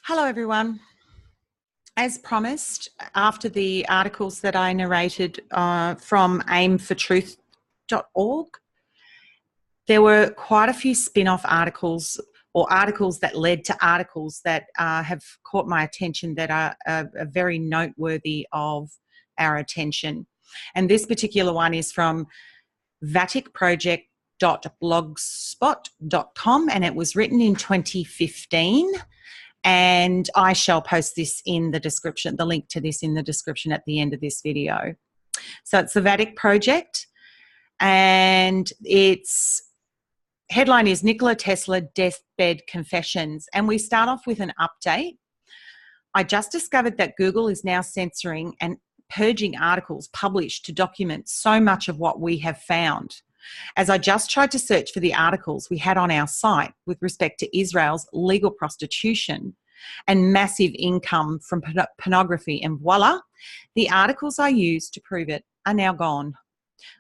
Hello, everyone. As promised, after the articles that I narrated from aimfortruth.org, there were quite a few spin-off articles or articles that led to articles that have caught my attention that are very noteworthy of our attention. And this particular one is from vaticproject.blogspot.com, and it was written in 2015. And I shall post this in the description, the link to this in the description at the end of this video. So it's the Vatic Project, and its headline is Nikola Tesla Deathbed Confessions. And we start off with an update. I just discovered that Google is now censoring and purging articles published to document so much of what we have found. As I just tried to search for the articles we had on our site with respect to Israel's legal prostitution and massive income from pornography, and voila, the articles I used to prove it are now gone.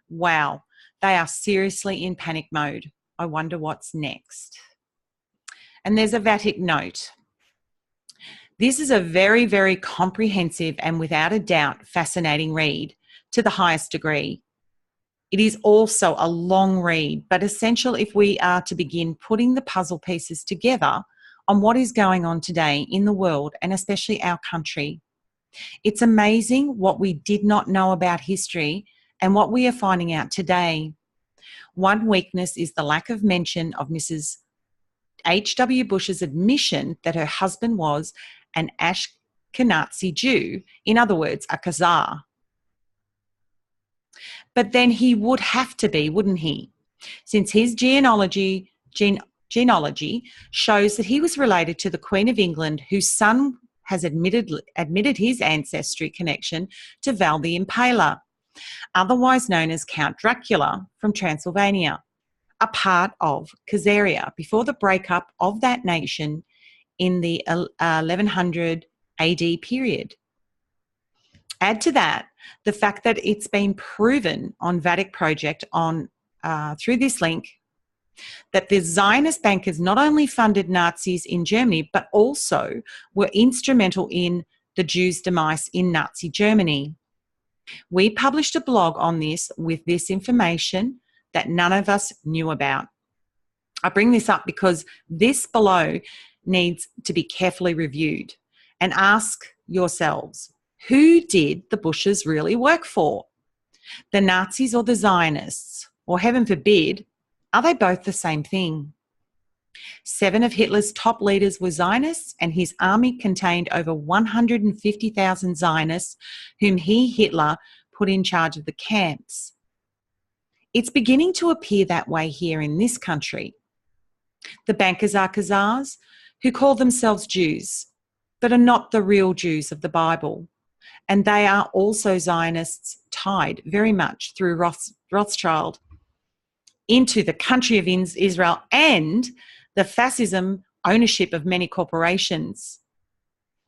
Wow, they are seriously in panic mode. I wonder what's next. And there's a Vatic note. This is a very, very comprehensive and without a doubt fascinating read to the highest degree. It is also a long read, but essential if we are to begin putting the puzzle pieces together on what is going on today in the world and especially our country. It's amazing what we did not know about history and what we are finding out today. One weakness is the lack of mention of Mrs. H.W. Bush's admission that her husband was an Ashkenazi Jew, in other words, a Khazar. But then he would have to be, wouldn't he? Since his genealogy shows that he was related to the Queen of England, whose son has admitted his ancestry connection to Val the Impaler, otherwise known as Count Dracula from Transylvania, a part of Khazaria before the breakup of that nation in the 1100 AD period. Add to that the fact that it's been proven on Vatic Project through this link that the Zionist bankers not only funded Nazis in Germany, but also were instrumental in the Jews' demise in Nazi Germany. We published a blog on this with this information that none of us knew about. I bring this up because this below needs to be carefully reviewed, and ask yourselves, who did the Bushes really work for? The Nazis or the Zionists? Or heaven forbid, are they both the same thing? 7 of Hitler's top leaders were Zionists, and his army contained over 150,000 Zionists whom Hitler, put in charge of the camps. It's beginning to appear that way here in this country. The bankers are Khazars who call themselves Jews, but are not the real Jews of the Bible. And they are also Zionists tied very much through Rothschild into the country of Israel and the fascism ownership of many corporations.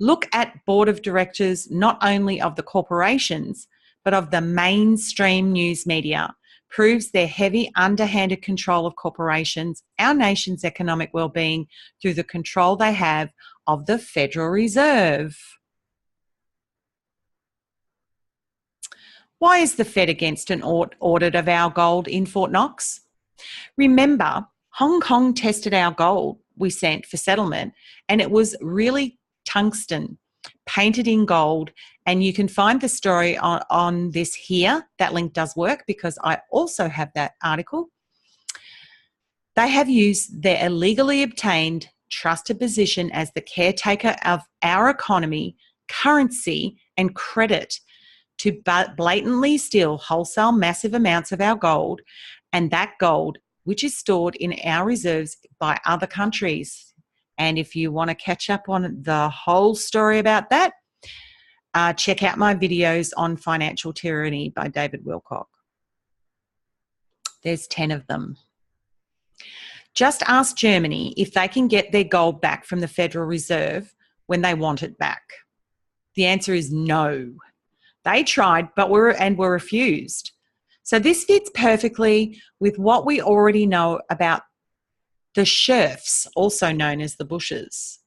Look at board of directors not only of the corporations, but of the mainstream news media. Proves their heavy underhanded control of corporations, our nation's economic well-being through the control they have of the Federal Reserve. Why is the Fed against an audit of our gold in Fort Knox? Remember, Hong Kong tested our gold we sent for settlement, and it was really tungsten, painted in gold. And you can find the story on this here. That link does work because I also have that article. They have used their illegally obtained trusted position as the caretaker of our economy, currency, and credit to blatantly steal wholesale massive amounts of our gold, and that gold which is stored in our reserves by other countries. And if you want to catch up on the whole story about that, check out my videos on Financial Tyranny by David Wilcock. There's 10 of them. Just ask Germany if they can get their gold back from the Federal Reserve when they want it back. The answer is no. They tried, but were refused. So this fits perfectly with what we already know about the Sherffs, also known as the Bushes.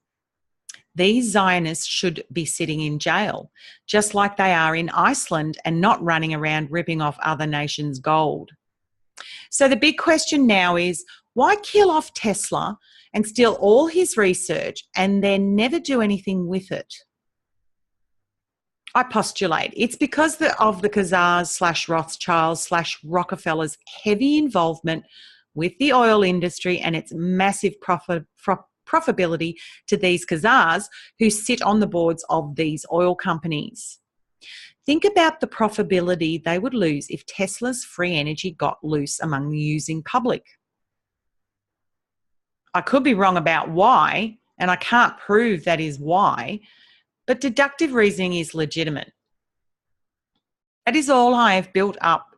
These Zionists should be sitting in jail, just like they are in Iceland and not running around ripping off other nations' gold. So the big question now is, why kill off Tesla and steal all his research and then never do anything with it? I postulate it's because of the Khazars / Rothschilds / Rockefellers' heavy involvement with the oil industry and its massive profitability to these Khazars who sit on the boards of these oil companies. Think about the profitability they would lose if Tesla's free energy got loose among the using public. I could be wrong about why, and I can't prove that is why, but deductive reasoning is legitimate. That is all I have built up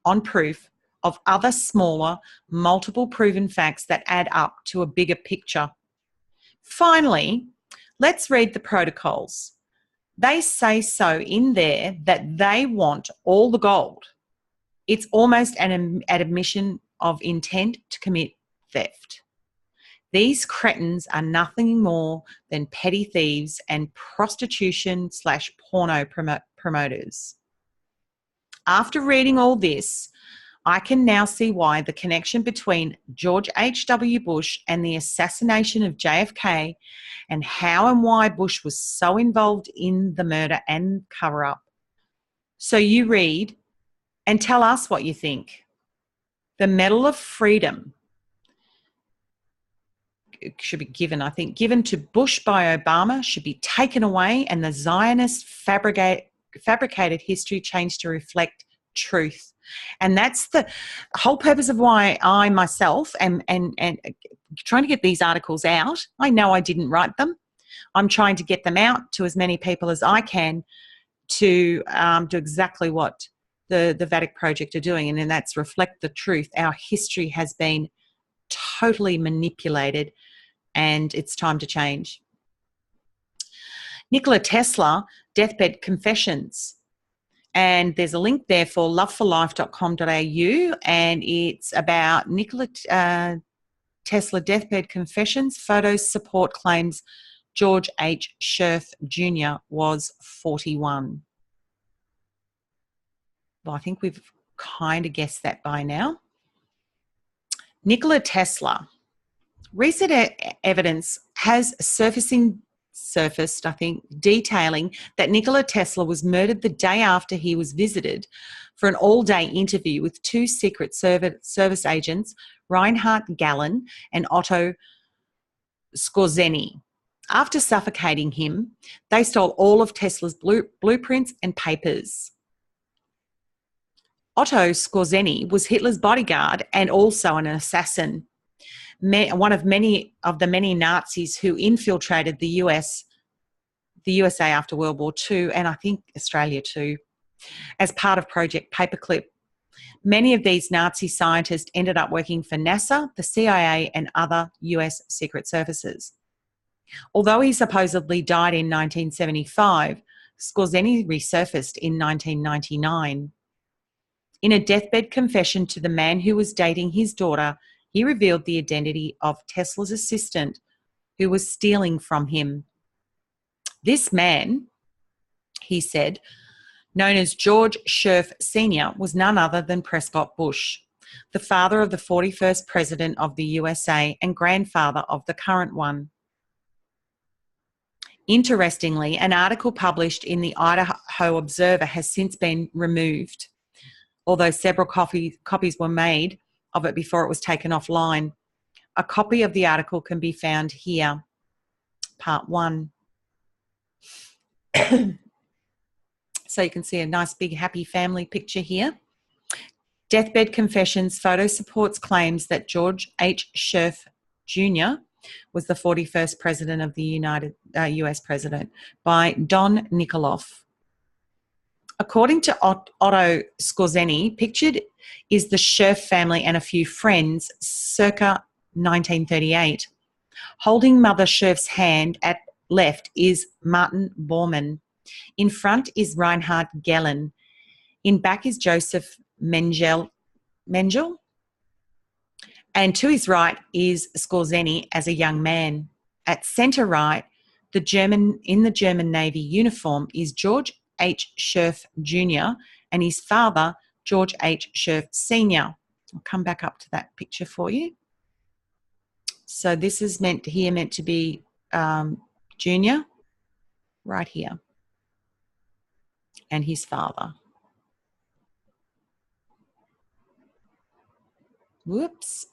on proof of other smaller, multiple proven facts that add up to a bigger picture. Finally, let's read the protocols. They say so in there that they want all the gold. It's almost an admission of intent to commit theft. These cretins are nothing more than petty thieves and prostitution / porno promoters. After reading all this, I can now see why the connection between George H.W. Bush and the assassination of JFK and how and why Bush was so involved in the murder and cover-up. So you read and tell us what you think. The Medal of Freedom should be given, given to Bush by Obama, should be taken away, and the Zionist fabricated history changed to reflect truth. And that's the whole purpose of why I myself am and trying to get these articles out. I know I didn't write them. I'm trying to get them out to as many people as I can to do exactly what the Vatican Project are doing, and then that's reflect the truth. Our history has been totally manipulated, and it's time to change. Nikola Tesla, Deathbed Confessions. And there's a link there for loveforlife.com.au, and it's about Nikola Tesla Deathbed Confessions. Photos support claims George H. Sherff Jr. was 41. Well, I think we've kind of guessed that by now. Nikola Tesla. Recent evidence has surfaced, I think, detailing that Nikola Tesla was murdered the day after he was visited for an all-day interview with two Secret Service agents, Reinhard Gehlen and Otto Skorzeny. After suffocating him, they stole all of Tesla's blueprints and papers. Otto Skorzeny was Hitler's bodyguard and also an assassin. One of the many Nazis who infiltrated the USA after World War II, and I think Australia too, as part of Project Paperclip. Many of these Nazi scientists ended up working for NASA, the CIA, and other US secret services. Although he supposedly died in 1975, Skorzeny resurfaced in 1999. In a deathbed confession to the man who was dating his daughter, he revealed the identity of Tesla's assistant who was stealing from him. This man, he said, known as George Sherff Sr., was none other than Prescott Bush, the father of the 41st President of the USA and grandfather of the current one. Interestingly, an article published in the Idaho Observer has since been removed, although several copies were made of it before it was taken offline. A copy of the article can be found here, part 1. So you can see a nice big happy family picture here. Deathbed Confessions photo supports claims that George H. Sherff Jr. was the 41st President of the US President by Don Nikoloff. According to Otto Skorzeny, pictured is the Sherff family and a few friends circa 1938. Holding Mother Sherff's hand at left is Martin Bormann. In front is Reinhard Gehlen. In back is Joseph Mengele. And to his right is Skorzeny as a young man. At centre right, in the German Navy uniform is George H. Sherff Jr. and his father, George H. Sherff Sr. I'll come back up to that picture for you. So this is meant to be Junior, right here, and his father. Whoops.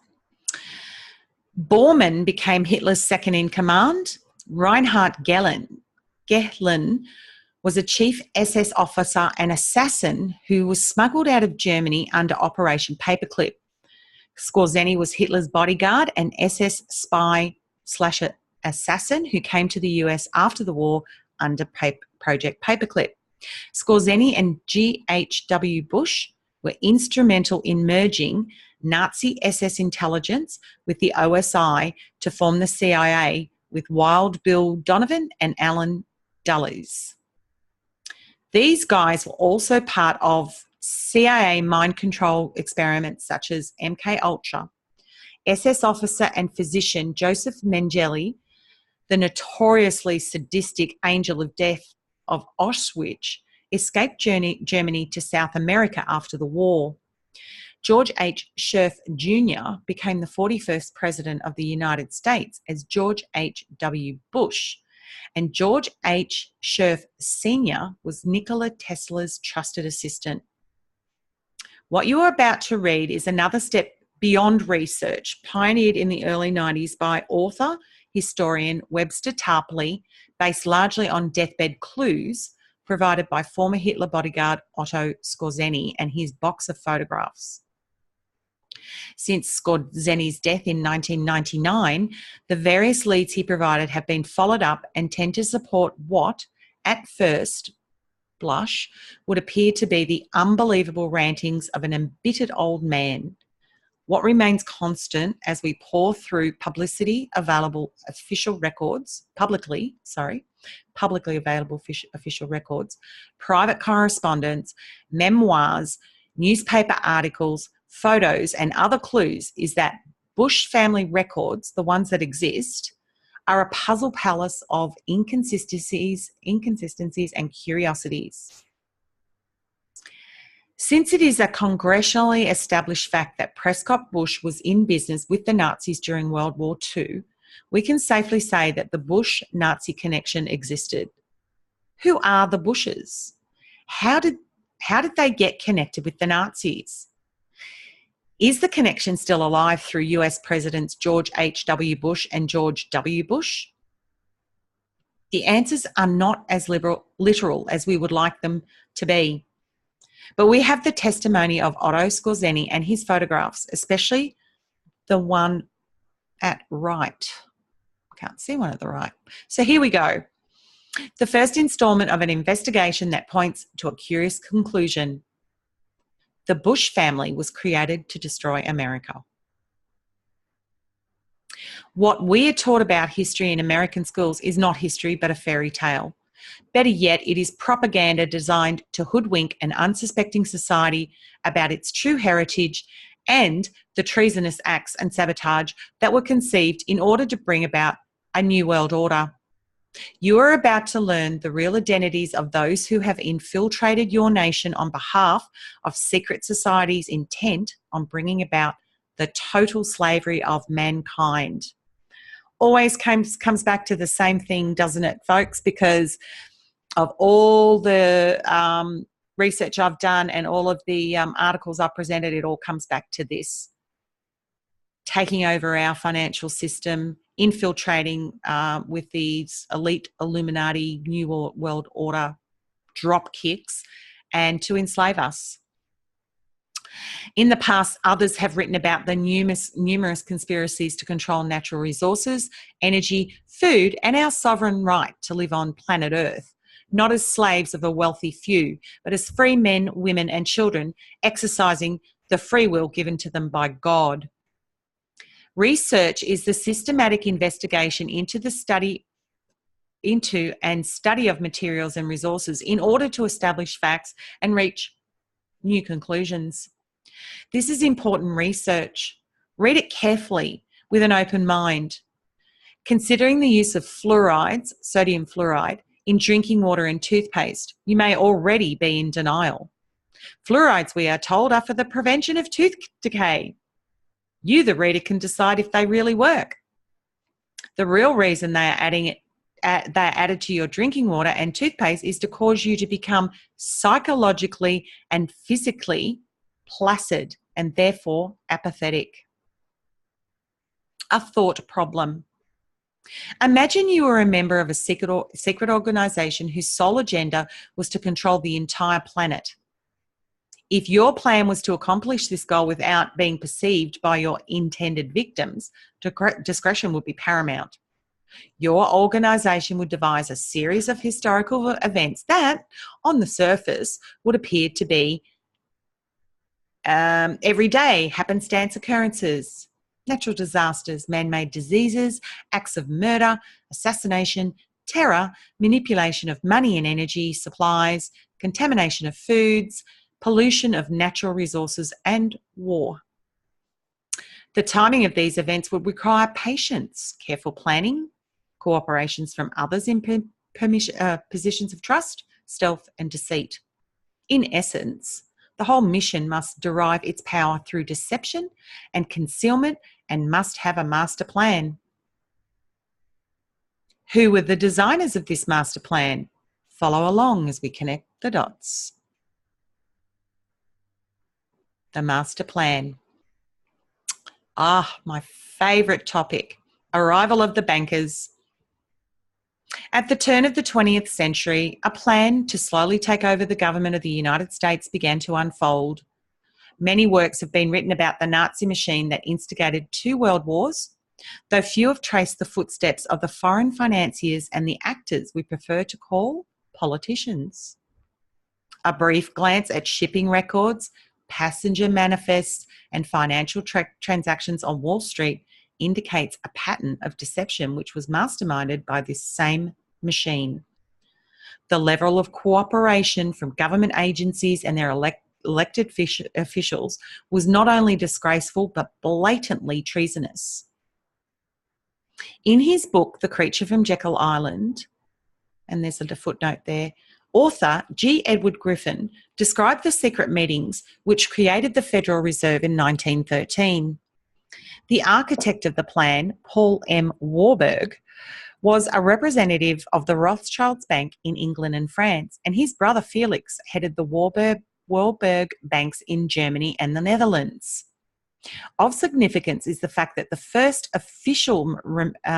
Bormann became Hitler's second in command. Reinhard Gehlen was a chief SS officer and assassin who was smuggled out of Germany under Operation Paperclip. Skorzeny was Hitler's bodyguard and SS spy/assassin who came to the US after the war under Project Paperclip. Skorzeny and G.H.W. Bush were instrumental in merging Nazi SS intelligence with the OSI to form the CIA with Wild Bill Donovan and Alan Dulles. These guys were also part of CIA mind control experiments such as MK-Ultra. SS officer and physician Joseph Mengele, the notoriously sadistic angel of death of Auschwitz, escaped Germany to South America after the war. George H. Sherff Jr. became the 41st President of the United States as George H.W. Bush, and George H. Sherff Sr. was Nikola Tesla's trusted assistant. What you are about to read is another step beyond research, pioneered in the early 90s by author, historian Webster Tarpley, based largely on deathbed clues provided by former Hitler bodyguard Otto Skorzeny and his box of photographs. Since Skorzeny's death in 1999, the various leads he provided have been followed up and tend to support what, at first blush, would appear to be the unbelievable rantings of an embittered old man. What remains constant as we pore through publicly available official records, publicly available official records, private correspondence, memoirs, newspaper articles, photos, and other clues is that Bush family records, the ones that exist, are a puzzle palace of inconsistencies and curiosities. Since it is a congressionally established fact that Prescott Bush was in business with the Nazis during World War II, we can safely say that the Bush-Nazi connection existed. Who are the Bushes? How did they get connected with the Nazis? Is the connection still alive through US Presidents George H.W. Bush and George W. Bush? The answers are not as literal as we would like them to be. But we have the testimony of Otto Skorzeny and his photographs, especially the one at right. Can't see one at the right. So here we go. The first installment of an investigation that points to a curious conclusion. The Bush family was created to destroy America. What we are taught about history in American schools is not history, but a fairy tale. Better yet, it is propaganda designed to hoodwink an unsuspecting society about its true heritage and the treasonous acts and sabotage that were conceived in order to bring about a new world order. You are about to learn the real identities of those who have infiltrated your nation on behalf of secret societies intent on bringing about the total slavery of mankind. Always comes back to the same thing, doesn't it, folks? Because of all the research I've done and all of the articles I've presented, it all comes back to this. Taking over our financial system, infiltrating with these elite Illuminati New World Order drop kicks, and to enslave us. In the past, others have written about the numerous conspiracies to control natural resources, energy, food, and our sovereign right to live on planet Earth, not as slaves of a wealthy few, but as free men, women, and children exercising the free will given to them by God. Research is the systematic investigation into and study of materials and resources in order to establish facts and reach new conclusions. This is important research. Read it carefully with an open mind. Considering the use of fluorides, sodium fluoride, in drinking water and toothpaste, you may already be in denial. Fluorides, we are told, are for the prevention of tooth decay. You, the reader, can decide if they really work. The real reason they are added to your drinking water and toothpaste is to cause you to become psychologically and physically placid and therefore apathetic. A thought problem. Imagine you were a member of a secret organization whose sole agenda was to control the entire planet. If your plan was to accomplish this goal without being perceived by your intended victims, discretion would be paramount. Your organisation would devise a series of historical events that, on the surface, would appear to be everyday happenstance occurrences, natural disasters, man-made diseases, acts of murder, assassination, terror, manipulation of money and energy supplies, contamination of foods, pollution of natural resources, and war. The timing of these events would require patience, careful planning, cooperations from others in positions of trust, stealth, and deceit. In essence, the whole mission must derive its power through deception and concealment and must have a master plan. Who were the designers of this master plan? Follow along as we connect the dots. The master plan. My favourite topic. Arrival of the bankers. At the turn of the 20th century, a plan to slowly take over the government of the United States began to unfold. Many works have been written about the Nazi machine that instigated 2 world wars, though few have traced the footsteps of the foreign financiers and the actors we prefer to call politicians. A brief glance at shipping records, passenger manifests, and financial transactions on Wall Street indicates a pattern of deception which was masterminded by this same machine. The level of cooperation from government agencies and their elected officials was not only disgraceful but blatantly treasonous. In his book, The Creature from Jekyll Island, and there's a footnote there, author G. Edward Griffin described the secret meetings which created the Federal Reserve in 1913. The architect of the plan, Paul M. Warburg, was a representative of the Rothschilds Bank in England and France, and his brother Felix headed the Warburg banks in Germany and the Netherlands. Of significance is the fact that the first official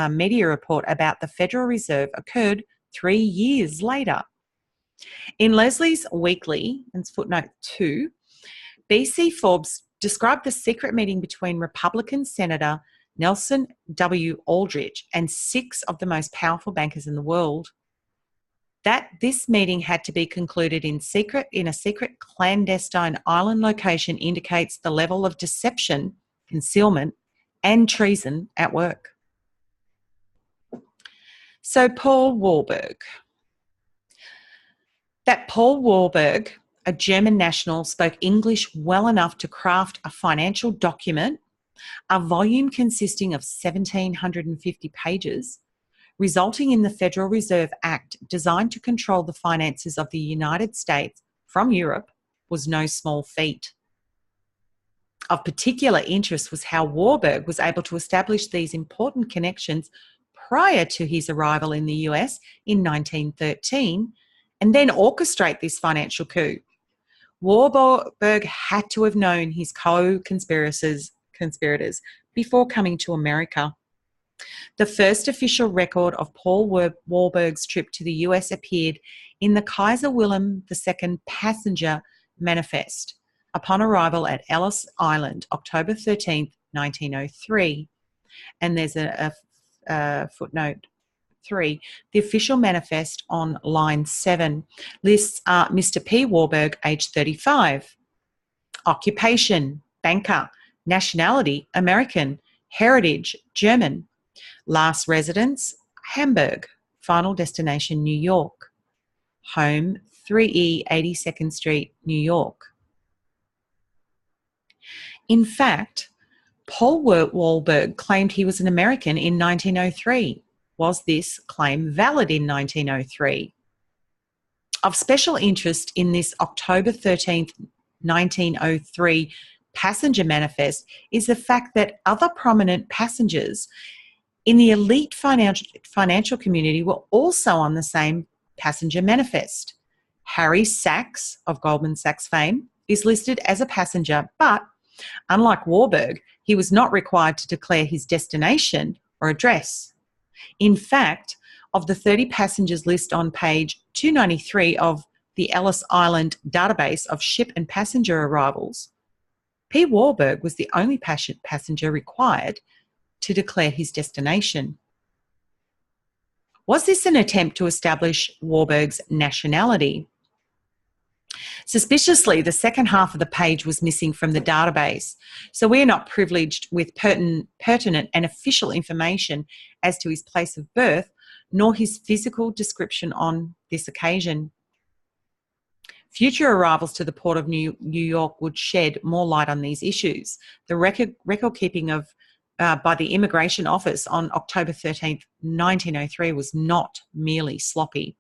media report about the Federal Reserve occurred 3 years later. In Leslie's Weekly, and footnote 2, B.C. Forbes described the secret meeting between Republican Senator Nelson W. Aldrich and 6 of the most powerful bankers in the world. That this meeting had to be concluded in a secret clandestine island location indicates the level of deception, concealment, and treason at work. So Paul Warburg. That Paul Warburg, a German national, spoke English well enough to craft a financial document, a volume consisting of 1,750 pages, resulting in the Federal Reserve Act designed to control the finances of the United States from Europe, was no small feat. Of particular interest was how Warburg was able to establish these important connections prior to his arrival in the US in 1913 and then orchestrate this financial coup. Warburg had to have known his co-conspirators before coming to America. The first official record of Paul Warburg's trip to the US appeared in the Kaiser Wilhelm II passenger manifest upon arrival at Ellis Island, October 13th, 1903. And there's a footnote 3. The official manifest on line 7 lists Mr. P. Warburg, age 35. Occupation, banker. Nationality, American. Heritage, German. Last residence, Hamburg. Final destination, New York. Home, 3E 82nd Street, New York. In fact, Paul Warburg claimed he was an American in 1903. Was this claim valid in 1903? Of special interest in this October 13th, 1903 passenger manifest is the fact that other prominent passengers in the elite financial community were also on the same passenger manifest. Harry Sachs of Goldman Sachs fame is listed as a passenger, but unlike Warburg, he was not required to declare his destination or address. In fact, of the 30 passengers list on page 293 of the Ellis Island database of ship and passenger arrivals, P. Warburg was the only passenger required to declare his destination. Was this an attempt to establish Warburg's nationality? Suspiciously, the second half of the page was missing from the database, so we are not privileged with pertinent and official information as to his place of birth, nor his physical description on this occasion. Future arrivals to the Port of New York would shed more light on these issues. The record keeping of by the Immigration Office on October 13th, 1903 was not merely sloppy.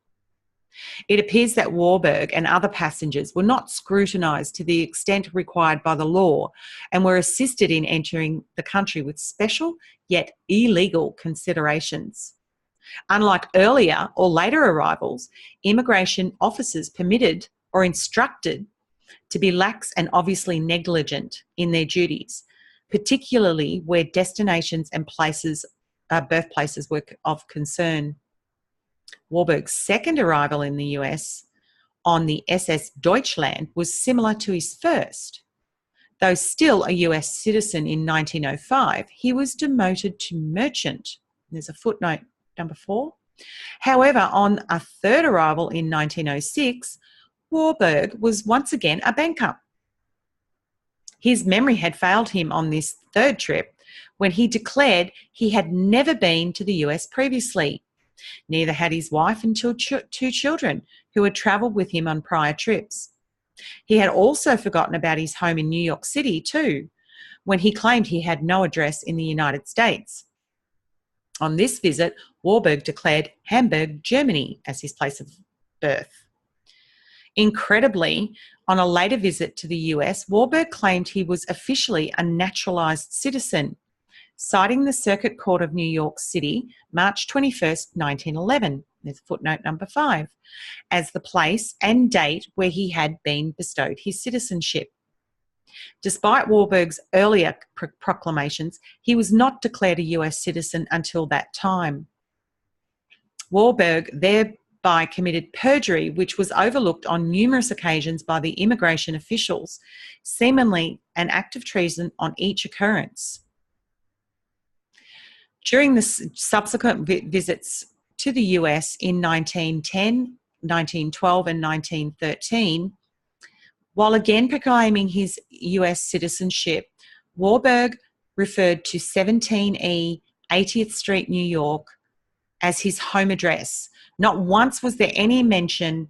It appears that Warburg and other passengers were not scrutinised to the extent required by the law and were assisted in entering the country with special yet illegal considerations. Unlike earlier or later arrivals, immigration officers permitted or instructed to be lax and obviously negligent in their duties, particularly where destinations and birthplaces were of concern. Warburg's second arrival in the US on the SS Deutschland was similar to his first. Though still a US citizen in 1905, he was demoted to merchant. There's a footnote number 4. However, on a third arrival in 1906, Warburg was once again a banker. His memory had failed him on this third trip when he declared he had never been to the US previously. Neither had his wife and two children who had travelled with him on prior trips. He had also forgotten about his home in New York City too, when he claimed he had no address in the United States. On this visit, Warburg declared Hamburg, Germany as his place of birth. Incredibly, on a later visit to the US, Warburg claimed he was officially a naturalised citizen, citing the Circuit Court of New York City, March 21st, 1911, there's footnote number 5, as the place and date where he had been bestowed his citizenship. Despite Warburg's earlier proclamations, he was not declared a US citizen until that time. Warburg thereby committed perjury, which was overlooked on numerous occasions by the immigration officials, seemingly an act of treason on each occurrence. During the subsequent visits to the US in 1910, 1912 and 1913, while again proclaiming his US citizenship, Warburg referred to 17E 80th Street, New York as his home address. Not once was there any mention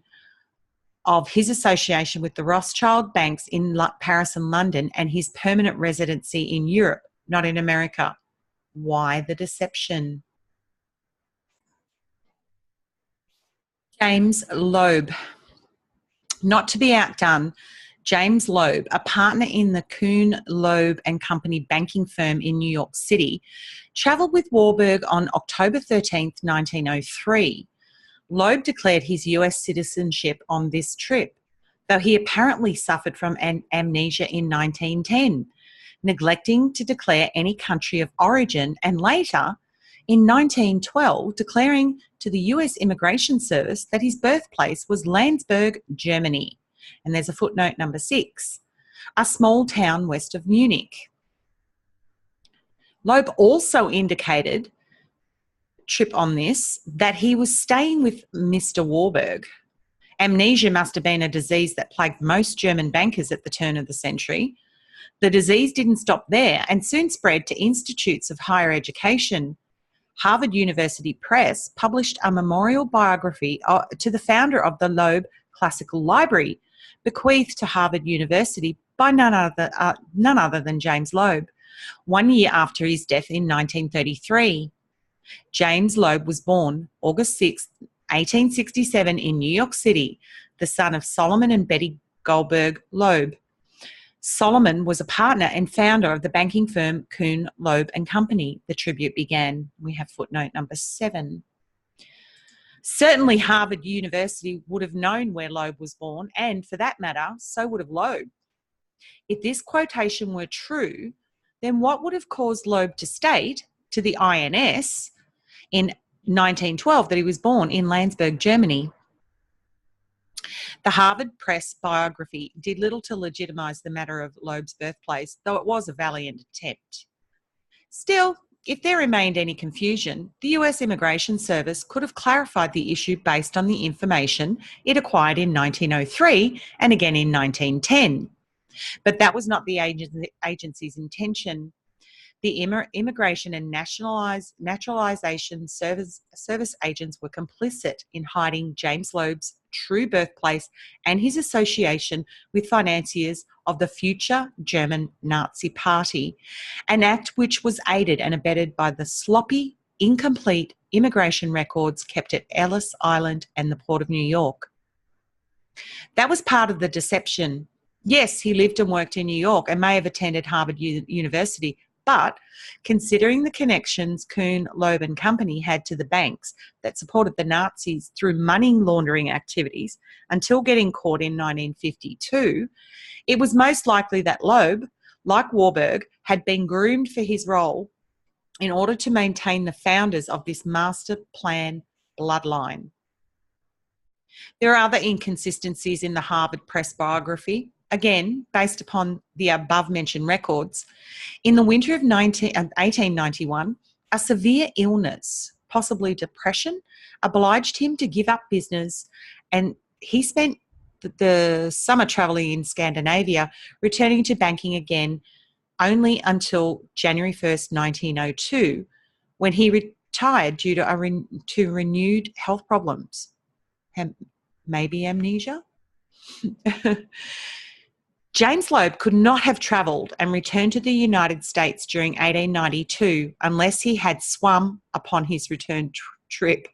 of his association with the Rothschild banks in Paris and London and his permanent residency in Europe, not in America. Why the deception? James Loeb. Not to be outdone, James Loeb, a partner in the Kuhn, Loeb and Company banking firm in New York City, travelled with Warburg on October 13th, 1903. Loeb declared his US citizenship on this trip, though he apparently suffered from amnesia in 1910, neglecting to declare any country of origin, and later, in 1912, declaring to the US Immigration Service that his birthplace was Landsberg, Germany. And there's a footnote number 6, a small town west of Munich. Loeb also indicated, trip on this, that he was staying with Mr. Warburg. Amnesia must have been a disease that plagued most German bankers at the turn of the century. The disease didn't stop there and soon spread to institutes of higher education. Harvard University Press published a memorial biography to the founder of the Loeb Classical Library, bequeathed to Harvard University by none other than James Loeb, 1 year after his death in 1933. James Loeb was born August 6, 1867 in New York City, the son of Solomon and Betty Goldberg Loeb. Solomon was a partner and founder of the banking firm Kuhn, Loeb and Company, the tribute began. We have footnote number 7. Certainly Harvard University would have known where Loeb was born, and for that matter, so would have Loeb. If this quotation were true, then what would have caused Loeb to state to the INS in 1912 that he was born in Landsberg, Germany? The Harvard Press biography did little to legitimise the matter of Loeb's birthplace, though it was a valiant attempt. Still, if there remained any confusion, the US Immigration Service could have clarified the issue based on the information it acquired in 1903 and again in 1910. But that was not the agency's intention. The Immigration and Naturalization Service agents were complicit in hiding James Loeb's true birthplace and his association with financiers of the future German Nazi Party, an act which was aided and abetted by the sloppy, incomplete immigration records kept at Ellis Island and the Port of New York. That was part of the deception. Yes, he lived and worked in New York and may have attended Harvard University, but considering the connections Kuhn, Loeb and Company had to the banks that supported the Nazis through money laundering activities until getting caught in 1952, it was most likely that Loeb, like Warburg, had been groomed for his role in order to maintain the founders of this master plan bloodline. There are other inconsistencies in the Harvard Press biography, again, based upon the above-mentioned records. In the winter of 1891, a severe illness, possibly depression, obliged him to give up business, and he spent the summer travelling in Scandinavia, returning to banking again only until January 1st, 1902, when he retired due to renewed health problems. Maybe amnesia? James Loeb could not have travelled and returned to the United States during 1892 unless he had swum upon his return trip.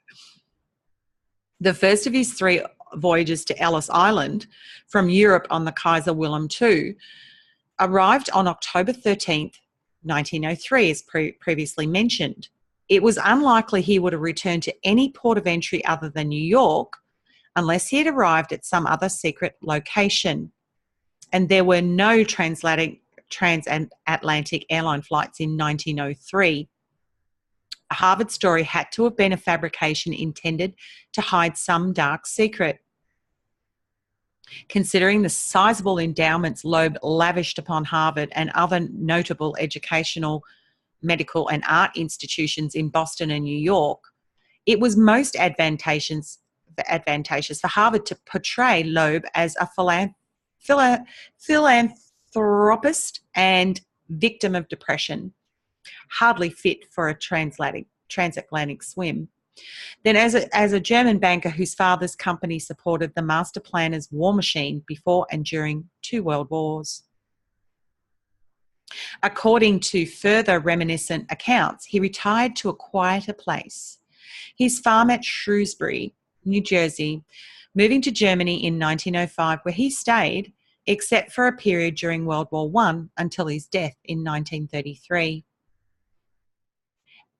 The first of his 3 voyages to Ellis Island from Europe on the Kaiser Wilhelm II arrived on October 13th, 1903, as previously mentioned. It was unlikely he would have returned to any port of entry other than New York unless he had arrived at some other secret location. And there were no transatlantic airline flights in 1903. A Harvard story had to have been a fabrication intended to hide some dark secret. Considering the sizable endowments Loeb lavished upon Harvard and other notable educational, medical and art institutions in Boston and New York, it was most advantageous for Harvard to portray Loeb as a philanthropist and victim of depression, hardly fit for a transatlantic swim. Then as a German banker whose father's company supported the master planner's war machine before and during 2 world wars. According to further reminiscent accounts, he retired to a quieter place, his farm at Shrewsbury, New Jersey, moving to Germany in 1905, where he stayed, except for a period during World War I until his death in 1933.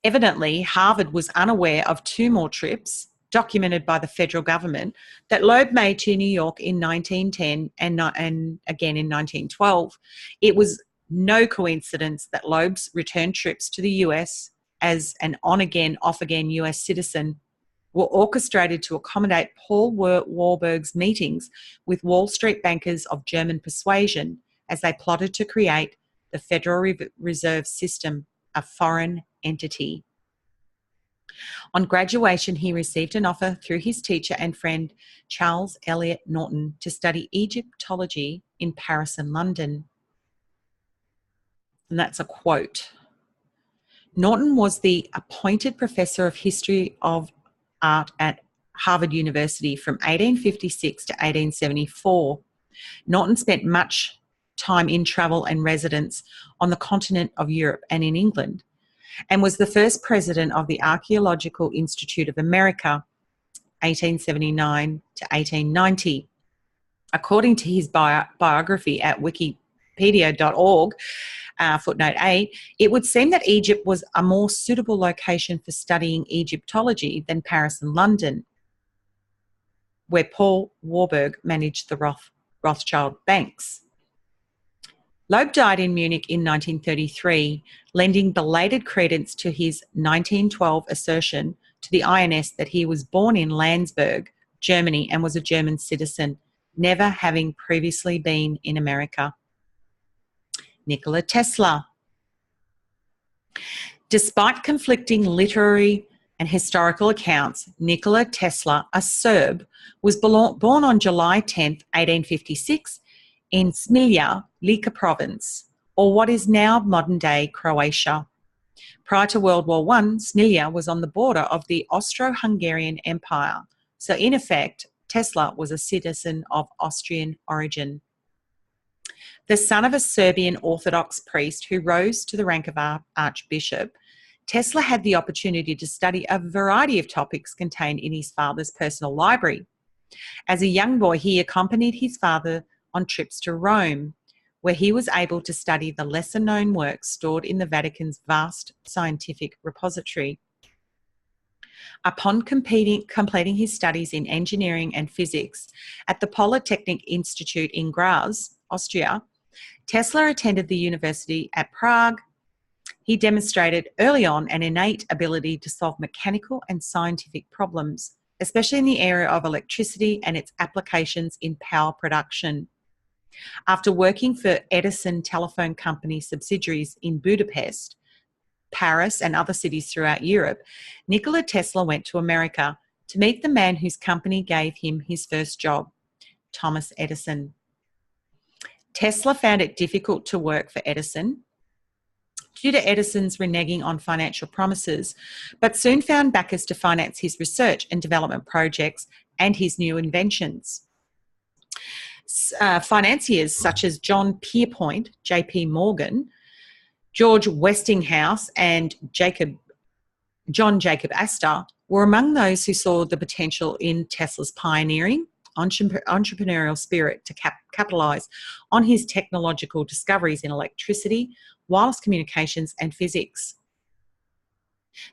Evidently, Harvard was unaware of 2 more trips, documented by the federal government, that Loeb made to New York in 1910 and again in 1912. It was no coincidence that Loeb's return trips to the US as an on-again, off-again US citizen were orchestrated to accommodate Paul Warburg's meetings with Wall Street bankers of German persuasion as they plotted to create the Federal Reserve System, a foreign entity. On graduation, he received an offer through his teacher and friend Charles Eliot Norton to study Egyptology in Paris and London. And that's a quote. Norton was the appointed professor of history of art at Harvard University from 1856 to 1874. Norton spent much time in travel and residence on the continent of Europe and in England. and was the first president of the Archaeological Institute of America, 1879 to 1890. According to his biography at wikipedia.org, footnote 8, it would seem that Egypt was a more suitable location for studying Egyptology than Paris and London, where Paul Warburg managed the Rothschild banks. Loeb died in Munich in 1933, lending belated credence to his 1912 assertion to the INS that he was born in Landsberg, Germany, and was a German citizen, never having previously been in America. Nikola Tesla. Despite conflicting literary and historical accounts, Nikola Tesla, a Serb, was born on July 10, 1856, in Smilja, Lika province, or what is now modern-day Croatia. Prior to World War I, Smilja was on the border of the Austro-Hungarian Empire, so in effect, Tesla was a citizen of Austrian origin. The son of a Serbian Orthodox priest who rose to the rank of archbishop, Tesla had the opportunity to study a variety of topics contained in his father's personal library. As a young boy, he accompanied his father on trips to Rome, where he was able to study the lesser-known works stored in the Vatican's vast scientific repository. Upon completing his studies in engineering and physics at the Polytechnic Institute in Graz, Austria, Tesla attended the University at Prague. He demonstrated early on an innate ability to solve mechanical and scientific problems, especially in the area of electricity and its applications in power production. After working for Edison Telephone Company subsidiaries in Budapest, Paris, and other cities throughout Europe, Nikola Tesla went to America to meet the man whose company gave him his first job, Thomas Edison. Tesla found it difficult to work for Edison due to Edison's reneging on financial promises, but soon found backers to finance his research and development projects and his new inventions. Financiers such as John Pierpont, J.P. Morgan, George Westinghouse, and John Jacob Astor were among those who saw the potential in Tesla's pioneering entrepreneurial spirit to capitalise on his technological discoveries in electricity, wireless communications, and physics.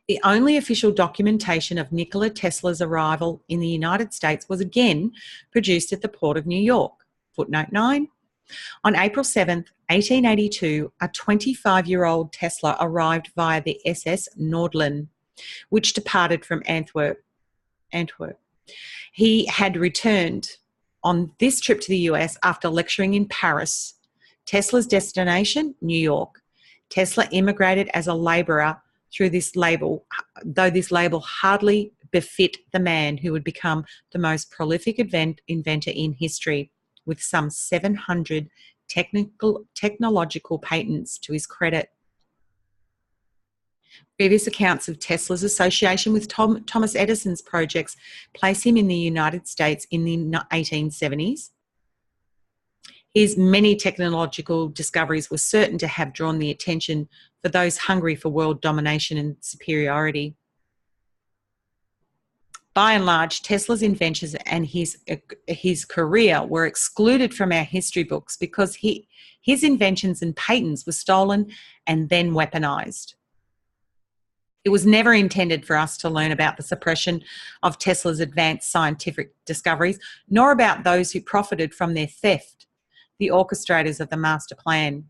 The only official documentation of Nikola Tesla's arrival in the United States was again produced at the Port of New York. Footnote 9. On April 7th, 1882, a 25-year-old Tesla arrived via the SS Nordland, which departed from Antwerp. He had returned on this trip to the US after lecturing in Paris. Tesla's destination, New York. Tesla immigrated as a labourer through this label, though this label hardly befit the man who would become the most prolific inventor in history, with some 700 technological patents to his credit. Previous accounts of Tesla's association with Thomas Edison's projects place him in the United States in the 1870s. His many technological discoveries were certain to have drawn the attention for those hungry for world domination and superiority. By and large, Tesla's inventions and his career were excluded from our history books because his inventions and patents were stolen and then weaponized. It was never intended for us to learn about the suppression of Tesla's advanced scientific discoveries, nor about those who profited from their theft, the orchestrators of the master plan.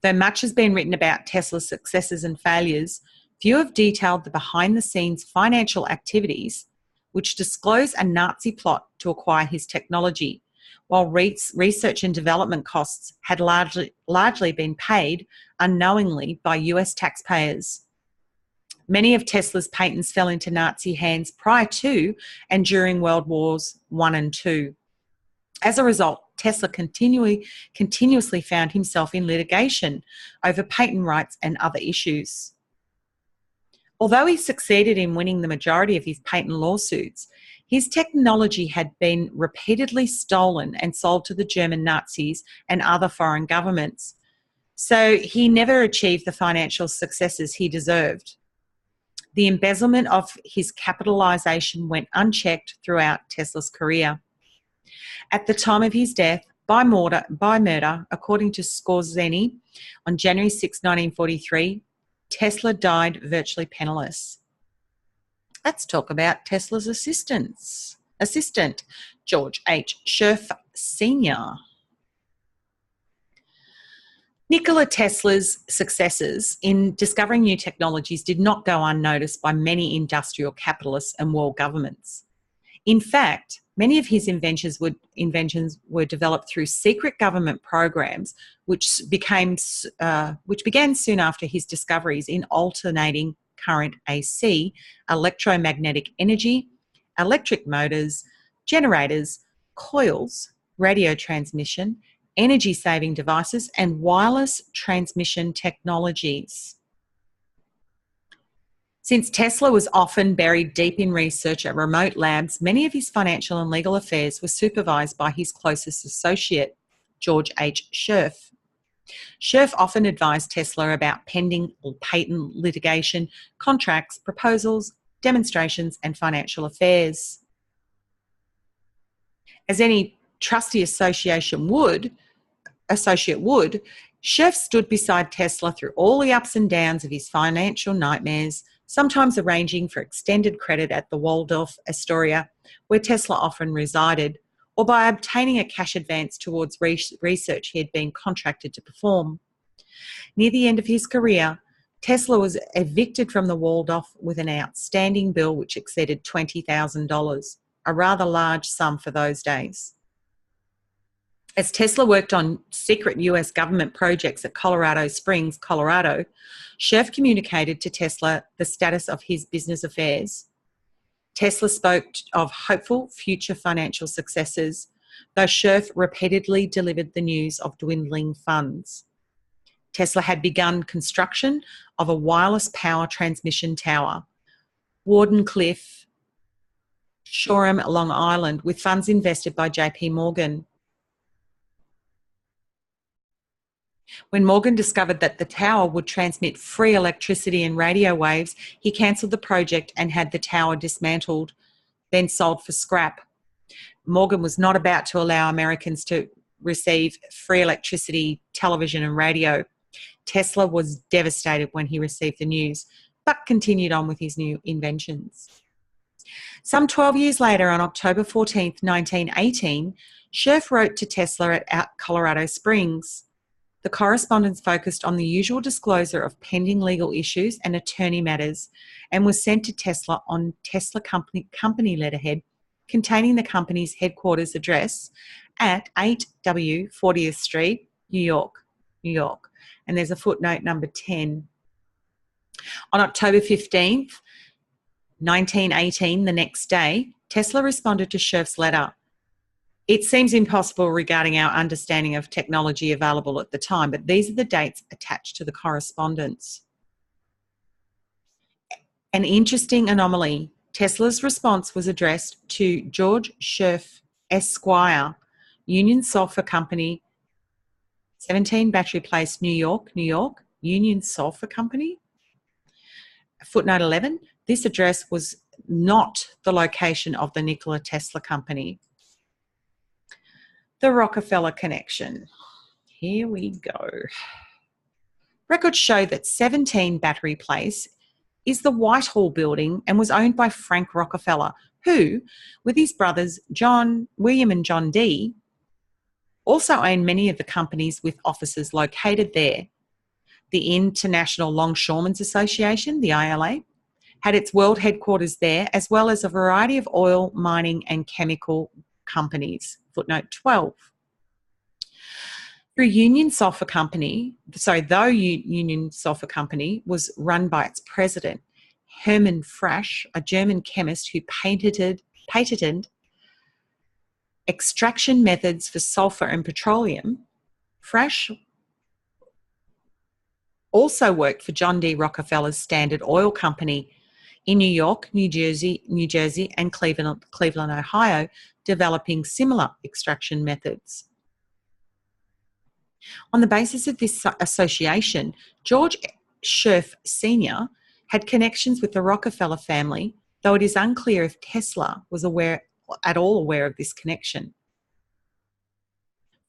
Though much has been written about Tesla's successes and failures, few have detailed the behind-the-scenes financial activities which disclose a Nazi plot to acquire his technology, while research and development costs had largely been paid unknowingly by US taxpayers. Many of Tesla's patents fell into Nazi hands prior to and during World Wars I and II. As a result, Tesla continuously found himself in litigation over patent rights and other issues. Although he succeeded in winning the majority of his patent lawsuits, his technology had been repeatedly stolen and sold to the German Nazis and other foreign governments. So he never achieved the financial successes he deserved. The embezzlement of his capitalisation went unchecked throughout Tesla's career. At the time of his death, by murder, according to Scorzeni, on January 6, 1943, Tesla died virtually penniless. Let's talk about Tesla's assistant, George H. Sherff Sr. Nikola Tesla's successes in discovering new technologies did not go unnoticed by many industrial capitalists and world governments. In fact, many of his inventions were developed through secret government programs, which began soon after his discoveries in alternating current AC, electromagnetic energy, electric motors, generators, coils, radio transmission, energy-saving devices, and wireless transmission technologies. Since Tesla was often buried deep in research at remote labs, many of his financial and legal affairs were supervised by his closest associate, George H. Sherff. Sherff often advised Tesla about pending patent litigation, contracts, proposals, demonstrations, and financial affairs. As any trusty associate would, Sherff stood beside Tesla through all the ups and downs of his financial nightmares, sometimes arranging for extended credit at the Waldorf Astoria, where Tesla often resided, or by obtaining a cash advance towards research he had been contracted to perform. Near the end of his career, Tesla was evicted from the Waldorf with an outstanding bill which exceeded $20,000, a rather large sum for those days. As Tesla worked on secret US government projects at Colorado Springs, Colorado, Sherff communicated to Tesla the status of his business affairs. Tesla spoke of hopeful future financial successes, though Sherff repeatedly delivered the news of dwindling funds. Tesla had begun construction of a wireless power transmission tower, Wardenclyffe, Shoreham, Long Island, with funds invested by JP Morgan. When Morgan discovered that the tower would transmit free electricity and radio waves, he cancelled the project and had the tower dismantled, then sold for scrap. Morgan was not about to allow Americans to receive free electricity, television, and radio. Tesla was devastated when he received the news, but continued on with his new inventions. Some 12 years later, on October 14, 1918, Sherff wrote to Tesla at Colorado Springs. The correspondence focused on the usual disclosure of pending legal issues and attorney matters, and was sent to Tesla on Tesla company letterhead containing the company's headquarters address at 8W 40th Street, New York. And there's a footnote number 10. On October 15th, 1918, the next day, Tesla responded to Sherff's letter. It seems impossible regarding our understanding of technology available at the time, but these are the dates attached to the correspondence. An interesting anomaly. Tesla's response was addressed to George Sherff, Esquire, Union Sulphur Company, 17 Battery Place, New York, Union Sulphur Company. Footnote 11, this address was not the location of the Nikola Tesla Company. The Rockefeller connection. Here we go. Records show that 17 Battery Place is the Whitehall building and was owned by Frank Rockefeller, who, with his brothers William and John D., also owned many of the companies with offices located there. The International Longshoremen's Association, the ILA, had its world headquarters there, as well as a variety of oil, mining, and chemical companies. Footnote 12. Though Union Sulphur Company was run by its president, Hermann Frasch, a German chemist who patented extraction methods for sulphur and petroleum, Frasch also worked for John D. Rockefeller's Standard Oil Company in New York, New Jersey, and Cleveland, Ohio, developing similar extraction methods. On the basis of this association, George Sherff Sr. had connections with the Rockefeller family, though it is unclear if Tesla was at all aware of this connection.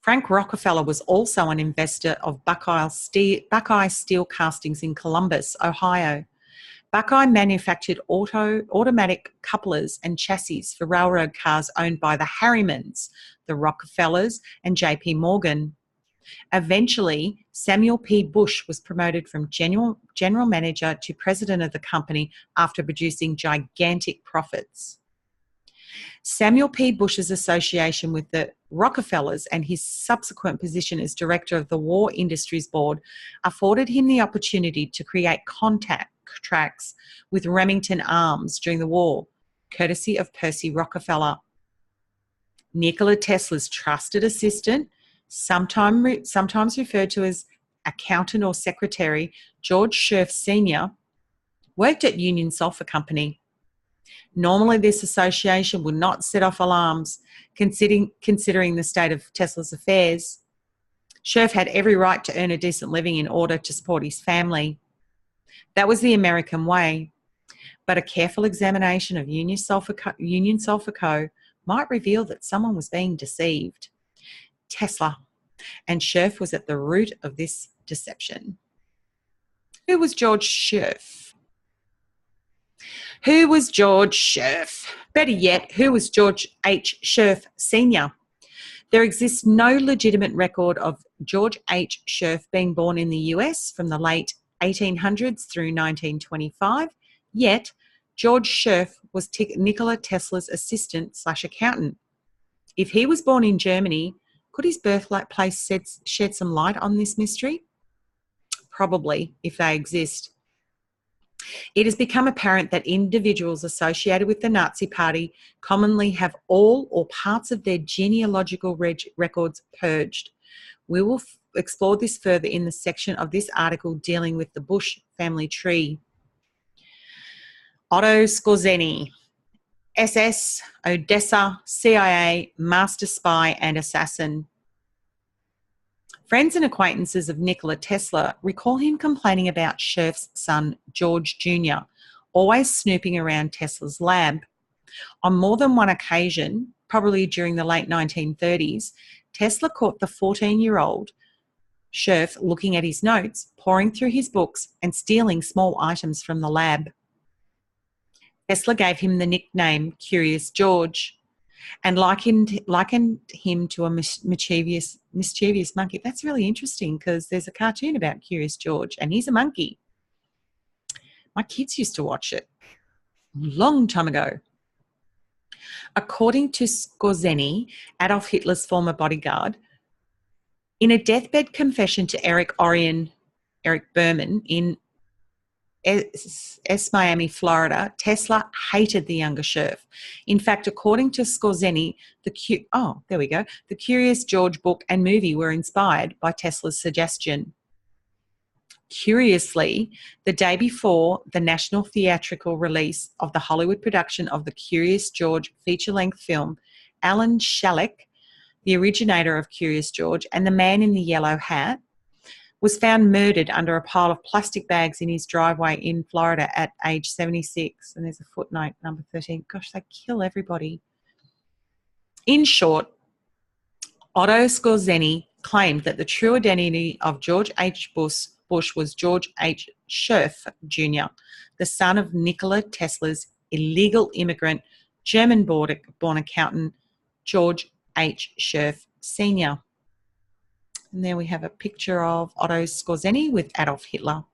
Frank Rockefeller was also an investor of Buckeye Steel Castings in Columbus, Ohio. Buckeye manufactured automatic couplers and chassis for railroad cars owned by the Harrimans, the Rockefellers, and J.P. Morgan. Eventually, Samuel P. Bush was promoted from general manager to president of the company after producing gigantic profits. Samuel P. Bush's association with the Rockefellers and his subsequent position as director of the War Industries Board afforded him the opportunity to create contracts with Remington Arms during the war, courtesy of Percy Rockefeller. Nikola Tesla's trusted assistant, sometimes referred to as accountant or secretary, George Sherff Sr., worked at Union Sulphur Company. Normally, this association would not set off alarms, considering the state of Tesla's affairs. Sherff had every right to earn a decent living in order to support his family. That was the American way, but a careful examination of Union Sulphur Co. might reveal that someone was being deceived. Tesla, and Sherff was at the root of this deception. Who was George Sherff? Who was George Sherff? Better yet, who was George H. Sherff Sr.? There exists no legitimate record of George H. Sherff being born in the US from the late 1800s through 1925, yet George Sherff was Nikola Tesla's assistant/accountant. If he was born in Germany, could his birthplace shed some light on this mystery? Probably, if they exist. It has become apparent that individuals associated with the Nazi Party commonly have all or parts of their genealogical records purged. We will explore this further in the section of this article dealing with the Bush family tree. Otto Skorzeny, SS, Odessa, CIA, master spy and assassin. Friends and acquaintances of Nikola Tesla recall him complaining about Sherff's son, George Jr., always snooping around Tesla's lab. On more than one occasion, probably during the late 1930s, Tesla caught the 14-year-old Sherff looking at his notes, poring through his books, and stealing small items from the lab. Tesla gave him the nickname Curious George and likened him to a mischievous monkey. That's really interesting because there's a cartoon about Curious George and he's a monkey. My kids used to watch it a long time ago. According to Skorzeny, Adolf Hitler's former bodyguard, in a deathbed confession to Eric Berman in Miami, Florida, Tesla hated the younger Sherff. In fact, according to Skorzeny, the Curious George book and movie were inspired by Tesla's suggestion. Curiously, the day before the national theatrical release of the Hollywood production of the Curious George feature-length film, Alan Shalleck, the originator of Curious George and the man in the yellow hat, was found murdered under a pile of plastic bags in his driveway in Florida at age 76. And there's a footnote, number 13. Gosh, they kill everybody. In short, Otto Skorzeny claimed that the true identity of George H. Bush was George H. Sherff Jr., the son of Nikola Tesla's illegal immigrant, German-born accountant, George H. Sherff Sr. And there we have a picture of Otto Skorzeny with Adolf Hitler.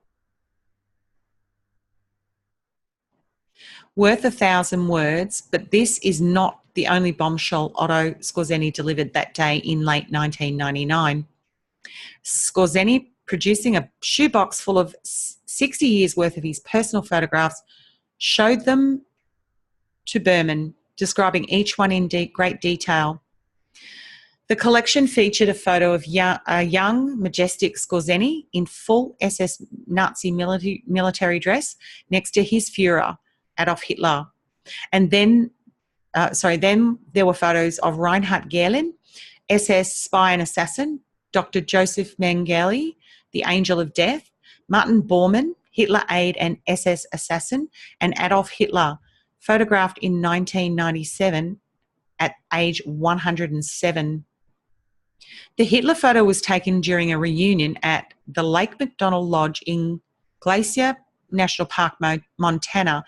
Worth 1,000 words, but this is not the only bombshell Otto Skorzeny delivered that day in late 1999. Skorzeny, producing a shoebox full of 60 years' worth of his personal photographs, showed them to Berman, describing each one in great detail. The collection featured a photo of a young, majestic Skorzeny in full SS Nazi military dress next to his Führer, Adolf Hitler. And then there were photos of Reinhard Gerlin, SS spy and assassin, Dr. Joseph Mengele, the Angel of Death, Martin Bormann, Hitler aide and SS assassin, and Adolf Hitler, photographed in 1997 at age 107. The Hitler photo was taken during a reunion at the Lake McDonald Lodge in Glacier National Park, Montana,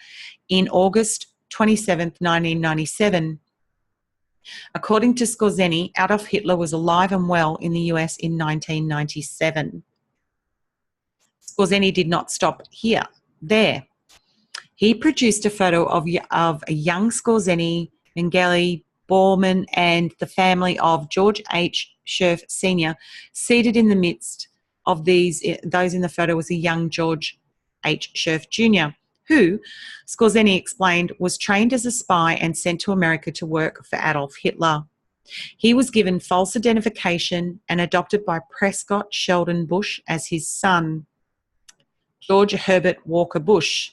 in August 27, 1997. According to Skorzeny, Adolf Hitler was alive and well in the US in 1997. Skorzeny did not stop there. He produced a photo of a young Skorzeny, Mengele, Bormann, and the family of George H. Sherff Sr. seated in the midst of those in the photo was a young George H. Sherff Jr., who, Skorzeny explained, was trained as a spy and sent to America to work for Adolf Hitler. He was given false identification and adopted by Prescott Sheldon Bush as his son, George Herbert Walker Bush.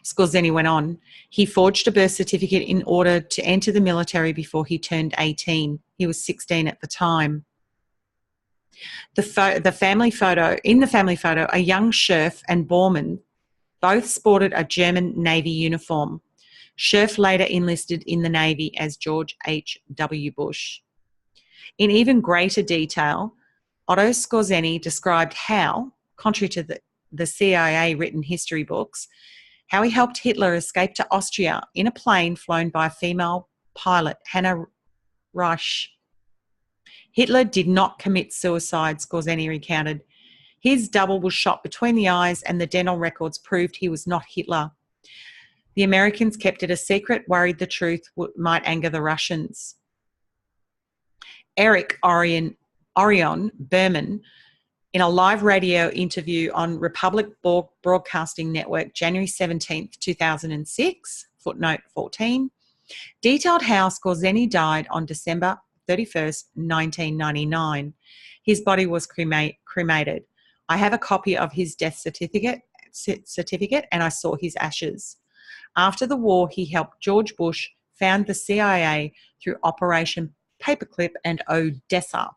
Skorzeny went on. He forged a birth certificate in order to enter the military before he turned 18. He was 16 at the time. In the family photo, a young Sherff and Bormann both sported a German Navy uniform. Sherff later enlisted in the Navy as George H.W. Bush. In even greater detail, Otto Skorzeny described how, contrary to the CIA written history books, how he helped Hitler escape to Austria in a plane flown by a female pilot, Hannah Reich. Hitler did not commit suicide, Skorzeny recounted. His double was shot between the eyes and the dental records proved he was not Hitler. The Americans kept it a secret, worried the truth might anger the Russians. Eric Orion Berman, in a live radio interview on Republic Broadcasting Network, January 17, 2006, footnote 14, detailed how Skorzeny died on December 31st, 1999. His body was cremated. I have a copy of his death certificate, and I saw his ashes. After the war, he helped George Bush found the CIA through Operation Paperclip and Odessa.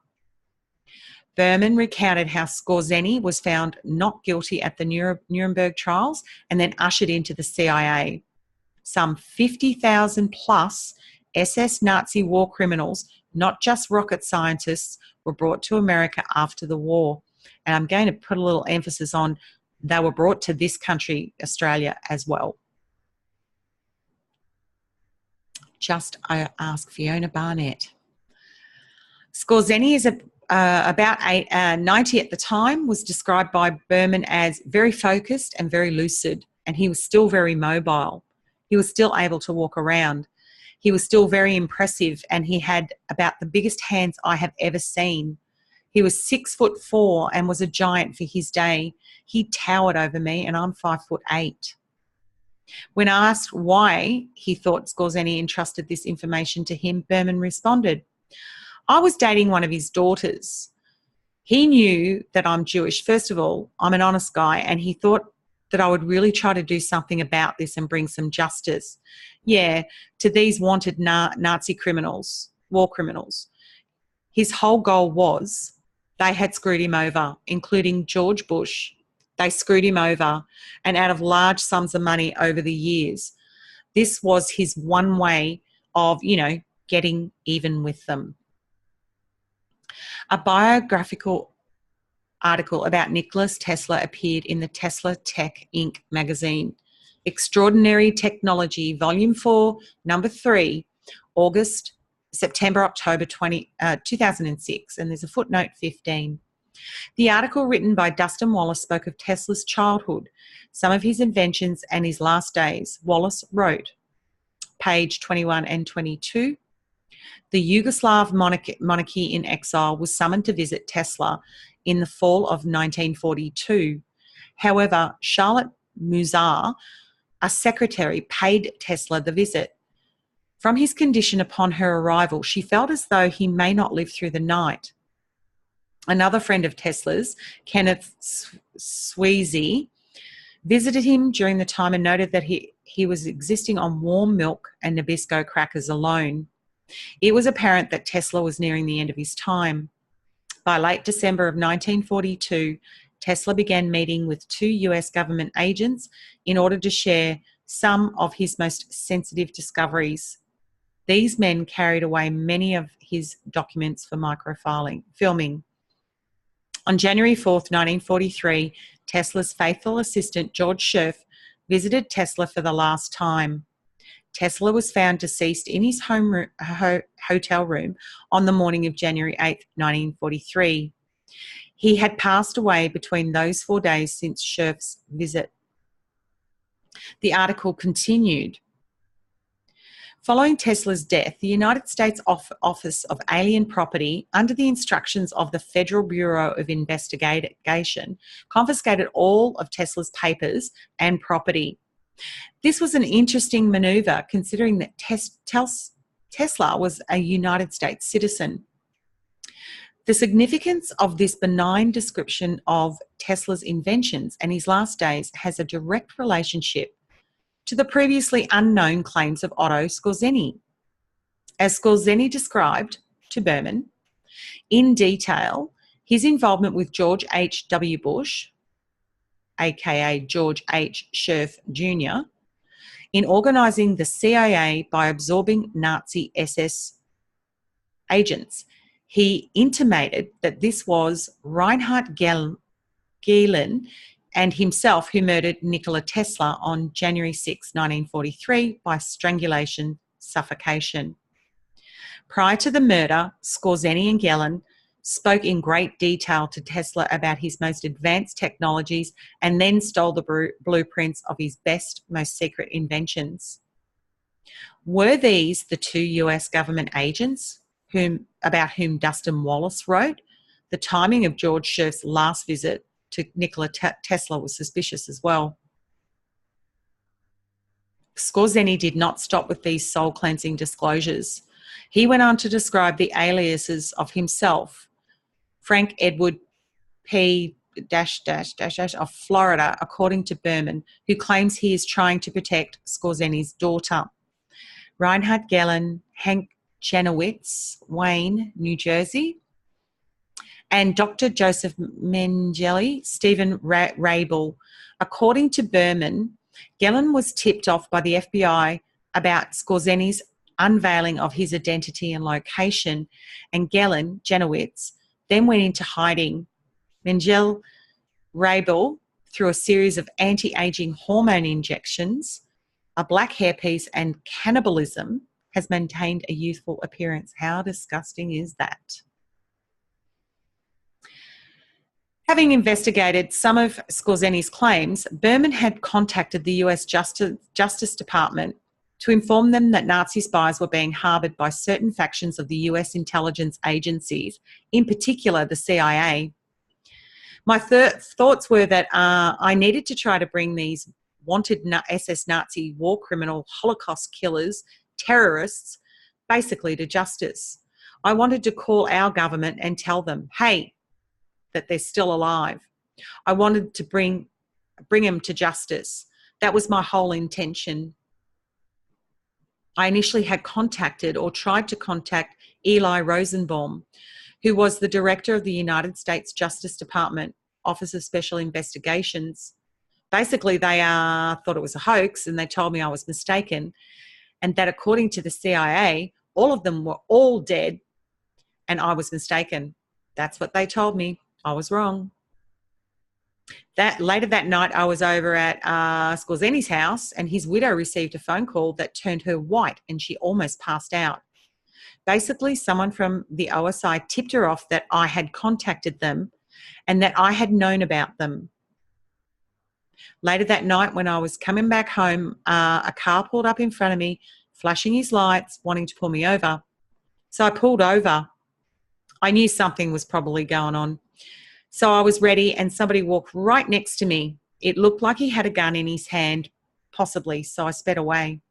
Berman recounted how Skorzeny was found not guilty at the Nuremberg trials and then ushered into the CIA. Some 50,000 plus SS Nazi war criminals, not just rocket scientists, were brought to America after the war. And I'm going to put a little emphasis on they were brought to this country, Australia, as well. Just ask Fiona Barnett. Skorzeny is about 90 at the time, was described by Berman as very focused and very lucid, and he was still very mobile. He was still able to walk around. He was still very impressive, and he had about the biggest hands I have ever seen. He was 6'4" and was a giant for his day. He towered over me, and I'm 5'8". When asked why he thought Skorzeny entrusted this information to him, Berman responded, I was dating one of his daughters. He knew that I'm Jewish. First of all, I'm an honest guy, and he thought that I would really try to do something about this and bring some justice. Yeah, to these wanted Nazi criminals, war criminals. His whole goal was they had screwed him over, including George Bush. They screwed him over, and out of large sums of money over the years. This was his one way of, getting even with them. A biographical article about Nikola Tesla appeared in the Tesla Tech Inc. magazine. Extraordinary Technology, Volume 4, Number 3, September-October 2006, and there's a footnote 15. The article written by Dustin Wallace spoke of Tesla's childhood, some of his inventions, and his last days. Wallace wrote, page 21 and 22, the Yugoslav monarchy in exile was summoned to visit Tesla in the fall of 1942. However, Charlotte Muzar, a secretary, paid Tesla the visit. From his condition upon her arrival, she felt as though he may not live through the night. Another friend of Tesla's, Kenneth Sweezy, visited him during the time and noted that he was existing on warm milk and Nabisco crackers alone. It was apparent that Tesla was nearing the end of his time. By late December of 1942, Tesla began meeting with 2 US government agents in order to share some of his most sensitive discoveries. These men carried away many of his documents for microfilming. On January 4th, 1943, Tesla's faithful assistant, George Sherff, visited Tesla for the last time. Tesla was found deceased in his hotel room on the morning of January 8th, 1943. He had passed away between those 4 days since Sherff's visit. The article continued. Following Tesla's death, the United States Office of Alien Property, under the instructions of the Federal Bureau of Investigation, confiscated all of Tesla's papers and property. This was an interesting maneuver considering that Tesla was a United States citizen. The significance of this benign description of Tesla's inventions and his last days has a direct relationship to the previously unknown claims of Otto Skorzeny. As Skorzeny described to Berman in detail, his involvement with George H.W. Bush, aka George H. Sherff Jr., in organising the CIA by absorbing Nazi SS agents. He intimated that this was Reinhard Gehlen and himself who murdered Nikola Tesla on January 6, 1943 by strangulation, suffocation. Prior to the murder, Skorzeny and Gehlen spoke in great detail to Tesla about his most advanced technologies and then stole the blueprints of his best, most secret inventions. Were these the 2 US government agents about whom Dustin Wallace wrote? The timing of George Sherff's last visit to Nikola Tesla was suspicious as well. Skorzeny did not stop with these soul-cleansing disclosures. He went on to describe the aliases of himself, Frank Edward P. of Florida, according to Berman, who claims he is trying to protect Skorzeny's daughter, Reinhard Gehlen, Hank Chenowitz, Wayne, New Jersey, and Dr. Joseph Mengele, Stephen Rabel. According to Berman, Gehlen was tipped off by the FBI about Skorzeny's unveiling of his identity and location, and Gehlen, Chenowitz, then went into hiding. Mengele, Rabel, through a series of anti-aging hormone injections, a black hairpiece, and cannibalism, has maintained a youthful appearance. How disgusting is that? Having investigated some of Skorzeny's claims, Berman had contacted the US Justice Department to inform them that Nazi spies were being harboured by certain factions of the US intelligence agencies, in particular the CIA. My thoughts were that I needed to try to bring these wanted SS Nazi war criminal Holocaust killers, terrorists, basically to justice. I wanted to call our government and tell them, hey, that they're still alive. I wanted to bring them to justice. That was my whole intention. I initially had contacted or tried to contact Eli Rosenbaum, who was the director of the United States Justice Department Office of Special Investigations. Basically, they thought it was a hoax, and they told me I was mistaken, and that according to the CIA, all of them were all dead, and I was mistaken. That's what they told me. I was wrong. Later that night, I was over at Skorzeny's house, and his widow received a phone call that turned her white, and she almost passed out. Basically, someone from the OSI tipped her off that I had contacted them and that I had known about them. Later that night, when I was coming back home, a car pulled up in front of me, flashing his lights, wanting to pull me over. So I pulled over. I knew something was probably going on. So I was ready, and somebody walked right next to me. It looked like he had a gun in his hand, possibly, so I sped away.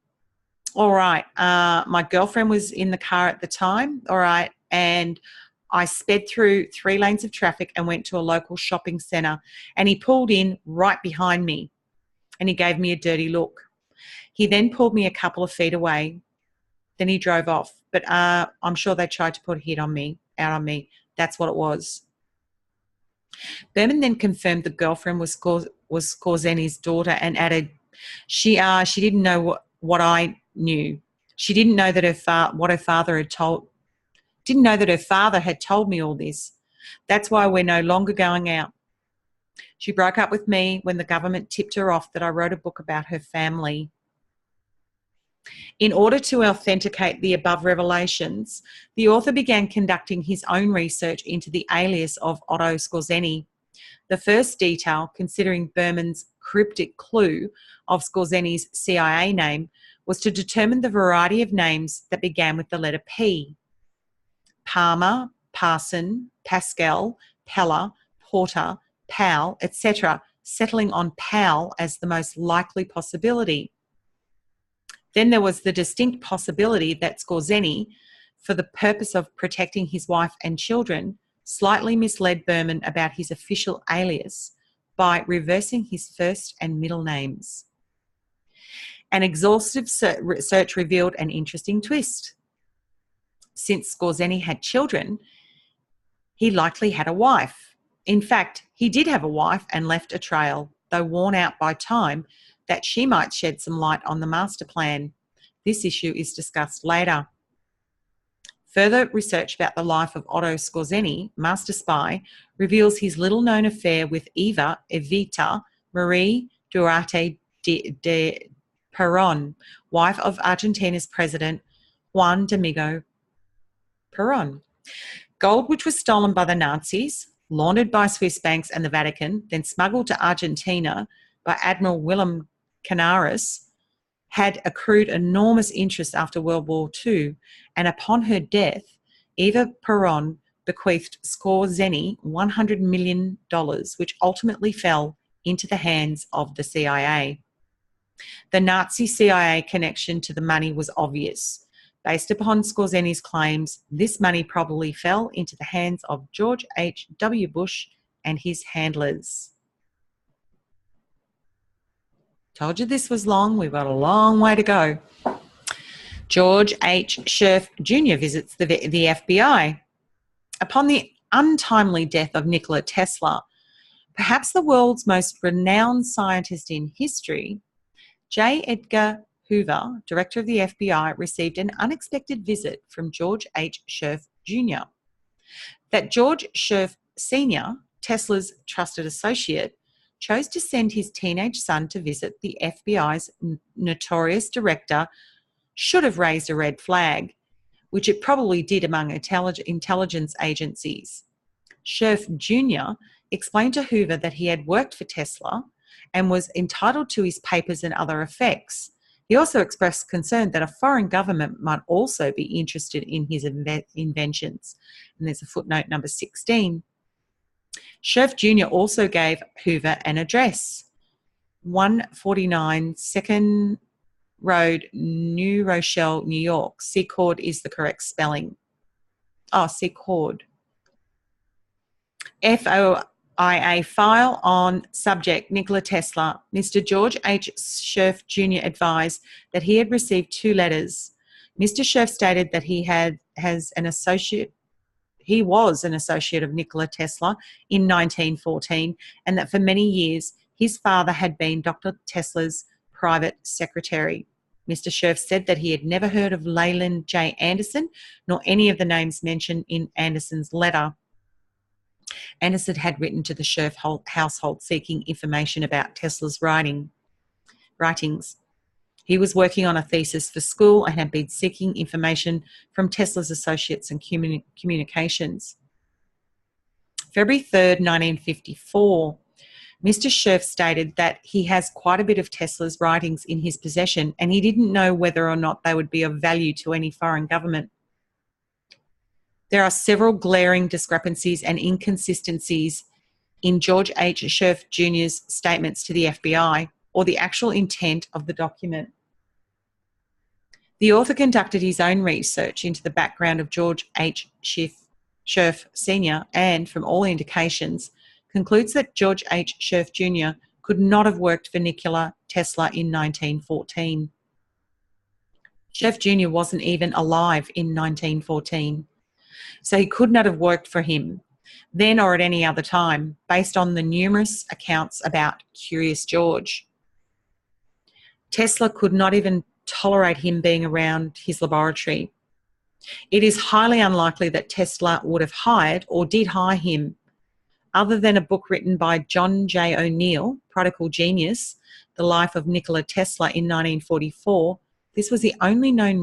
All right, my girlfriend was in the car at the time, all right, and I sped through 3 lanes of traffic and went to a local shopping centre, and he pulled in right behind me, and he gave me a dirty look. He then pulled me a couple of feet away. Then he drove off, but I'm sure they tried to put a hit on me, out on me. That's what it was. Berman then confirmed the girlfriend was Skorzeni's daughter and added, she didn't know what I knew. She didn't know that her father had told me all this. That's why we're no longer going out. She broke up with me when the government tipped her off that I wrote a book about her family. In order to authenticate the above revelations, the author began conducting his own research into the alias of Otto Skorzeny. The first detail, considering Berman's cryptic clue of Skorzeny's CIA name, was to determine the variety of names that began with the letter P. Palmer, Parson, Pascal, Peller, Porter, Powell, etc., settling on Powell as the most likely possibility. Then there was the distinct possibility that Skorzeny, for the purpose of protecting his wife and children, slightly misled Berman about his official alias by reversing his first and middle names. An exhaustive search revealed an interesting twist. Since Skorzeny had children, he likely had a wife. In fact, he did have a wife and left a trail, though worn out by time, that she might shed some light on the master plan. This issue is discussed later. Further research about the life of Otto Skorzeny, master spy, reveals his little-known affair with Evita Marie Duarte de Perón, wife of Argentina's president Juan Domingo Perón. Gold which was stolen by the Nazis, laundered by Swiss banks and the Vatican, then smuggled to Argentina by Admiral Willem Canaris, had accrued enormous interest after World War II, and upon her death, Eva Perón bequeathed Skorzeny $100 million, which ultimately fell into the hands of the CIA. The Nazi-CIA connection to the money was obvious. Based upon Skorzeny's claims, this money probably fell into the hands of George H.W. Bush and his handlers. Told you this was long. We've got a long way to go. George H. Sherff Jr. visits the FBI. Upon the untimely death of Nikola Tesla, perhaps the world's most renowned scientist in history, J. Edgar Hoover, director of the FBI, received an unexpected visit from George H. Sherff Jr. That George Sherff Sr., Tesla's trusted associate, chose to send his teenage son to visit the FBI's notorious director should have raised a red flag, which it probably did among intelligence agencies. Sherff Jr. explained to Hoover that he had worked for Tesla and was entitled to his papers and other effects. He also expressed concern that a foreign government might also be interested in his inventions. And there's a footnote number 16. Sherff Jr. also gave Hoover an address, 149 2nd Road, New Rochelle, New York. Secord is the correct spelling. Oh, Secord. FOIA file on subject Nikola Tesla. Mr. George H. Sherff Jr. advised that he had received 2 letters. Mr. Sherff stated that he was an associate of Nikola Tesla in 1914, and that for many years his father had been Dr. Tesla's private secretary. Mr. Sherff said that he had never heard of Leland J. Anderson, nor any of the names mentioned in Anderson's letter. Anderson had written to the Sherff household seeking information about Tesla's writings. He was working on a thesis for school and had been seeking information from Tesla's associates and communications. February 3rd, 1954, Mr. Sherff stated that he has quite a bit of Tesla's writings in his possession and he didn't know whether or not they would be of value to any foreign government. There are several glaring discrepancies and inconsistencies in George H. Sherff Jr.'s statements to the FBI or the actual intent of the document. The author conducted his own research into the background of George H. Sherff Sr. and, from all indications, concludes that George H. Sherff Jr. could not have worked for Nikola Tesla in 1914. Sherff Jr. wasn't even alive in 1914. so he could not have worked for him then or at any other time, based on the numerous accounts about Curious George. Tesla could not even tolerate him being around his laboratory. It is highly unlikely that Tesla would have hired or did hire him. Other than a book written by John J. O'Neill, Prodigal Genius, The Life of Nikola Tesla in 1944, this was the only known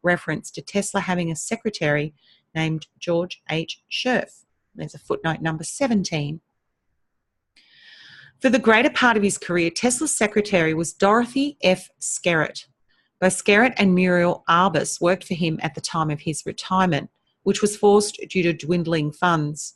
reference to Tesla having a secretary named George H. Sherff. There's a footnote number 17. For the greater part of his career, Tesla's secretary was Dorothy F. Skerritt. Both Skerritt and Muriel Arbus worked for him at the time of his retirement, which was forced due to dwindling funds.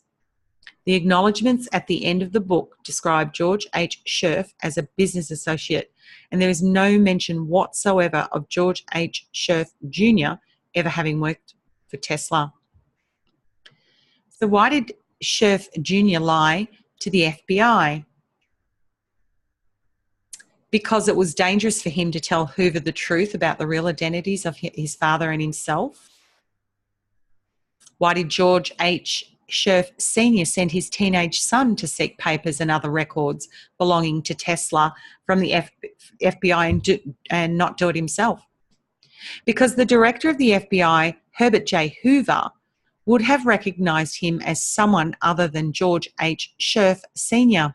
The acknowledgements at the end of the book describe George H. Sherff as a business associate, and there is no mention whatsoever of George H. Sherff Jr. ever having worked for Tesla. So why did Sherff Jr. lie to the FBI? Because it was dangerous for him to tell Hoover the truth about the real identities of his father and himself. Why did George H. Sherff Sr. send his teenage son to seek papers and other records belonging to Tesla from the FBI and not do it himself? Because the director of the FBI, Herbert J. Hoover, would have recognised him as someone other than George H. Sherff Sr.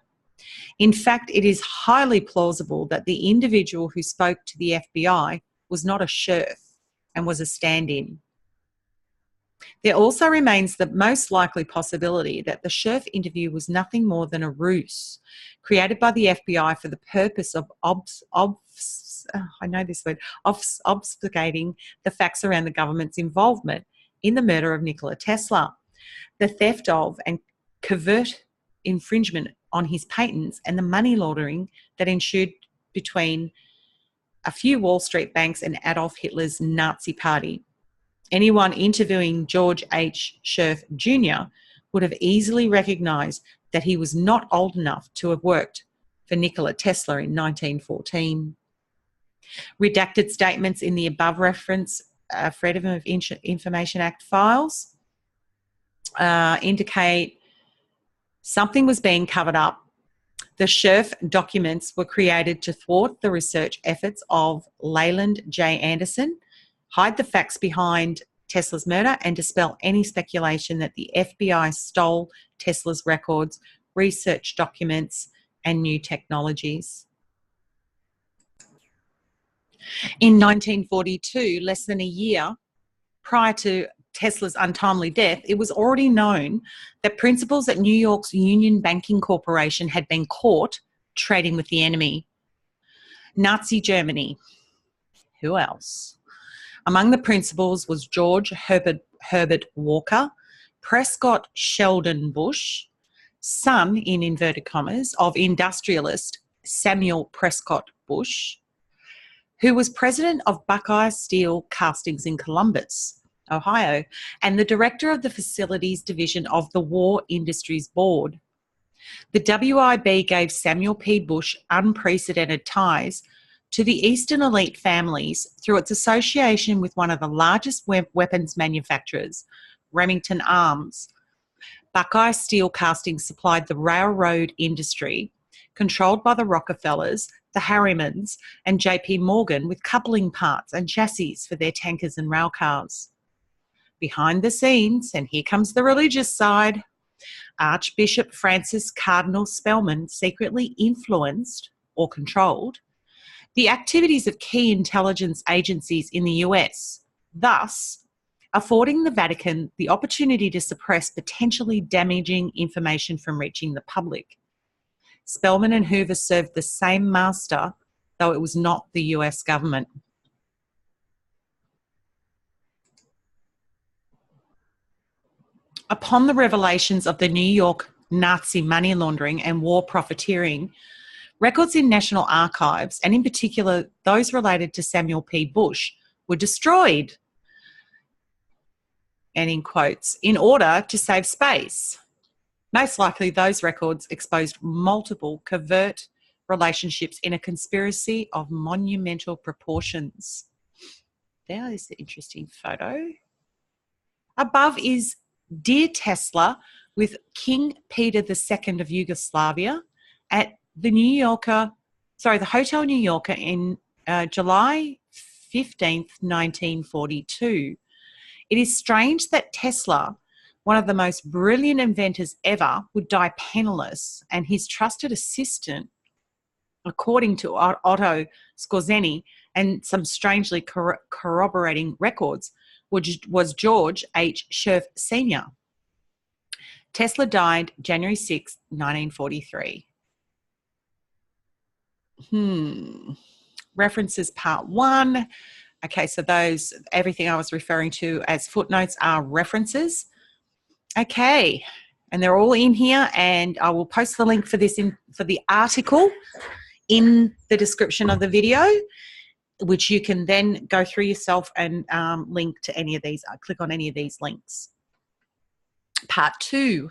In fact, it is highly plausible that the individual who spoke to the FBI was not a Sherff and was a stand-in. There also remains the most likely possibility that the Sherff interview was nothing more than a ruse created by the FBI for the purpose of obfuscating the facts around the government's involvement in the murder of Nikola Tesla, the theft of and covert infringement on his patents, and the money laundering that ensued between a few Wall Street banks and Adolf Hitler's Nazi Party. Anyone interviewing George H. Sherff Jr. would have easily recognised that he was not old enough to have worked for Nikola Tesla in 1914. Redacted statements in the above reference Freedom of Information Act files indicate something was being covered up. The Sherff documents were created to thwart the research efforts of Leland J. Anderson, hide the facts behind Tesla's murder, and dispel any speculation that the FBI stole Tesla's records, research documents, and new technologies. In 1942, less than a year prior to Tesla's untimely death, it was already known that principals at New York's Union Banking Corporation had been caught trading with the enemy. Nazi Germany. Who else? Among the principals was George Herbert Walker, Prescott Sheldon Bush, son, in inverted commas, of industrialist Samuel Prescott Bush, who was president of Buckeye Steel Castings in Columbus, Ohio, and the director of the Facilities Division of the War Industries Board. The WIB gave Samuel P. Bush unprecedented ties to the Eastern elite families through its association with one of the largest weapons manufacturers, Remington Arms. Buckeye Steel Castings supplied the railroad industry, controlled by the Rockefellers, the Harrimans, and J.P. Morgan, with coupling parts and chassis for their tankers and rail cars. Behind the scenes, and here comes the religious side, Archbishop Francis Cardinal Spellman secretly influenced or controlled the activities of key intelligence agencies in the US, thus affording the Vatican the opportunity to suppress potentially damaging information from reaching the public. Spellman and Hoover served the same master, though it was not the US government. Upon the revelations of the New York Nazi money laundering and war profiteering, records in national archives, and in particular those related to Samuel P. Bush, were destroyed, and in quotes, in order to save space. Most likely those records exposed multiple covert relationships in a conspiracy of monumental proportions. There is the interesting photo. Above is Dear Tesla with King Peter II of Yugoslavia at the Hotel New Yorker in July 15th, 1942. It is strange that Tesla, one of the most brilliant inventors ever, would die penniless, and his trusted assistant, according to Otto Skorzeny and some strangely corroborating records, was George H. Sherff Sr. Tesla died January 6, 1943. References part 1. Okay, so everything I was referring to as footnotes are references. Okay, and they're all in here, and I will post the link for this for the article in the description of the video, which you can then go through yourself and link to any of these. Click on any of these links. Part 2.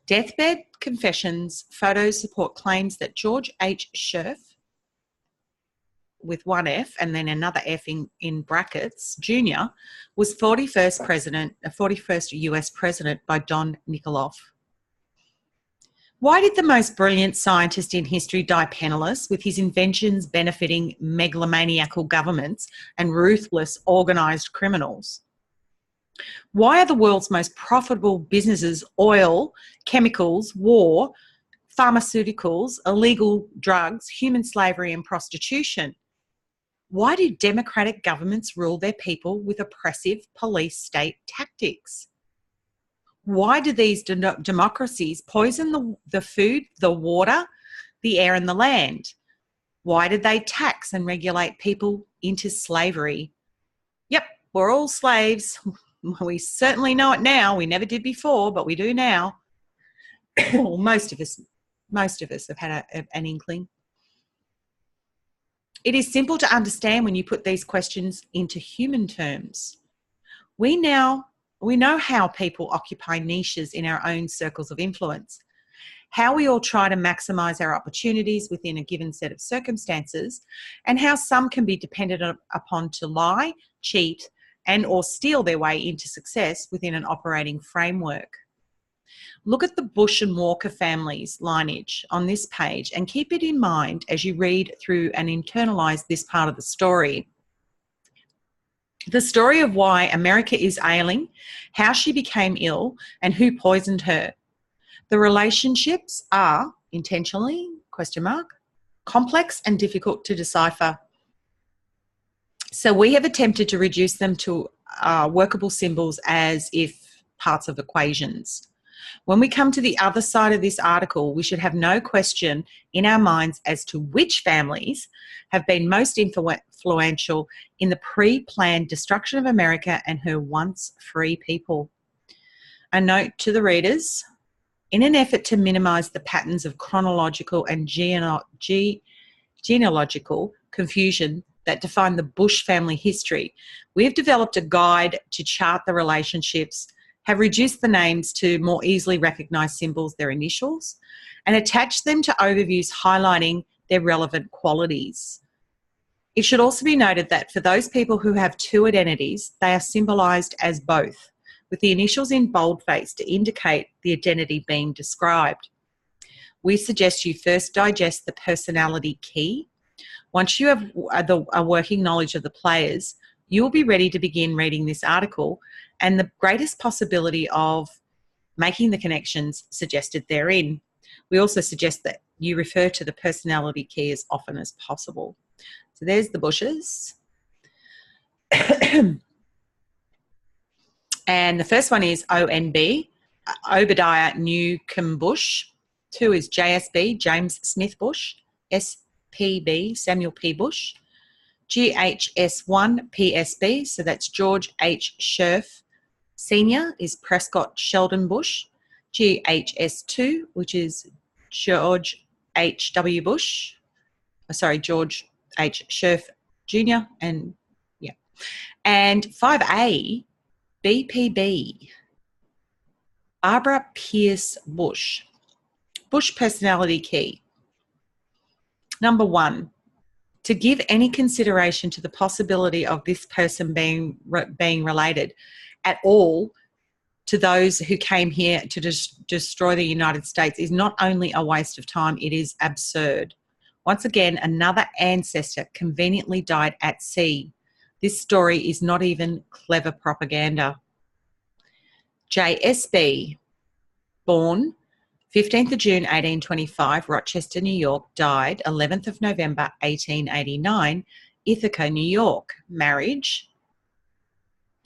Deathbed confessions. Photos support claims that George H. Sherff, with one F and then another F in brackets, Jr., was 41st US president by Don Nikola. Why did the most brilliant scientist in history die penniless, with his inventions benefiting megalomaniacal governments and ruthless organised criminals? Why are the world's most profitable businesses oil, chemicals, war, pharmaceuticals, illegal drugs, human slavery and prostitution? Why do democratic governments rule their people with oppressive police state tactics? Why do these democracies poison the food, the water, the air and the land? Why did they tax and regulate people into slavery? Yep, we're all slaves. We certainly know it now. We never did before, but we do now. Well, most of us have had an inkling. It is simple to understand when you put these questions into human terms. We know how people occupy niches in our own circles of influence, how we all try to maximize our opportunities within a given set of circumstances, and how some can be depended upon to lie, cheat, and or steal their way into success within an operating framework. Look at the Bush and Walker families' lineage on this page and keep it in mind as you read through and internalize this part of the story. The story of why America is ailing, how she became ill, and who poisoned her. The relationships are, intentionally, ? Complex and difficult to decipher. So we have attempted to reduce them to workable symbols as if parts of equations. When we come to the other side of this article, we should have no question in our minds as to which families have been most influential in the pre-planned destruction of America and her once free people. A note to the readers: in an effort to minimise the patterns of chronological and genealogical confusion that define the Bush family history, we have developed a guide to chart the relationships, have reduced the names to more easily recognised symbols, their initials, and attached them to overviews highlighting their relevant qualities. It should also be noted that for those people who have two identities, they are symbolised as both, with the initials in boldface to indicate the identity being described. We suggest you first digest the personality key. Once you have a working knowledge of the players, you will be ready to begin reading this article and the greatest possibility of making the connections suggested therein. We also suggest that you refer to the personality key as often as possible. So there's the Bushes. And the first one is ONB, Obadiah Newcomb Bush. 2 is JSB, James Smith Bush. SPB, Samuel P. Bush. GHS1 PSB, so that's George H. Sherff Sr. is Prescott Sheldon Bush. GHS2, which is George H.W. Bush. George H. Sherff Jr. And 5A, BPB, Barbara Pierce Bush. Bush personality key. Number 1. To give any consideration to the possibility of this person being related at all to those who came here to destroy the United States is not only a waste of time, it is absurd. Once again, another ancestor conveniently died at sea. This story is not even clever propaganda. JSB, born 15th of June 1825, Rochester, New York, died 11th of November 1889, Ithaca, New York. Marriage,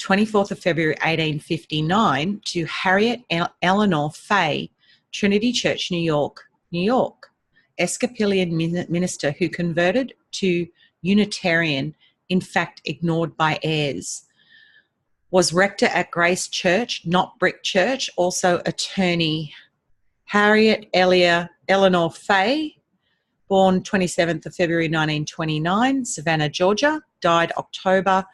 24th of February 1859 to Harriet Eleanor Fay, Trinity Church, New York, New York. Episcopalian minister who converted to Unitarian, in fact ignored by heirs. Was rector at Grace Church, not Brick Church, also attorney. Harriet Eleanor Fay, born 27th of February 1929, Savannah, Georgia, died 29th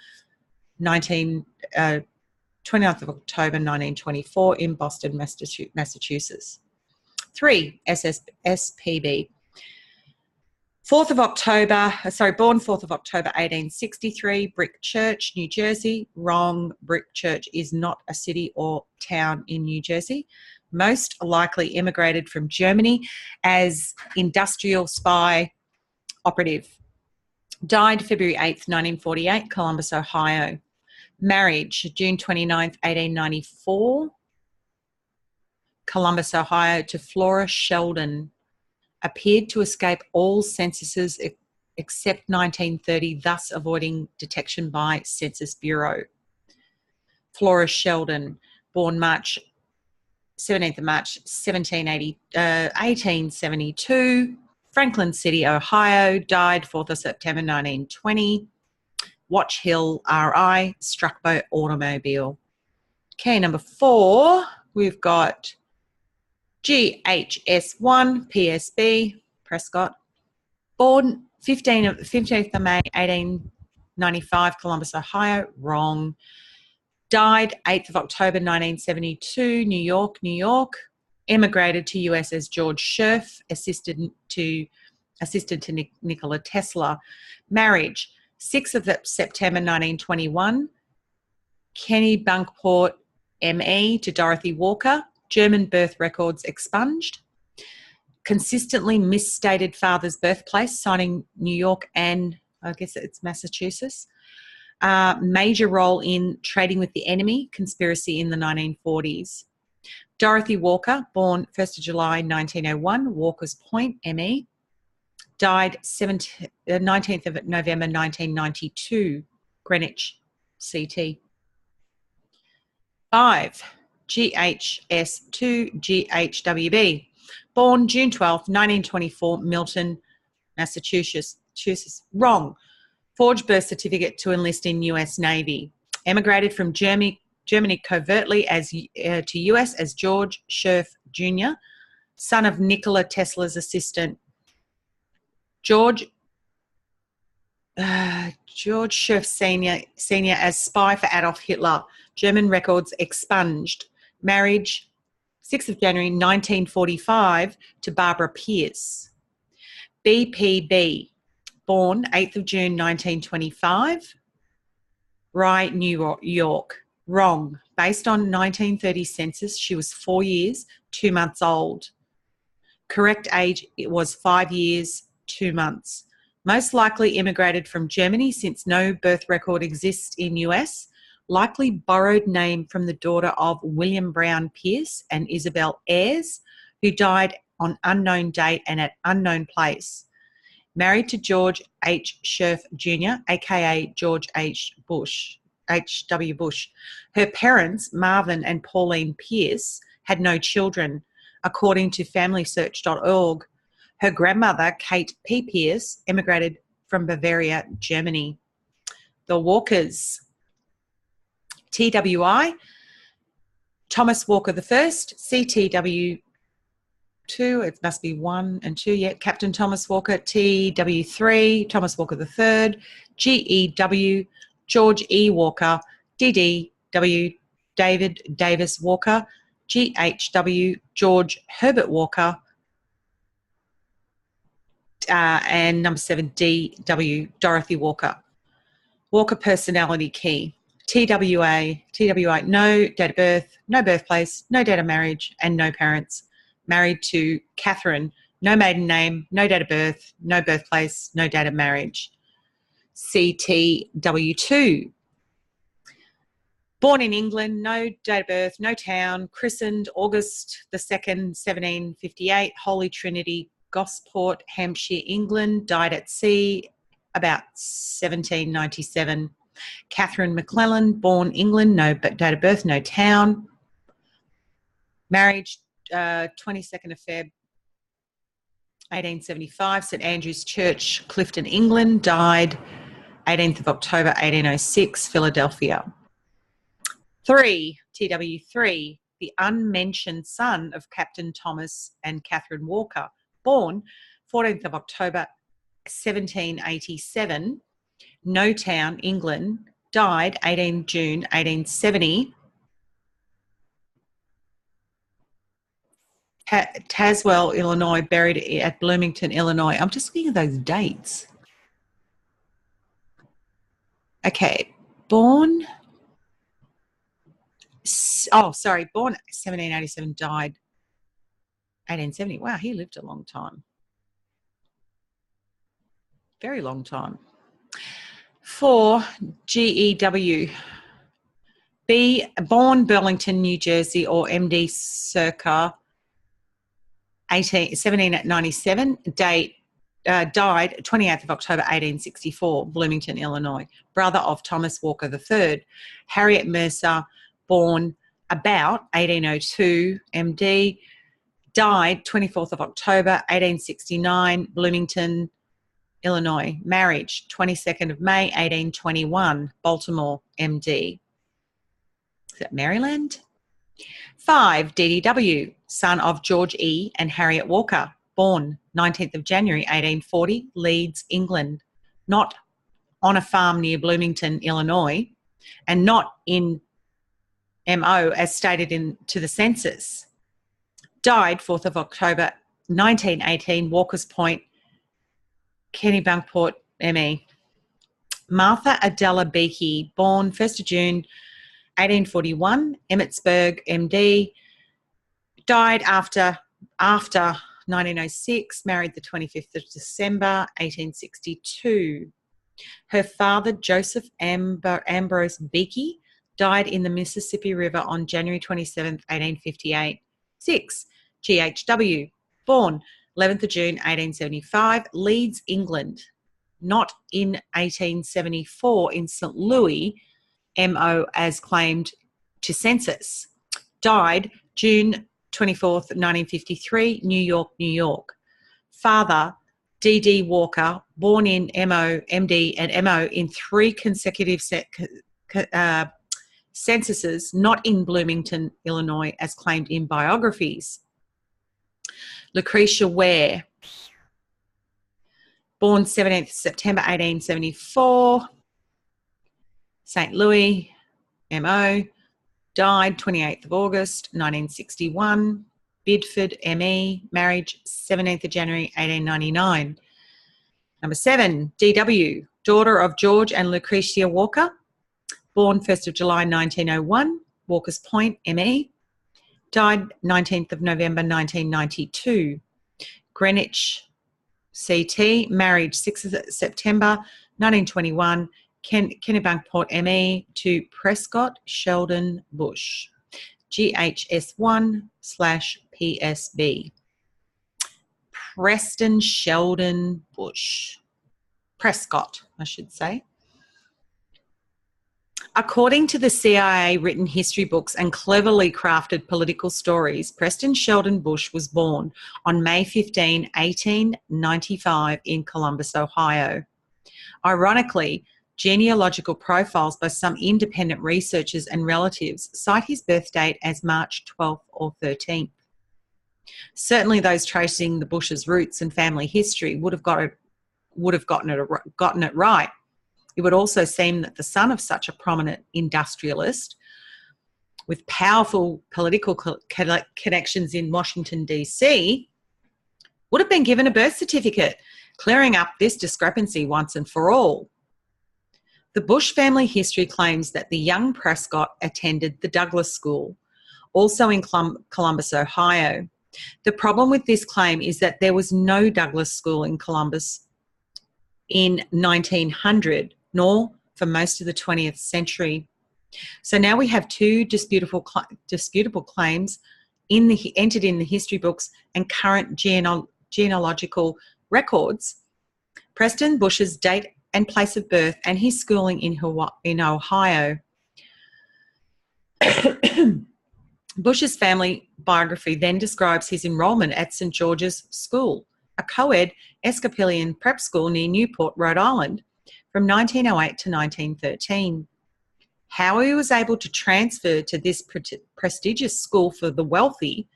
of October 1924 in Boston, Massachusetts. 3. SPB. Born 4th of October 1863, Brick Church, New Jersey. Wrong. Brick Church is not a city or town in New Jersey. Most likely immigrated from Germany as industrial spy operative. Died February 8th, 1948, Columbus, Ohio. Marriage, June 29th, 1894, Columbus, Ohio, to Flora Sheldon. Appeared to escape all censuses except 1930, thus avoiding detection by Census Bureau. Flora Sheldon, born 17th of March 1872, Franklin City, Ohio, died 4th of September 1920. Watch Hill, RI, struck by automobile. Okay, number 4, we've got GHS1, PSB, Prescott, born 15th of May 1895, Columbus, Ohio, wrong. Died 8th of October 1972, New York, New York. Immigrated to US as George Sherffs, assistant to Nikola Tesla. Marriage, 6th of September 1921, Kenny Bunkport, ME, to Dorothy Walker. German birth records expunged. Consistently misstated father's birthplace, signing New York and I guess it's Massachusetts. Major role in trading with the enemy, conspiracy in the 1940s. Dorothy Walker, born 1st of July 1901, Walker's Point, ME. Died 19th of November 1992, Greenwich, CT. 5. GHS2, GHWB. Born June 12, 1924, Milton, Massachusetts. Wrong. Forged birth certificate to enlist in US Navy. Emigrated from Germany covertly to US as George Sherff Jr., son of Nikola Tesla's assistant. George Sherff Sr. as spy for Adolf Hitler. German records expunged. Marriage, 6th of January 1945 to Barbara Pierce. BPB, born 8th of June 1925, Rye, New York. Wrong. Based on 1930 census, she was 4 years, 2 months old. Correct age, it was 5 years, 2 months. Most likely immigrated from Germany since no birth record exists in US. Likely borrowed name from the daughter of William Brown Pierce and Isabel Ayres, who died on unknown date and at unknown place. Married to George H. Sherff Jr., aka George H.W. Bush. Her parents, Marvin and Pauline Pierce, had no children, according to FamilySearch.org. Her grandmother, Kate P. Pierce, emigrated from Bavaria, Germany. The Walkers. TWI, Thomas Walker I, CTW2, it must be 1 and 2, yeah, Captain Thomas Walker, TW3, Thomas Walker III, GEW, George E. Walker, DDW, David Davis Walker, GHW, George Herbert Walker, and number 7, DW, Dorothy Walker. Walker personality key. TWA, no date of birth, no birthplace, no date of marriage, and no parents. Married to Catherine, no maiden name, no date of birth, no birthplace, no date of marriage. CTW2, born in England, no date of birth, no town, christened August the 2nd, 1758, Holy Trinity, Gosport, Hampshire, England, died at sea about 1797. Catherine McClellan, born England, no date of birth, no town. Marriage, 22nd of Feb, 1875, St Andrew's Church, Clifton, England, died 18th of October, 1806, Philadelphia. 3, TW3, the unmentioned son of Captain Thomas and Catherine Walker, born 14th of October, 1787, no town, England, died 18 June 1870. Tazewell, Illinois, buried at Bloomington, Illinois. I'm just looking at those dates. Okay, born 1787, died 1870. Wow, he lived a long time. Very long time. 4, GEW. B, born Burlington, New Jersey, or MD circa 1797, date, died 28th of October 1864, Bloomington, Illinois, brother of Thomas Walker III. Harriet Mercer, born about 1802, MD, died 24th of October 1869, Bloomington, Illinois. Marriage, 22nd of May 1821, Baltimore, MD. Is that Maryland? 5, DDW, son of George E. and Harriet Walker, born 19th of January 1840, Leeds, England, not on a farm near Bloomington, Illinois, and not in MO as stated to the census. Died 4th of October 1918, Walker's Point, Kennebunkport, ME. Martha Adela Beakey, born 1st of June 1841, Emmitsburg, MD, died after 1906, married the 25th of December 1862. Her father, Joseph Ambrose Beakey, died in the Mississippi River on January 27th, 1858. 6, GHW, born 11th of June 1875, Leeds, England, not in 1874 in St. Louis, MO as claimed to census. Died June 24th, 1953, New York, New York. Father, D.D. Walker, born in MO, MD, and MO in 3 consecutive censuses, not in Bloomington, Illinois, as claimed in biographies. Lucretia Ware, born 17th September 1874, St. Louis, MO, died 28th of August 1961, Bidford, ME, marriage 17th of January 1899. Number 7, DW, daughter of George and Lucretia Walker, born 1st of July 1901, Walker's Point, ME, died 19th of November 1992. Greenwich, CT, married 6th of September 1921, Kennebunkport, ME, to Prescott Sheldon Bush, GHS1/PSB. Preston Sheldon Bush. Prescott, I should say. According to the CIA written history books and cleverly crafted political stories, Preston Sheldon Bush was born on May 15, 1895 in Columbus, Ohio. Ironically, genealogical profiles by some independent researchers and relatives cite his birth date as March 12th or 13th. Certainly those tracing the Bush's roots and family history would have gotten it right. It would also seem that the son of such a prominent industrialist with powerful political connections in Washington, D.C., would have been given a birth certificate, clearing up this discrepancy once and for all. The Bush family history claims that the young Prescott attended the Douglas School, also in Columbus, Ohio. The problem with this claim is that there was no Douglas School in Columbus in 1900, nor for most of the 20th century. So now we have two disputable claims entered in the history books and current genealogical records. Preston Bush's date and place of birth and his schooling in Ohio. Bush's family biography then describes his enrolment at St. George's School, a co-ed Episcopalian prep school near Newport, Rhode Island, from 1908 to 1913. How he was able to transfer to this prestigious school for the wealthy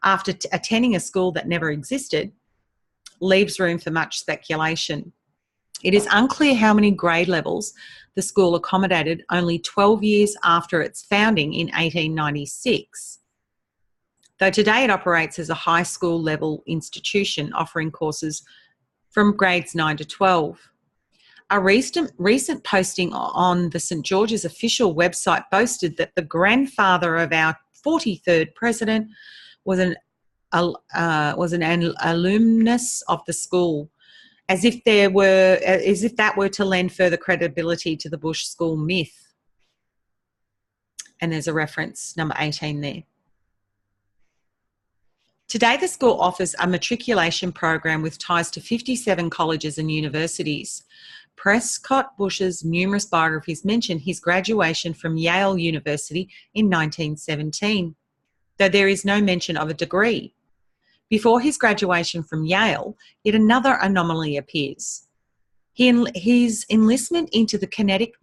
after attending a school that never existed leaves room for much speculation. It is unclear how many grade levels the school accommodated only 12 years after its founding in 1896, though today it operates as a high school level institution offering courses from grades 9 to 12. A recent posting on the St. George's official website boasted that the grandfather of our 43rd president was an alumnus of the school, as if that were to lend further credibility to the Bush school myth. And there's a reference, number 18 there. Today, the school offers a matriculation program with ties to 57 colleges and universities. Prescott Bush's numerous biographies mention his graduation from Yale University in 1917, though there is no mention of a degree. Before his graduation from Yale, yet another anomaly appears. His enlistment into the Connecticut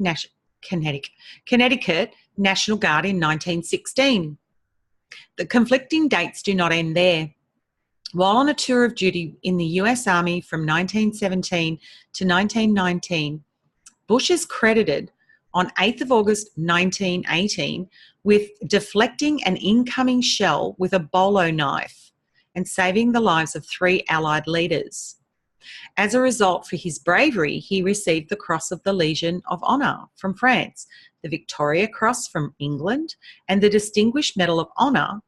National Guard in 1916. The conflicting dates do not end there. While on a tour of duty in the US Army from 1917 to 1919, Bush is credited on 8th of August 1918 with deflecting an incoming shell with a bolo knife and saving the lives of 3 Allied leaders. As a result, for his bravery, he received the Cross of the Legion of Honour from France, the Victoria Cross from England, and the Distinguished Medal of Honour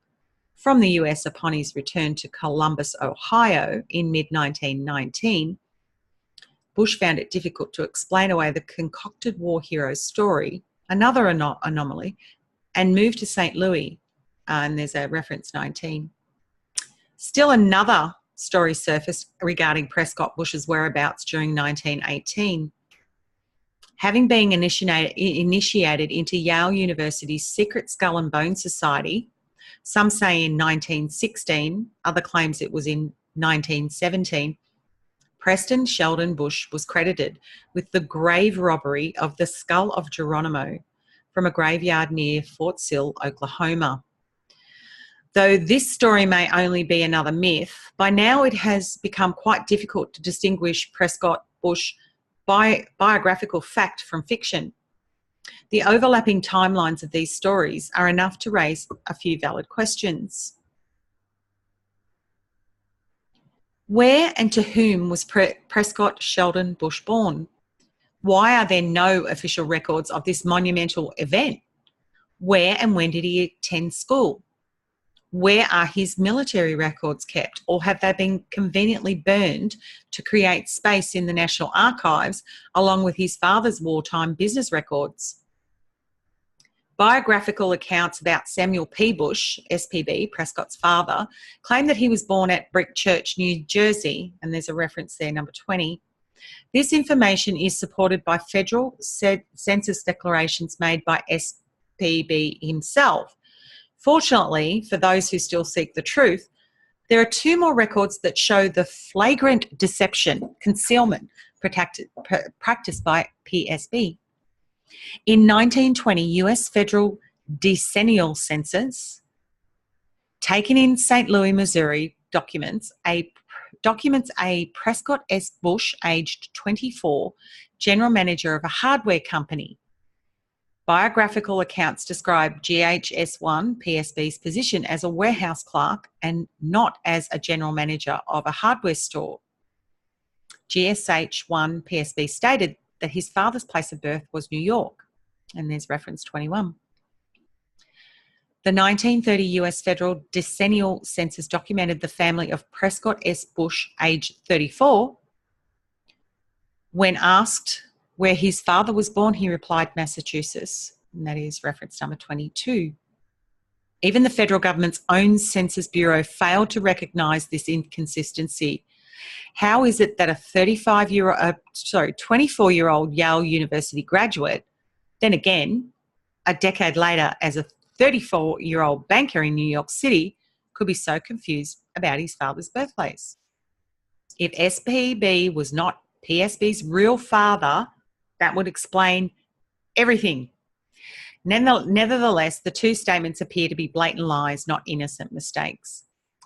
from the US upon his return to Columbus, Ohio in mid-1919. Bush found it difficult to explain away the concocted war hero's story, another anomaly, and moved to St. Louis, and there's a reference 19. Still another story surfaced regarding Prescott Bush's whereabouts during 1918. Having been initiated into Yale University's secret Skull and Bone Society, some say in 1916, other claims it was in 1917, Preston Sheldon Bush was credited with the grave robbery of the skull of Geronimo from a graveyard near Fort Sill, Oklahoma. Though this story may only be another myth, by now it has become quite difficult to distinguish Prescott Bush biographical fact from fiction. The overlapping timelines of these stories are enough to raise a few valid questions. Where and to whom was Prescott Sheldon Bush born? Why are there no official records of this monumental event? Where and when did he attend school? Where are his military records kept, or have they been conveniently burned to create space in the National Archives along with his father's wartime business records? Biographical accounts about Samuel P. Bush, SPB, Prescott's father, claim that he was born at Brick Church, New Jersey, and there's a reference there, number 20. This information is supported by federal census declarations made by SPB himself. Fortunately, for those who still seek the truth, there are 2 more records that show the flagrant deception, concealment, practiced by PSB. In 1920, US federal decennial census, taken in St. Louis, Missouri, documents a Prescott S. Bush, aged 24, general manager of a hardware company. Biographical accounts describe GHS1 PSB's position as a warehouse clerk and not as a general manager of a hardware store. GSH1 PSB stated that his father's place of birth was New York, and there's reference 21. The 1930 US federal decennial census documented the family of Prescott S. Bush, aged 34. When asked where his father was born, he replied Massachusetts, and that is reference number 22. Even the federal government's own Census Bureau failed to recognise this inconsistency. How is it that a 24-year-old Yale University graduate, then again, a decade later as a 34-year-old banker in New York City, could be so confused about his father's birthplace? If SPB was not PSB's real father, that would explain everything. Nevertheless, the two statements appear to be blatant lies, not innocent mistakes.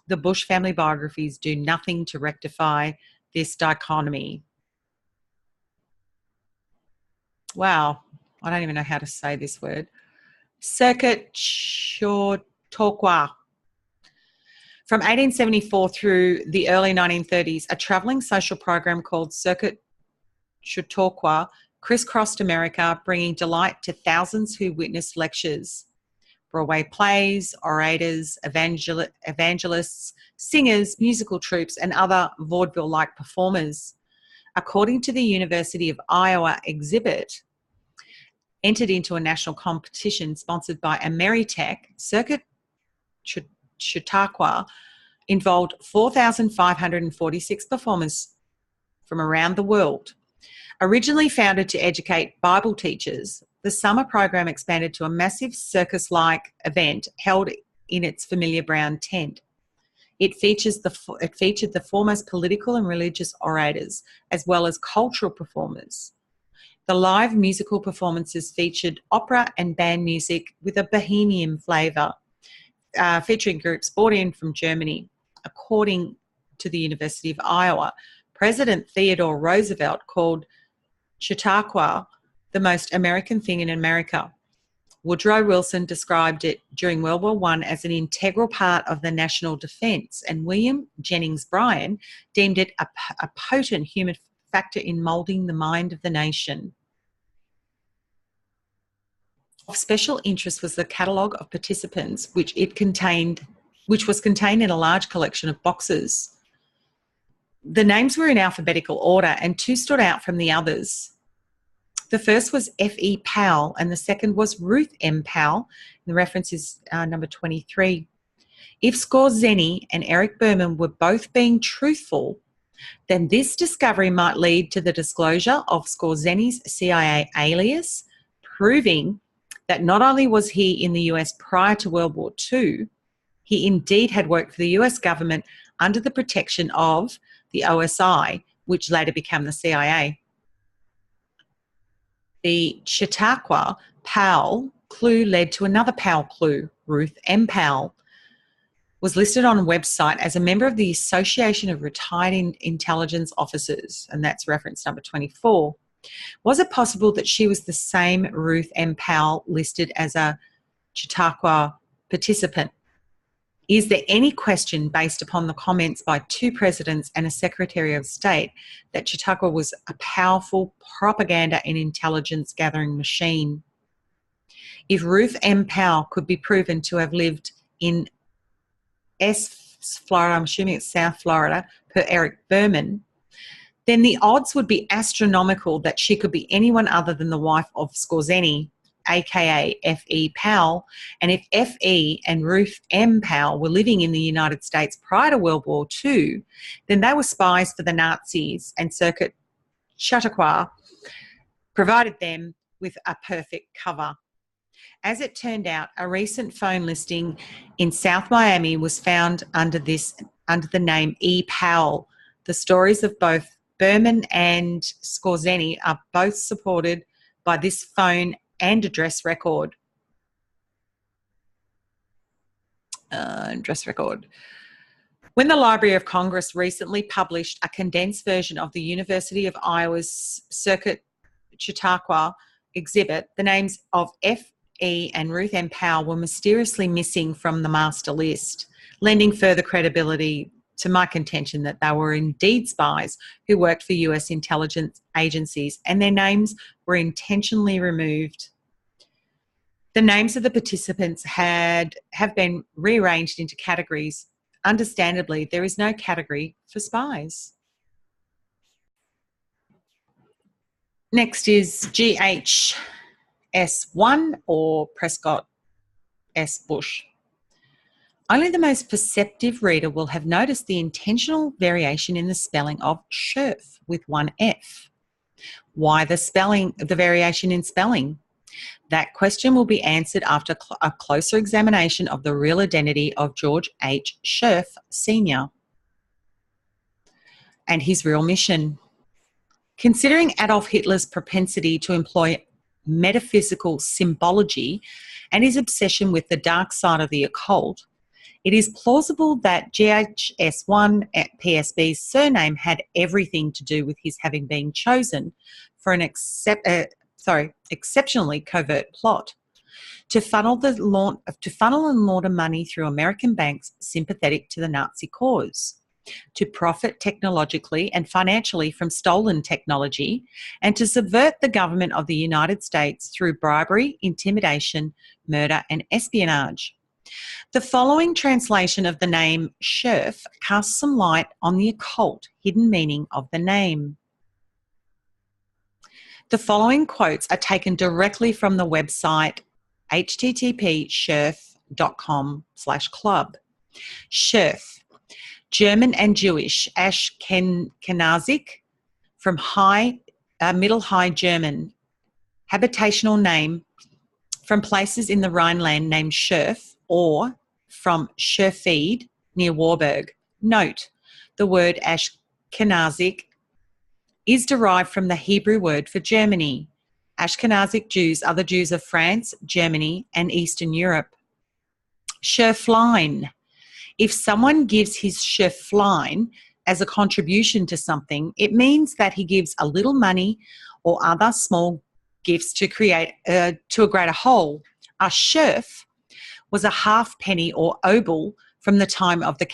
The Bush family biographies do nothing to rectify this dichotomy. Wow, I don't even know how to say this word. Circuit Chautauqua. From 1874 through the early 1930s, a travelling social program called Circuit Chautauqua crisscrossed America, bringing delight to thousands who witnessed lectures, Broadway plays, orators, evangelists, singers, musical troupes, and other vaudeville-like performers. According to the University of Iowa exhibit, entered into a national competition sponsored by Ameritech, Circuit Chautauqua involved 4,546 performers from around the world. Originally founded to educate Bible teachers, the summer program expanded to a massive circus-like event held in its familiar brown tent. It featured the foremost political and religious orators, as well as cultural performers. The live musical performances featured opera and band music with a bohemian flavour, featuring groups brought in from Germany. According to the University of Iowa, President Theodore Roosevelt called Chautauqua the most American thing in America. Woodrow Wilson described it during World War I as an integral part of the national defence, and William Jennings Bryan deemed it a potent human factor in moulding the mind of the nation. Of special interest was the catalogue of participants, which was contained in a large collection of boxes. The names were in alphabetical order, and two stood out from the others. The first was F.E. Powell, and the second was Ruth M. Powell. The reference is number 23. If Skorzeny and Eric Berman were both being truthful, then this discovery might lead to the disclosure of Skorzeny's CIA alias, proving that not only was he in the US prior to World War II, he indeed had worked for the US government under the protection of the OSI, which later became the CIA. The Chautauqua Powell clue led to another Powell clue. Ruth M. Powell was listed on a website as a member of the Association of Retired Intelligence Officers, and that's reference number 24. Was it possible that she was the same Ruth M. Powell listed as a Chautauqua participant? Is there any question, based upon the comments by two presidents and a Secretary of State, that Chautauqua was a powerful propaganda and intelligence gathering machine? If Ruth M. Powell could be proven to have lived in Florida, I'm assuming it's South Florida, per Eric Berman, then the odds would be astronomical that she could be anyone other than the wife of Skorzeny, aka F.E. Powell. And if F.E. and Ruth M. Powell were living in the United States prior to World War II, then they were spies for the Nazis, and Circuit Chautauqua provided them with a perfect cover. As it turned out, a recent phone listing in South Miami was found under the name E. Powell. The stories of both Berman and Skorzeny are both supported by this phone and address record. When the Library of Congress recently published a condensed version of the University of Iowa's Circuit Chautauqua exhibit, the names of F.E. and Ruth M. Powell were mysteriously missing from the master list, lending further credibility to my contention that they were indeed spies who worked for US intelligence agencies, and their names were intentionally removed. The names of the participants have been rearranged into categories. Understandably, there is no category for spies. Next is GHS1 or Prescott S. Bush. Only the most perceptive reader will have noticed the intentional variation in the spelling of Sherff with one F. Why the variation in spelling? That question will be answered after a closer examination of the real identity of George H. Sherff Sr. and his real mission. Considering Adolf Hitler's propensity to employ metaphysical symbology and his obsession with the dark side of the occult, it is plausible that GHS1 at PSB's surname had everything to do with his having been chosen for an exceptionally covert plot to funnel and launder money through American banks sympathetic to the Nazi cause, to profit technologically and financially from stolen technology, and to subvert the government of the United States through bribery, intimidation, murder, and espionage. The following translation of the name Sherff casts some light on the occult hidden meaning of the name. The following quotes are taken directly from the website http://sherff.com/club. Sherff, German and Jewish, Ashkenazic, from Middle High German, habitational name from places in the Rhineland named Sherff, or from Sherfried near Warburg. Note, the word Ashkenazic is derived from the Hebrew word for Germany. Ashkenazic Jews are the Jews of France, Germany, and Eastern Europe. Sherflein. If someone gives his Sherflein as a contribution to something, it means that he gives a little money or other small gifts to create a greater whole. A Sherff was a halfpenny or obol from the time of the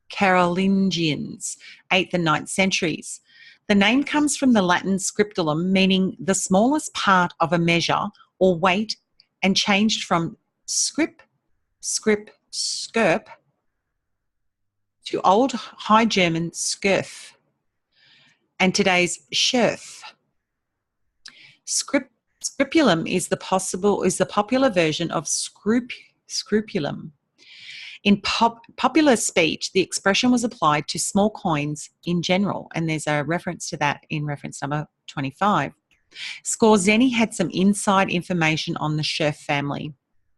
Carolingians, 8th and 9th centuries. The name comes from the Latin scriptulum, meaning the smallest part of a measure or weight, and changed from scrip, skirp, to Old High German skerf, and today's Sherff. Scripulum is the popular version of scrupulum. In popular speech, the expression was applied to small coins in general, and there's a reference to that in reference number 25. Skorzeny had some inside information on the Sherff family.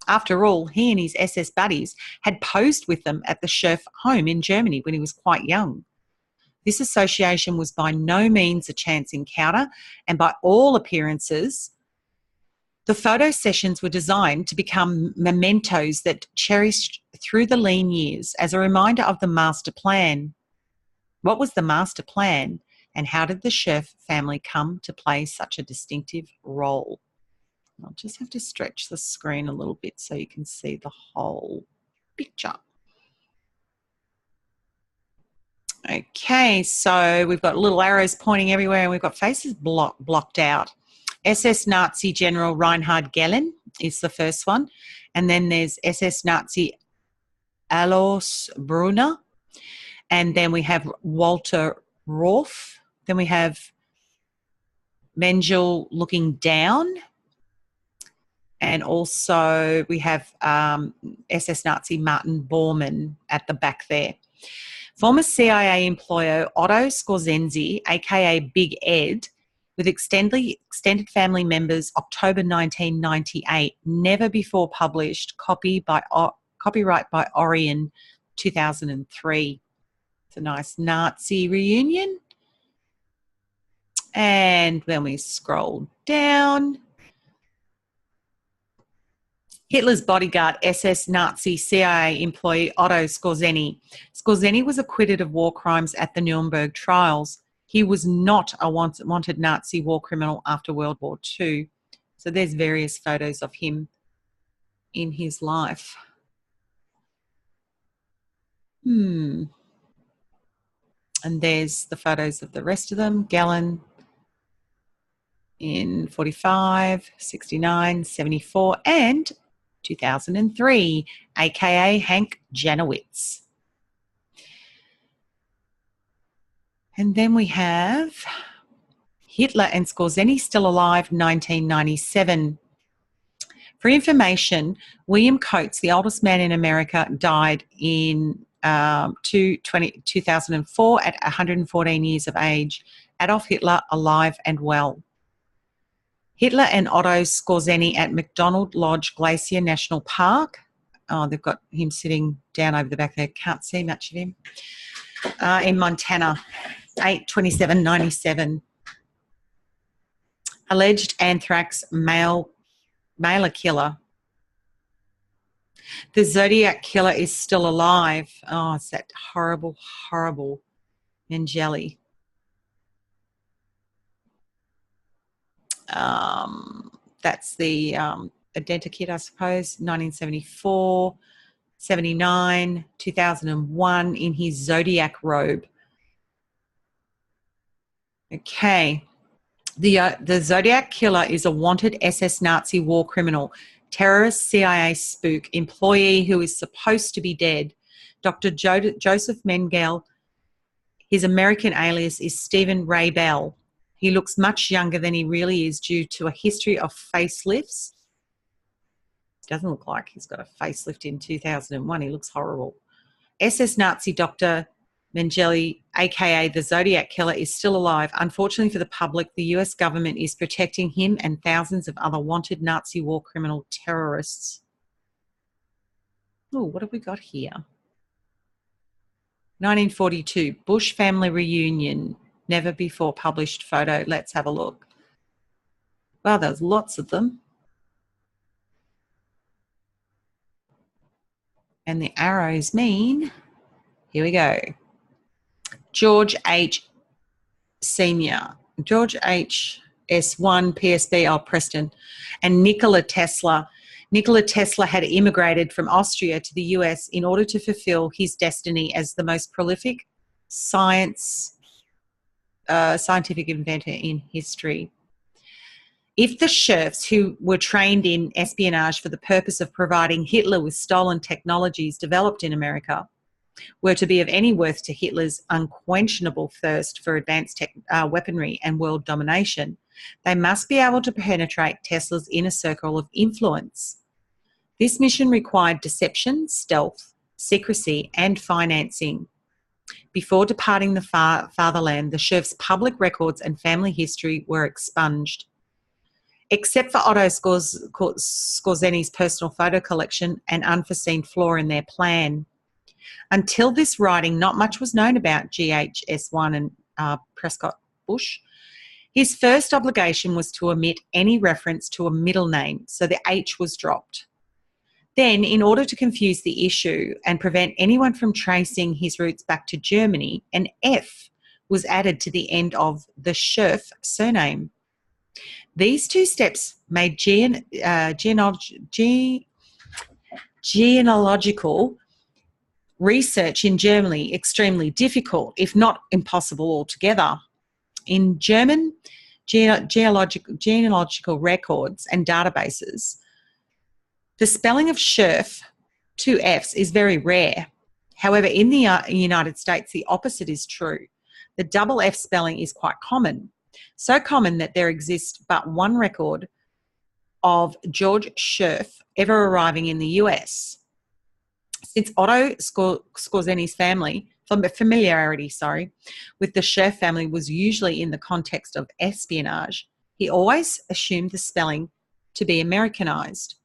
After all, he and his SS buddies had posed with them at the Sherff home in Germany when he was quite young. This association was by no means a chance encounter, and by all appearances, the photo sessions were designed to become mementos that cherished through the lean years as a reminder of the master plan. What was the master plan, and how did the Sherff family come to play such a distinctive role? I'll just have to stretch the screen a little bit so you can see the whole picture. Okay, so we've got little arrows pointing everywhere and we've got faces blocked out. SS Nazi General Reinhard Gehlen is the first one. And then there's SS Nazi Alois Brunner. And then we have Walter Rolf. Then we have Mengele looking down. And also we have SS Nazi Martin Bormann at the back there. Former CIA employee Otto Skorzeny, aka Big Ed, with extended family members, October 1998, never before published, copyright by Orion, 2003. It's a nice Nazi reunion. And when we scroll down, Hitler's bodyguard, SS Nazi CIA employee Otto Skorzeny. Skorzeny was acquitted of war crimes at the Nuremberg trials. He was not a wanted Nazi war criminal after World War II. So there's various photos of him in his life. And there's the photos of the rest of them. Galen in 45, 69, 74, and 2003, aka Hank Janowitz. And then we have Hitler and Skorzeny still alive, 1997. For information, William Coates, the oldest man in America, died in 2004 at 114 years of age. Adolf Hitler alive and well. Hitler and Otto Skorzeny at McDonald Lodge Glacier National Park. Oh, they've got him sitting down over the back there. Can't see much of him. In Montana, 8/27/97. Alleged anthrax mailer killer. The Zodiac killer is still alive. Oh, it's that horrible, horrible Mengele. That's the identikit, I suppose, 1974, 79, 2001 in his Zodiac robe. Okay. The Zodiac killer is a wanted SS Nazi war criminal, terrorist, CIA spook, employee who is supposed to be dead. Dr. Joseph Mengele, his American alias is Stephen Ray Bell. He looks much younger than he really is due to a history of facelifts. Doesn't look like he's got a facelift in 2001. He looks horrible. SS Nazi Dr. Mengele, aka the Zodiac Killer, is still alive. Unfortunately for the public, the US government is protecting him and thousands of other wanted Nazi war criminal terrorists. Oh, what have we got here? 1942, Bush family reunion. Never before published photo. Let's have a look. Wow, there's lots of them. And the arrows mean, here we go. George H. Sr., George H. S1, PSB, Preston, and Nikola Tesla. Nikola Tesla had immigrated from Austria to the US in order to fulfill his destiny as the most prolific scientific inventor in history. If the Sherffs, who were trained in espionage for the purpose of providing Hitler with stolen technologies developed in America, were to be of any worth to Hitler's unquenchable thirst for advanced weaponry and world domination, they must be able to penetrate Tesla's inner circle of influence. This mission required deception, stealth, secrecy, and financing. Before departing the fatherland, the Sherffs' public records and family history were expunged. Except for Otto Skorzeny's personal photo collection, an unforeseen flaw in their plan. Until this writing, not much was known about GHS1 and Prescott Bush. His first obligation was to omit any reference to a middle name, so the H was dropped. Then, in order to confuse the issue and prevent anyone from tracing his roots back to Germany, an F was added to the end of the Sherff surname. These two steps made genealogical research in Germany extremely difficult, if not impossible altogether. In German genealogical records and databases, the spelling of Sherff, two Fs, is very rare. However, in the United States, the opposite is true. The double F spelling is quite common, so common that there exists but one record of George Sherff ever arriving in the US. Since Otto Skorzeny's familiarity with the Sherff family was usually in the context of espionage, he always assumed the spelling to be Americanized,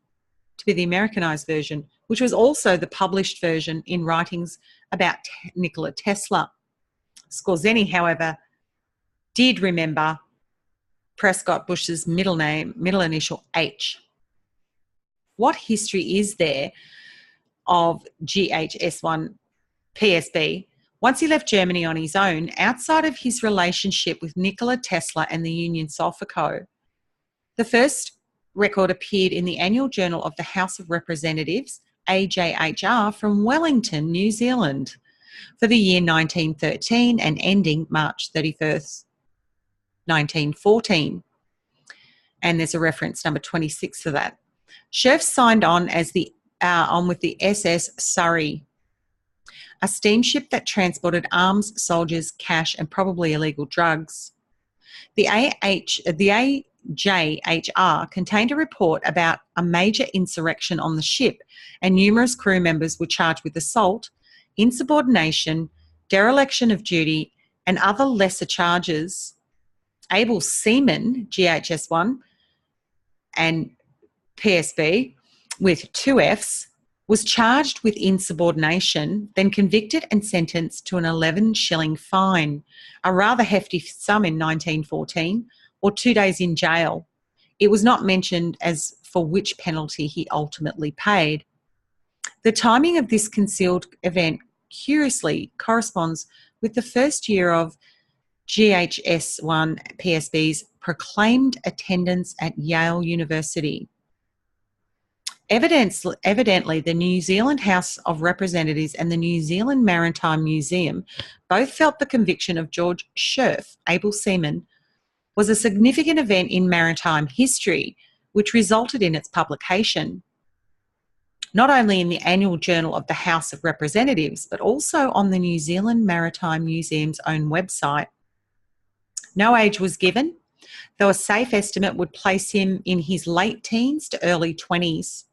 to be the Americanized version, which was also the published version in writings about Nikola Tesla. Skorzeny, however, did remember Prescott Bush's middle initial H. What history is there of GHS1 PSB once he left Germany on his own, outside of his relationship with Nikola Tesla and the Union Sulphur Co.? The first record appeared in the Annual Journal of the House of Representatives, AJHR, from Wellington, New Zealand. for the year 1913 and ending March 31st, 1914. And there's a reference number 26 for that. Sherffs signed on with the SS Surrey, a steamship that transported arms, soldiers, cash, and probably illegal drugs. The AJHR contained a report about a major insurrection on the ship, and numerous crew members were charged with assault, insubordination, dereliction of duty, and other lesser charges. Able seamen, GHS-1 and PSB, with 2 Fs, was charged with insubordination, then convicted and sentenced to an 11-shilling fine, a rather hefty sum in 1914, or 2 days in jail. It was not mentioned as for which penalty he ultimately paid. The timing of this concealed event curiously corresponds with the first year of GHS-1 PSB's proclaimed attendance at Yale University. Evidently, the New Zealand House of Representatives and the New Zealand Maritime Museum both felt the conviction of George Sherff, able seaman, was a significant event in maritime history, which resulted in its publication, not only in the annual journal of the House of Representatives, but also on the New Zealand Maritime Museum's own website. No age was given, though a safe estimate would place him in his late teens to early 20s.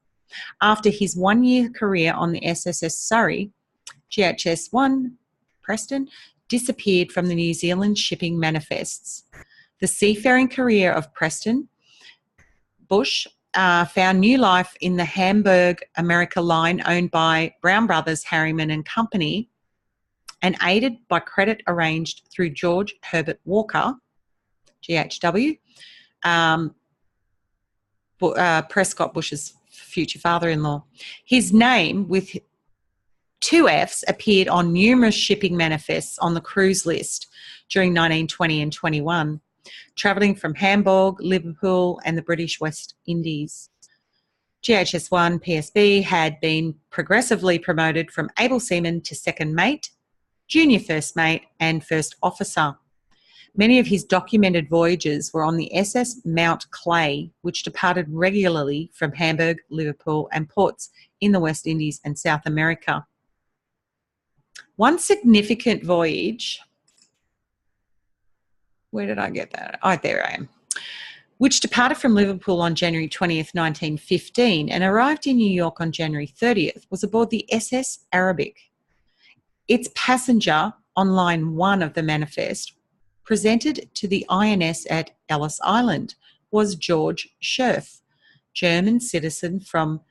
After his 1-year career on the SSS Surrey, GHS-1 Preston disappeared from the New Zealand shipping manifests. The seafaring career of Preston Bush found new life in the Hamburg America line owned by Brown Brothers Harriman and Company, and aided by credit arranged through George Herbert Walker, GHW, Prescott Bush's future father-in-law. His name, with 2 Fs, appeared on numerous shipping manifests on the cruise list during 1920 and 21, travelling from Hamburg, Liverpool, and the British West Indies. GHS-1 PSB had been progressively promoted from able seaman to second mate, junior first mate, and first officer. Many of his documented voyages were on the SS Mount Clay, which departed regularly from Hamburg, Liverpool, and ports in the West Indies and South America. One significant voyage, where did I get that? Oh, there I am. Which departed from Liverpool on January 20th, 1915, and arrived in New York on January 30th, was aboard the SS Arabic. Its passenger on line 1 of the manifest, presented to the INS at Ellis Island, was George Sherff, German citizen from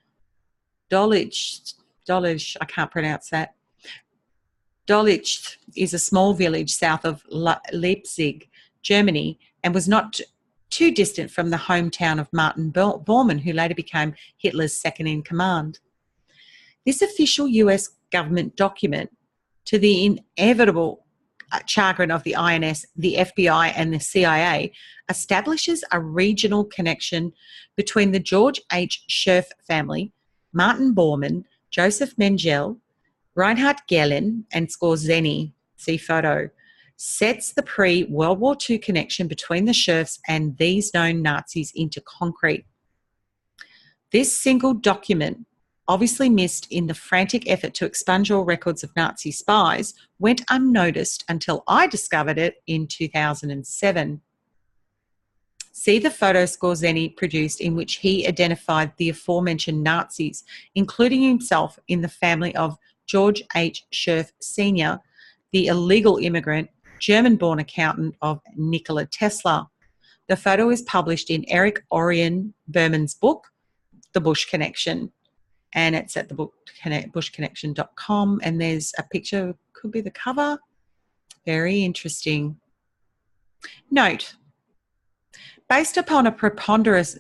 Dolichst, I can't pronounce that. Dolichst is a small village south of Leipzig, Germany, and was not too distant from the hometown of Martin Bormann, who later became Hitler's second-in-command. This official US government document, to the inevitable chagrin of the INS, the FBI, and the CIA, establishes a regional connection between the George H. Sherff family, Martin Bormann, Joseph Mengele, Reinhard Gehlen, and Skorzeny, see photo, sets the pre-World War II connection between the Sherffs and these known Nazis into concrete. This single document, obviously missed in the frantic effort to expunge all records of Nazi spies, went unnoticed until I discovered it in 2007. See the photo Skorzeny produced in which he identified the aforementioned Nazis, including himself, in the family of George H. Sherff Sr., the illegal immigrant, German-born accountant of Nikola Tesla. The photo is published in Eric Orion Berman's book, The Bush Connection, and it's at bushconnection.com, and there's a picture, could be the cover. Very interesting. Note, based upon a preponderance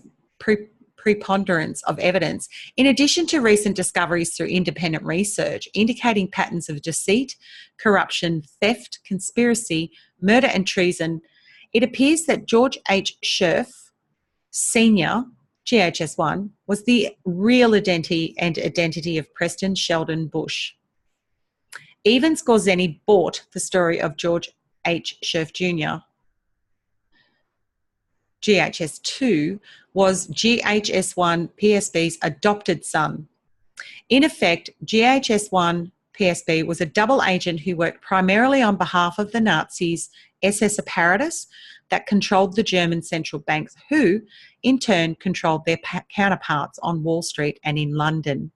of evidence, in addition to recent discoveries through independent research indicating patterns of deceit, corruption, theft, conspiracy, murder and treason, it appears that George H. Sherff Sr., GHS-1, was the real identity of Preston Sheldon Bush. Even Skorzeny bought the story of George H. Sherff Jr. GHS2 was GHS1 PSB's adopted son. In effect, GHS1 PSB was a double agent who worked primarily on behalf of the Nazis' SS apparatus that controlled the German central banks, who, in turn, controlled their counterparts on Wall Street and in London.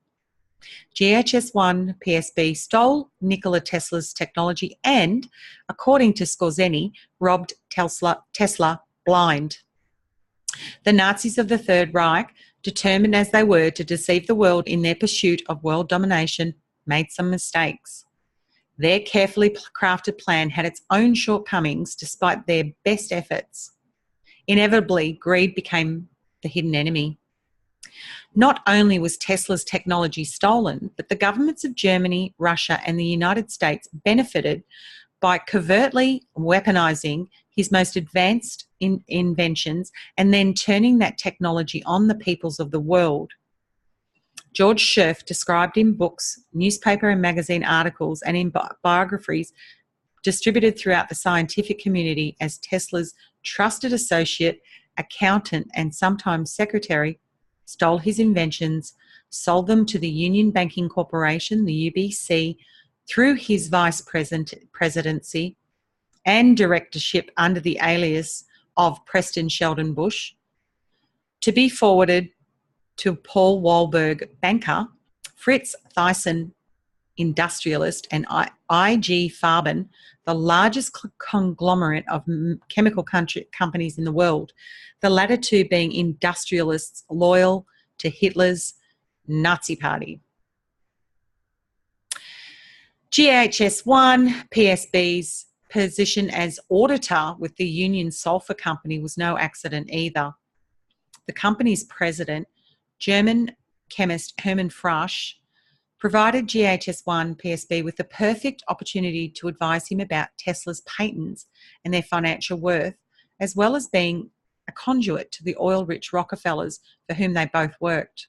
GHS1 PSB stole Nikola Tesla's technology and, according to Skorzeny, robbed Tesla blind. The Nazis of the Third Reich, determined as they were to deceive the world in their pursuit of world domination, made some mistakes. Their carefully crafted plan had its own shortcomings despite their best efforts. Inevitably, greed became the hidden enemy. Not only was Tesla's technology stolen, but the governments of Germany, Russia, and the United States benefited by covertly weaponizing his most advanced inventions and then turning that technology on the peoples of the world. George Sherff, described in books, newspaper and magazine articles, and in biographies distributed throughout the scientific community as Tesla's trusted associate, accountant, and sometimes secretary, stole his inventions, sold them to the Union Banking Corporation, the UBC, through his vice presidency and directorship under the alias of Preston Sheldon Bush, to be forwarded to Paul Wahlberg, banker, Fritz Thyssen, industrialist, and I.G. Farben, the largest conglomerate of chemical companies in the world, the latter two being industrialists loyal to Hitler's Nazi Party. GHS1 PSB's position as auditor with the Union Sulphur Company was no accident either. The company's president, German chemist Hermann Frasch, provided GHS1 PSB with the perfect opportunity to advise him about Tesla's patents and their financial worth, as well as being a conduit to the oil-rich Rockefellers for whom they both worked.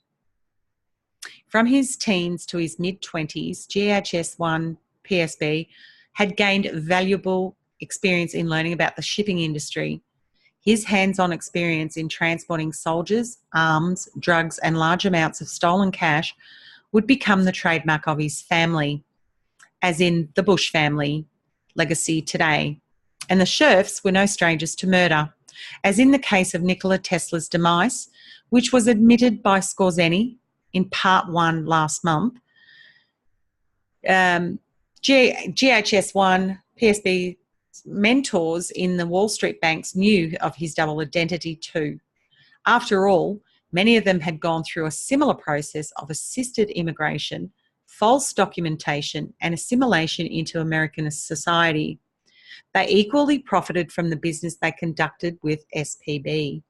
From his teens to his mid-20s, GHS1 PSB had gained valuable experience in learning about the shipping industry. His hands-on experience in transporting soldiers, arms, drugs, and large amounts of stolen cash would become the trademark of his family, as in the Bush family legacy today. And the Sherffs were no strangers to murder, as in the case of Nikola Tesla's demise, which was admitted by Skorzeny in part 1 last month. GHS1 PSB mentors in the Wall Street banks knew of his double identity too. After all, many of them had gone through a similar process of assisted immigration, false documentation, and assimilation into American society. They equally profited from the business they conducted with SPB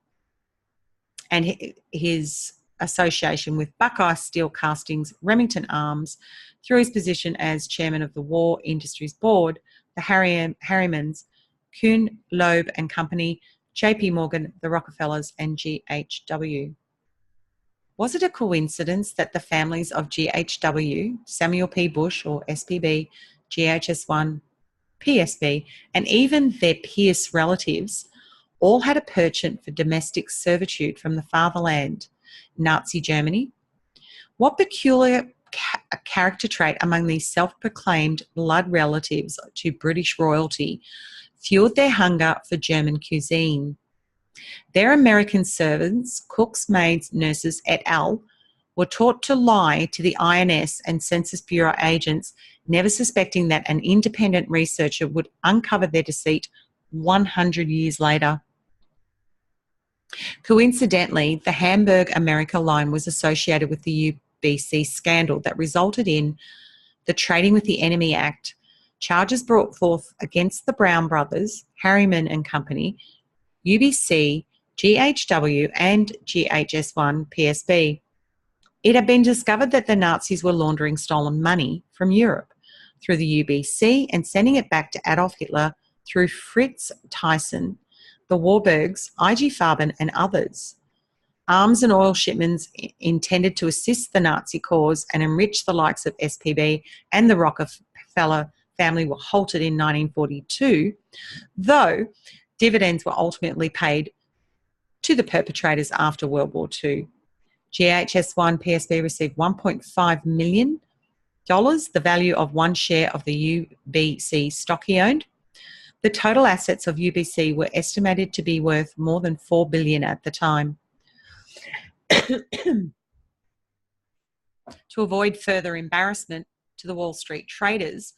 and his association with Buckeye Steel Castings, Remington Arms, through his position as chairman of the War Industries Board, the Harrimans, Kuhn, Loeb and Company, JP Morgan, the Rockefellers, and GHW. Was it a coincidence that the families of GHW, Samuel P. Bush or SPB, GHS1, PSB, and even their Pierce relatives all had a penchant for domestic servitude from the fatherland, Nazi Germany? What peculiar character trait among these self-proclaimed blood relatives to British royalty fueled their hunger for German cuisine? Their American servants, cooks, maids, nurses, et al., were taught to lie to the INS and Census Bureau agents, never suspecting that an independent researcher would uncover their deceit 100 years later. Coincidentally, the Hamburg America line was associated with the UBC scandal that resulted in the Trading with the Enemy Act, charges brought forth against the Brown brothers, Harriman and Company, UBC, GHW and GHS1 PSB. It had been discovered that the Nazis were laundering stolen money from Europe through the UBC and sending it back to Adolf Hitler through Fritz Thyssen, the Warburgs, I.G. Farben and others. Arms and oil shipments intended to assist the Nazi cause and enrich the likes of SPB and the family were halted in 1942, though dividends were ultimately paid to the perpetrators after World War II. GHS1 PSB received $1.5 million, the value of one share of the UBC stock he owned. The total assets of UBC were estimated to be worth more than $4 billion at the time. To avoid further embarrassment to the Wall Street traders,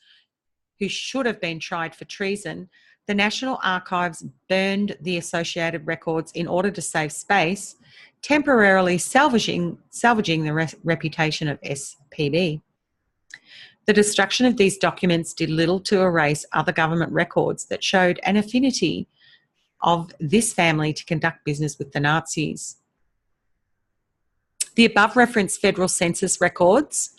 who should have been tried for treason, the National Archives burned the associated records in order to save space, temporarily salvaging the reputation of SPB. The destruction of these documents did little to erase other government records that showed an affinity of this family to conduct business with the Nazis. The above referenced federal census records,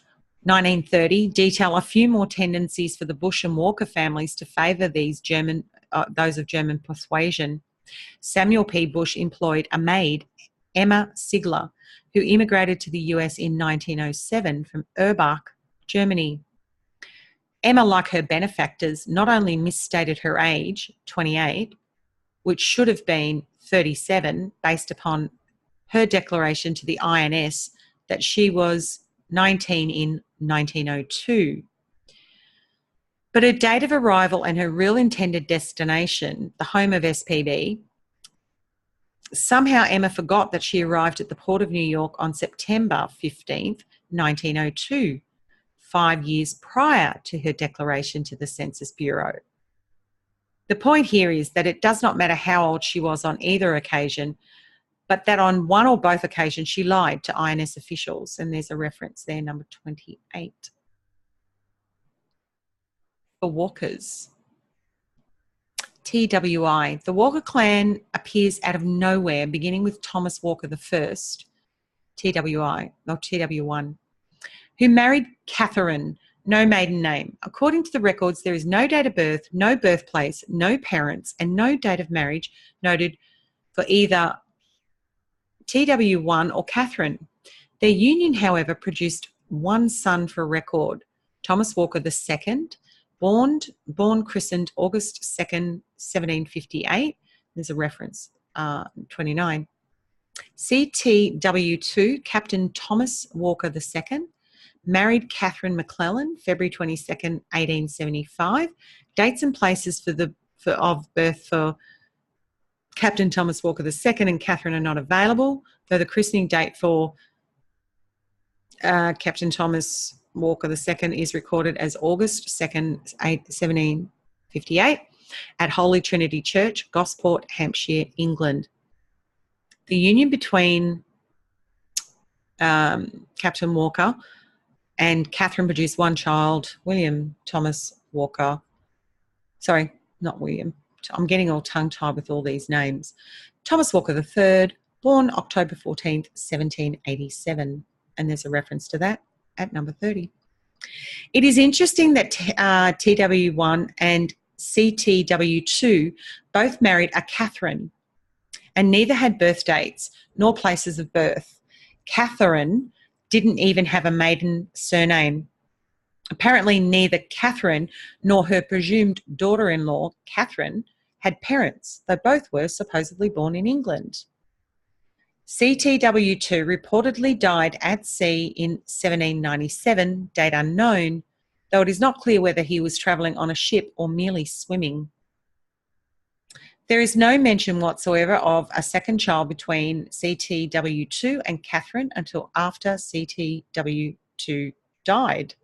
1930, detail a few more tendencies for the Bush and Walker families to favour those of German persuasion. Samuel P. Bush employed a maid, Emma Sigler, who immigrated to the US in 1907 from Erbach, Germany. Emma, like her benefactors, not only misstated her age, 28, which should have been 37 based upon her declaration to the INS that she was 19 in 1902. But her date of arrival and her real intended destination, the home of SPB, somehow Emma forgot that she arrived at the Port of New York on September 15th, 1902, 5 years prior to her declaration to the Census Bureau. The point here is that it does not matter how old she was on either occasion, but that on one or both occasions she lied to INS officials, and there's a reference there, number 28. For Walkers. TWI. The Walker clan appears out of nowhere, beginning with Thomas Walker I, TWI, or TW1, who married Catherine, no maiden name. According to the records, there is no date of birth, no birthplace, no parents, and no date of marriage noted for either TW1 or Catherine. Their union, however, produced one son for record, Thomas Walker II, born christened August 2nd, 1758. There's a reference, 29. CTW2, Captain Thomas Walker II, married Catherine McClellan, February 22nd, 1875. Dates and places of birth for Captain Thomas Walker II and Catherine are not available, though the christening date for Captain Thomas Walker II is recorded as August 2nd, 1758 at Holy Trinity Church, Gosport, Hampshire, England. The union between Captain Walker and Catherine produced one child, William Thomas Walker. Sorry, not William. I'm getting all tongue-tied with all these names. Thomas Walker III, born October 14th, 1787. And there's a reference to that at number 30. It is interesting that TW1 and CTW2 both married a Catherine, and neither had birth dates nor places of birth. Catherine didn't even have a maiden surname. Apparently, neither Catherine nor her presumed daughter-in-law, Catherine, had parents, though both were supposedly born in England. CTW2 reportedly died at sea in 1797, date unknown, though it is not clear whether he was travelling on a ship or merely swimming. There is no mention whatsoever of a second child between CTW2 and Catherine until after CTW2 died.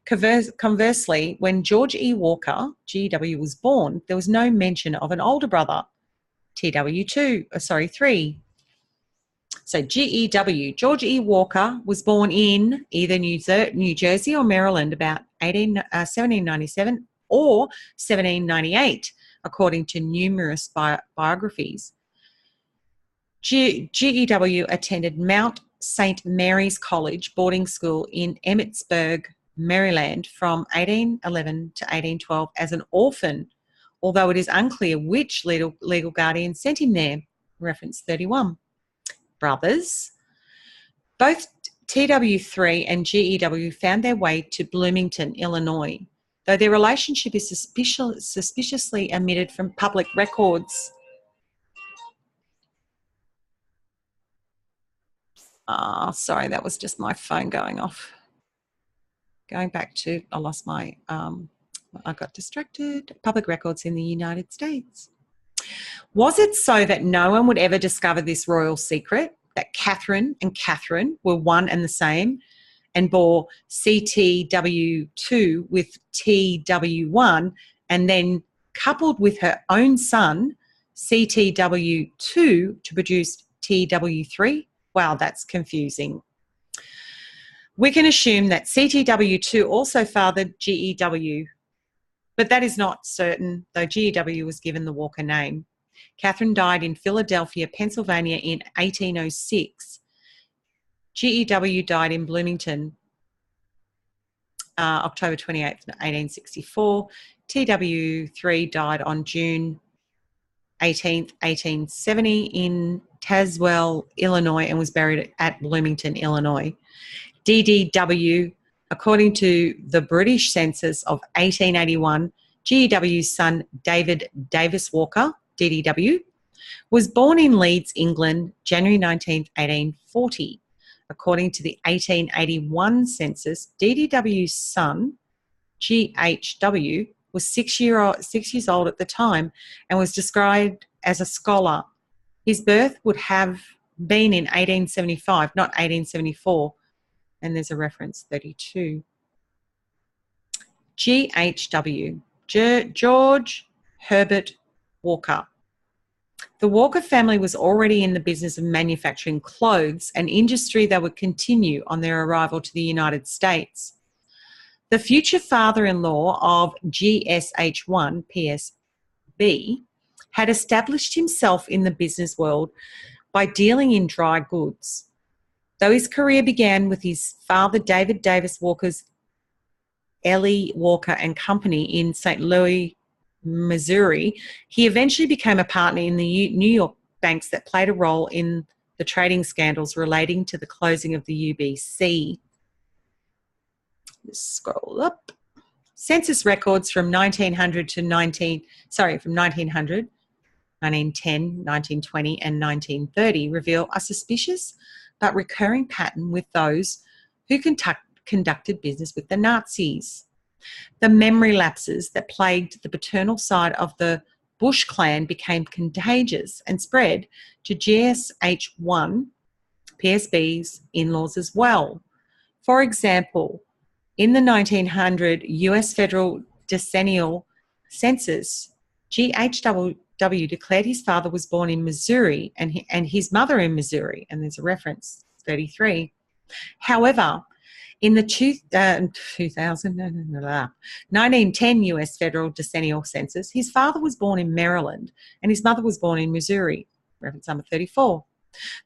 Conversely, when George E. Walker, GW, was born, there was no mention of an older brother, TW3. So GEW, George E. Walker, was born in either New Jersey or Maryland about 1797 or 1798, according to numerous biographies. GEW attended Mount St. Mary's College boarding school in Emmitsburg, Maryland from 1811 to 1812 as an orphan, although it is unclear which legal guardian sent him there. Reference 31. Brothers. Both TW3 and GEW found their way to Bloomington, Illinois. though their relationship is suspiciously omitted from public records. Sorry, that was just my phone going off. Going back to, I lost my, I got distracted. Public records in the United States. Was it so that no one would ever discover this royal secret, that Catherine and Catherine were one and the same and bore CTW2 with TW1 and then coupled with her own son, CTW2, to produce TW3? Wow, that's confusing. We can assume that CTW2 also fathered GEW, but that is not certain, though GEW was given the Walker name. Catherine died in Philadelphia, Pennsylvania in 1806. GEW died in Bloomington, October 28th, 1864. TW3 died on June 18th, 1870 in Tazewell, Illinois, and was buried at Bloomington, Illinois. DDW, according to the British census of 1881, GEW's son David Davis Walker, DDW, was born in Leeds, England, January 19, 1840. According to the 1881 census, DDW's son, GHW, was 6 years old at the time and was described as a scholar. His birth would have been in 1875, not 1874, and there's a reference, 32. GHW, George Herbert Walker. The Walker family was already in the business of manufacturing clothes, an industry that would continue on their arrival to the United States. The future father-in-law of GSH1, PSB, had established himself in the business world by dealing in dry goods. Though his career began with his father, David Davis Walker's Ellie Walker and Company in St. Louis, Missouri, he eventually became a partner in the New York banks that played a role in the trading scandals relating to the closing of the UBC. Let's scroll up. Census records from 1900 to 1900, 1910, 1920, and 1930 reveal a suspicious but recurring pattern with those who conducted business with the Nazis. The memory lapses that plagued the paternal side of the Bush clan became contagious and spread to GSH1, PSB's in-laws as well. For example, in the 1900 US federal decennial census, GHW declared his father was born in Missouri and his mother in Missouri, and there's a reference, 33. However, in the 1910 US federal decennial census, his father was born in Maryland and his mother was born in Missouri, reference number 34.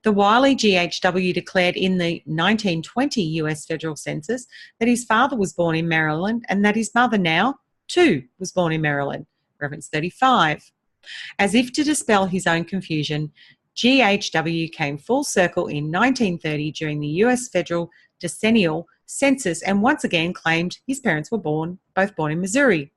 The wily GHW declared in the 1920 US federal census that his father was born in Maryland and that his mother now, too, was born in Maryland, reference 35. As if to dispel his own confusion, GHW came full circle in 1930 during the US federal decennial census and once again claimed his parents were both born in Missouri.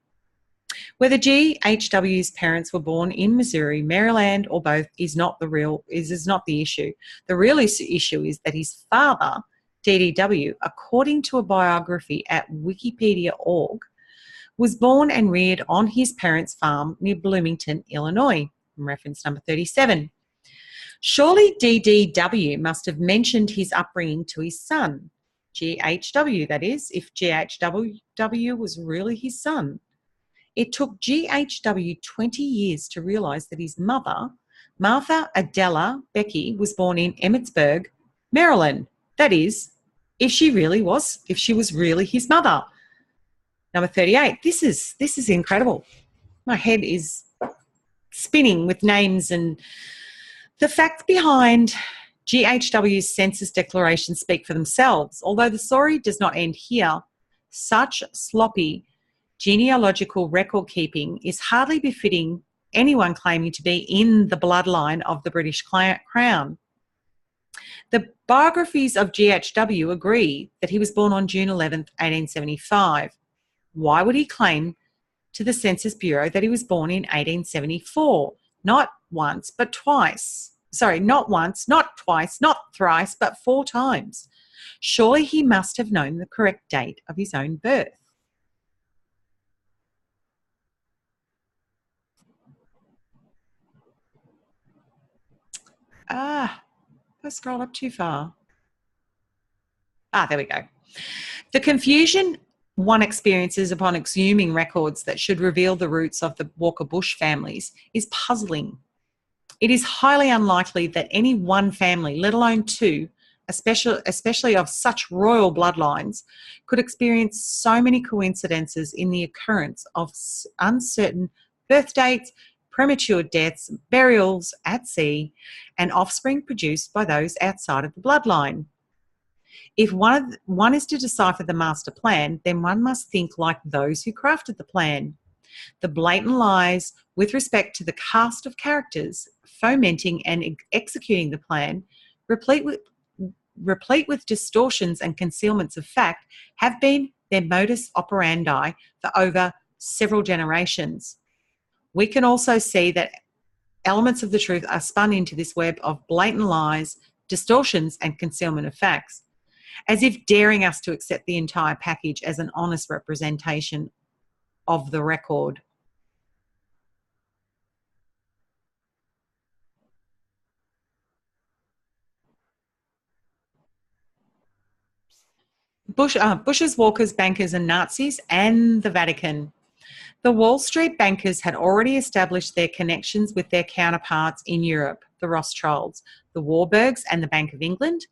Whether GHW's parents were born in Missouri, Maryland, or both is not the issue. The real issue is that his father, DDW, according to a biography at wikipedia.org, was born and reared on his parents' farm near Bloomington, Illinois, reference number 37. Surely DDW must have mentioned his upbringing to his son, GHW, that is, if GHW was really his son. It took GHW 20 years to realise that his mother, Martha Adela Becky, was born in Emmitsburg, Maryland. That is, if she was really his mother. Number 38. This is incredible. My head is spinning with names, and the facts behind GHW's census declarations speak for themselves. Although the story does not end here, such sloppy genealogical record keeping is hardly befitting anyone claiming to be in the bloodline of the British Crown. The biographies of GHW agree that he was born on June 11th, 1875. Why would he claim to the Census Bureau that he was born in 1874? Not once, but twice. Sorry, not once, not twice, not thrice, but 4 times. Surely he must have known the correct date of his own birth. I scroll up too far. There we go. The confusion one experiences upon exhuming records that should reveal the roots of the Walker Bush families is puzzling. It is highly unlikely that any one family, let alone 2, especially of such royal bloodlines, could experience so many coincidences in the occurrence of uncertain birth dates, premature deaths, burials at sea, and offspring produced by those outside of the bloodline. If one is to decipher the master plan, then one must think like those who crafted the plan. The blatant lies with respect to the cast of characters fomenting and executing the plan, replete with distortions and concealments of fact, have been their modus operandi for over several generations. We can also see that elements of the truth are spun into this web of blatant lies, distortions, and concealment of facts, as if daring us to accept the entire package as an honest representation of the record. Bushes, Walkers, bankers, and Nazis, and the Vatican. The Wall Street bankers had already established their connections with their counterparts in Europe, the Rothschilds, the Warburgs, and the Bank of England.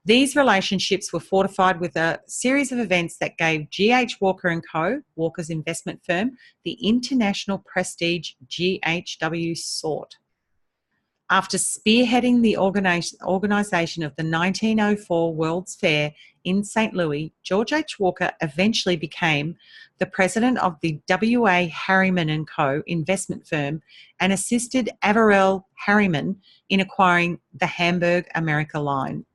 These relationships were fortified with a series of events that gave G.H. Walker & Co., Walker's investment firm, the international prestige GHW sought. After spearheading the organisation of the 1904 World's Fair in St. Louis, George H. Walker eventually became the president of the W.A. Harriman & Co. investment firm and assisted Averell Harriman in acquiring the Hamburg America line.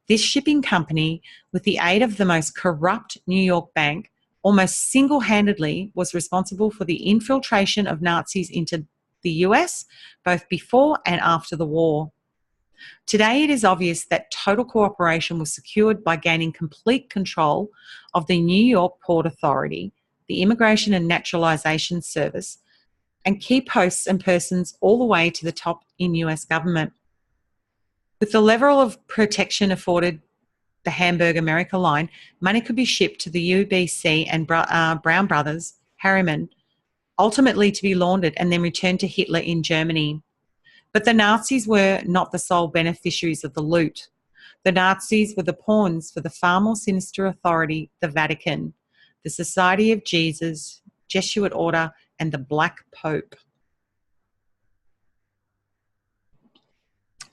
This shipping company, with the aid of the most corrupt New York bank, almost single-handedly was responsible for the infiltration of Nazis into the US, both before and after the war. Today, it is obvious that total cooperation was secured by gaining complete control of the New York Port Authority, the Immigration and Naturalization Service, and key posts and persons all the way to the top in US government. With the level of protection afforded the Hamburg America line, money could be shipped to the UBC and Brown Brothers, Harriman, ultimately to be laundered and then returned to Hitler in Germany. But the Nazis were not the sole beneficiaries of the loot. The Nazis were the pawns for the far more sinister authority, the Vatican, the Society of Jesus, Jesuit Order, and the Black Pope.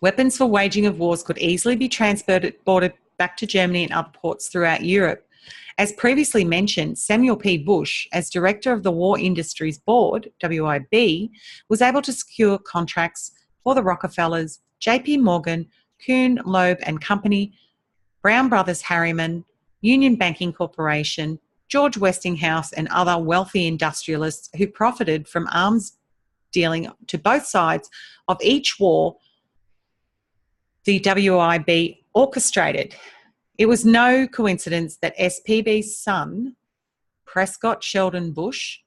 Weapons for waging of wars could easily be transported back to Germany and other ports throughout Europe. As previously mentioned, Samuel P. Bush, as director of the War Industries Board, WIB, was able to secure contracts for the Rockefellers, J.P. Morgan, Kuhn, Loeb and Company, Brown Brothers Harriman, Union Banking Corporation, George Westinghouse and other wealthy industrialists who profited from arms dealing to both sides of each war the WIB orchestrated. It was no coincidence that SPB's son, Prescott Sheldon Bush,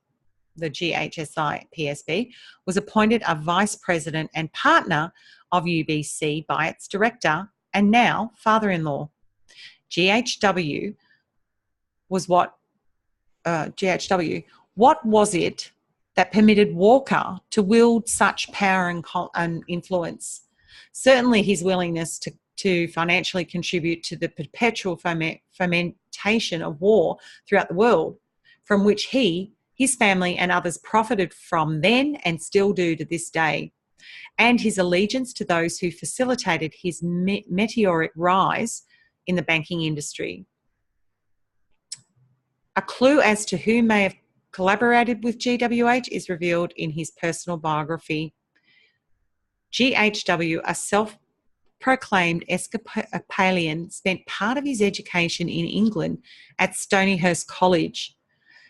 the GHSI PSB, was appointed a vice president and partner of UBC by its director and now father-in-law. GHW was what was it that permitted Walker to wield such power and influence? Certainly his willingness to financially contribute to the perpetual fomentation of war throughout the world, from which he, his family and others profited from then and still do to this day, and his allegiance to those who facilitated his meteoric rise in the banking industry. A clue as to who may have collaborated with GWH is revealed in his personal biography. GHW, a self-proclaimed Episcopalian, spent part of his education in England at Stonyhurst College.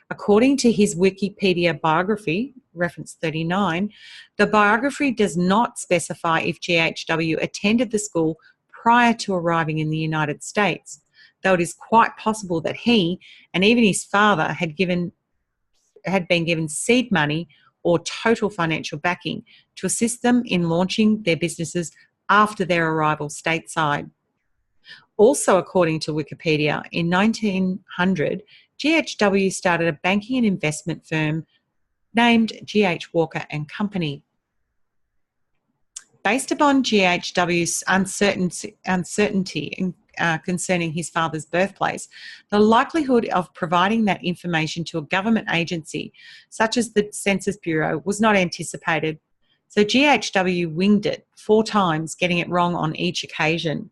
According to his Wikipedia biography, reference 39, the biography does not specify if GHW attended the school prior to arriving in the United States, though it is quite possible that he and even his father had been given seed money or total financial backing to assist them in launching their businesses after their arrival stateside. Also, according to Wikipedia, in 1900, GHW started a banking and investment firm named G.H. Walker and Company. Based upon GHW's uncertainty concerning his father's birthplace, the likelihood of providing that information to a government agency, such as the Census Bureau, was not anticipated. So GHW winged it 4 times, getting it wrong on each occasion.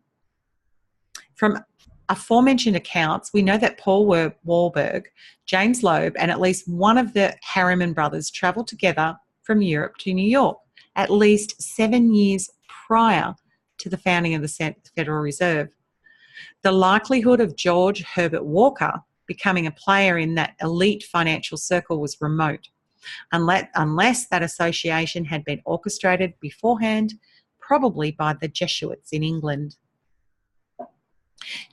From aforementioned accounts, we know that Paul Warburg, James Loeb, and at least one of the Harriman brothers travelled together from Europe to New York at least 7 years prior to the founding of the Federal Reserve. The likelihood of George Herbert Walker becoming a player in that elite financial circle was remote, unless that association had been orchestrated beforehand, probably by the Jesuits in England.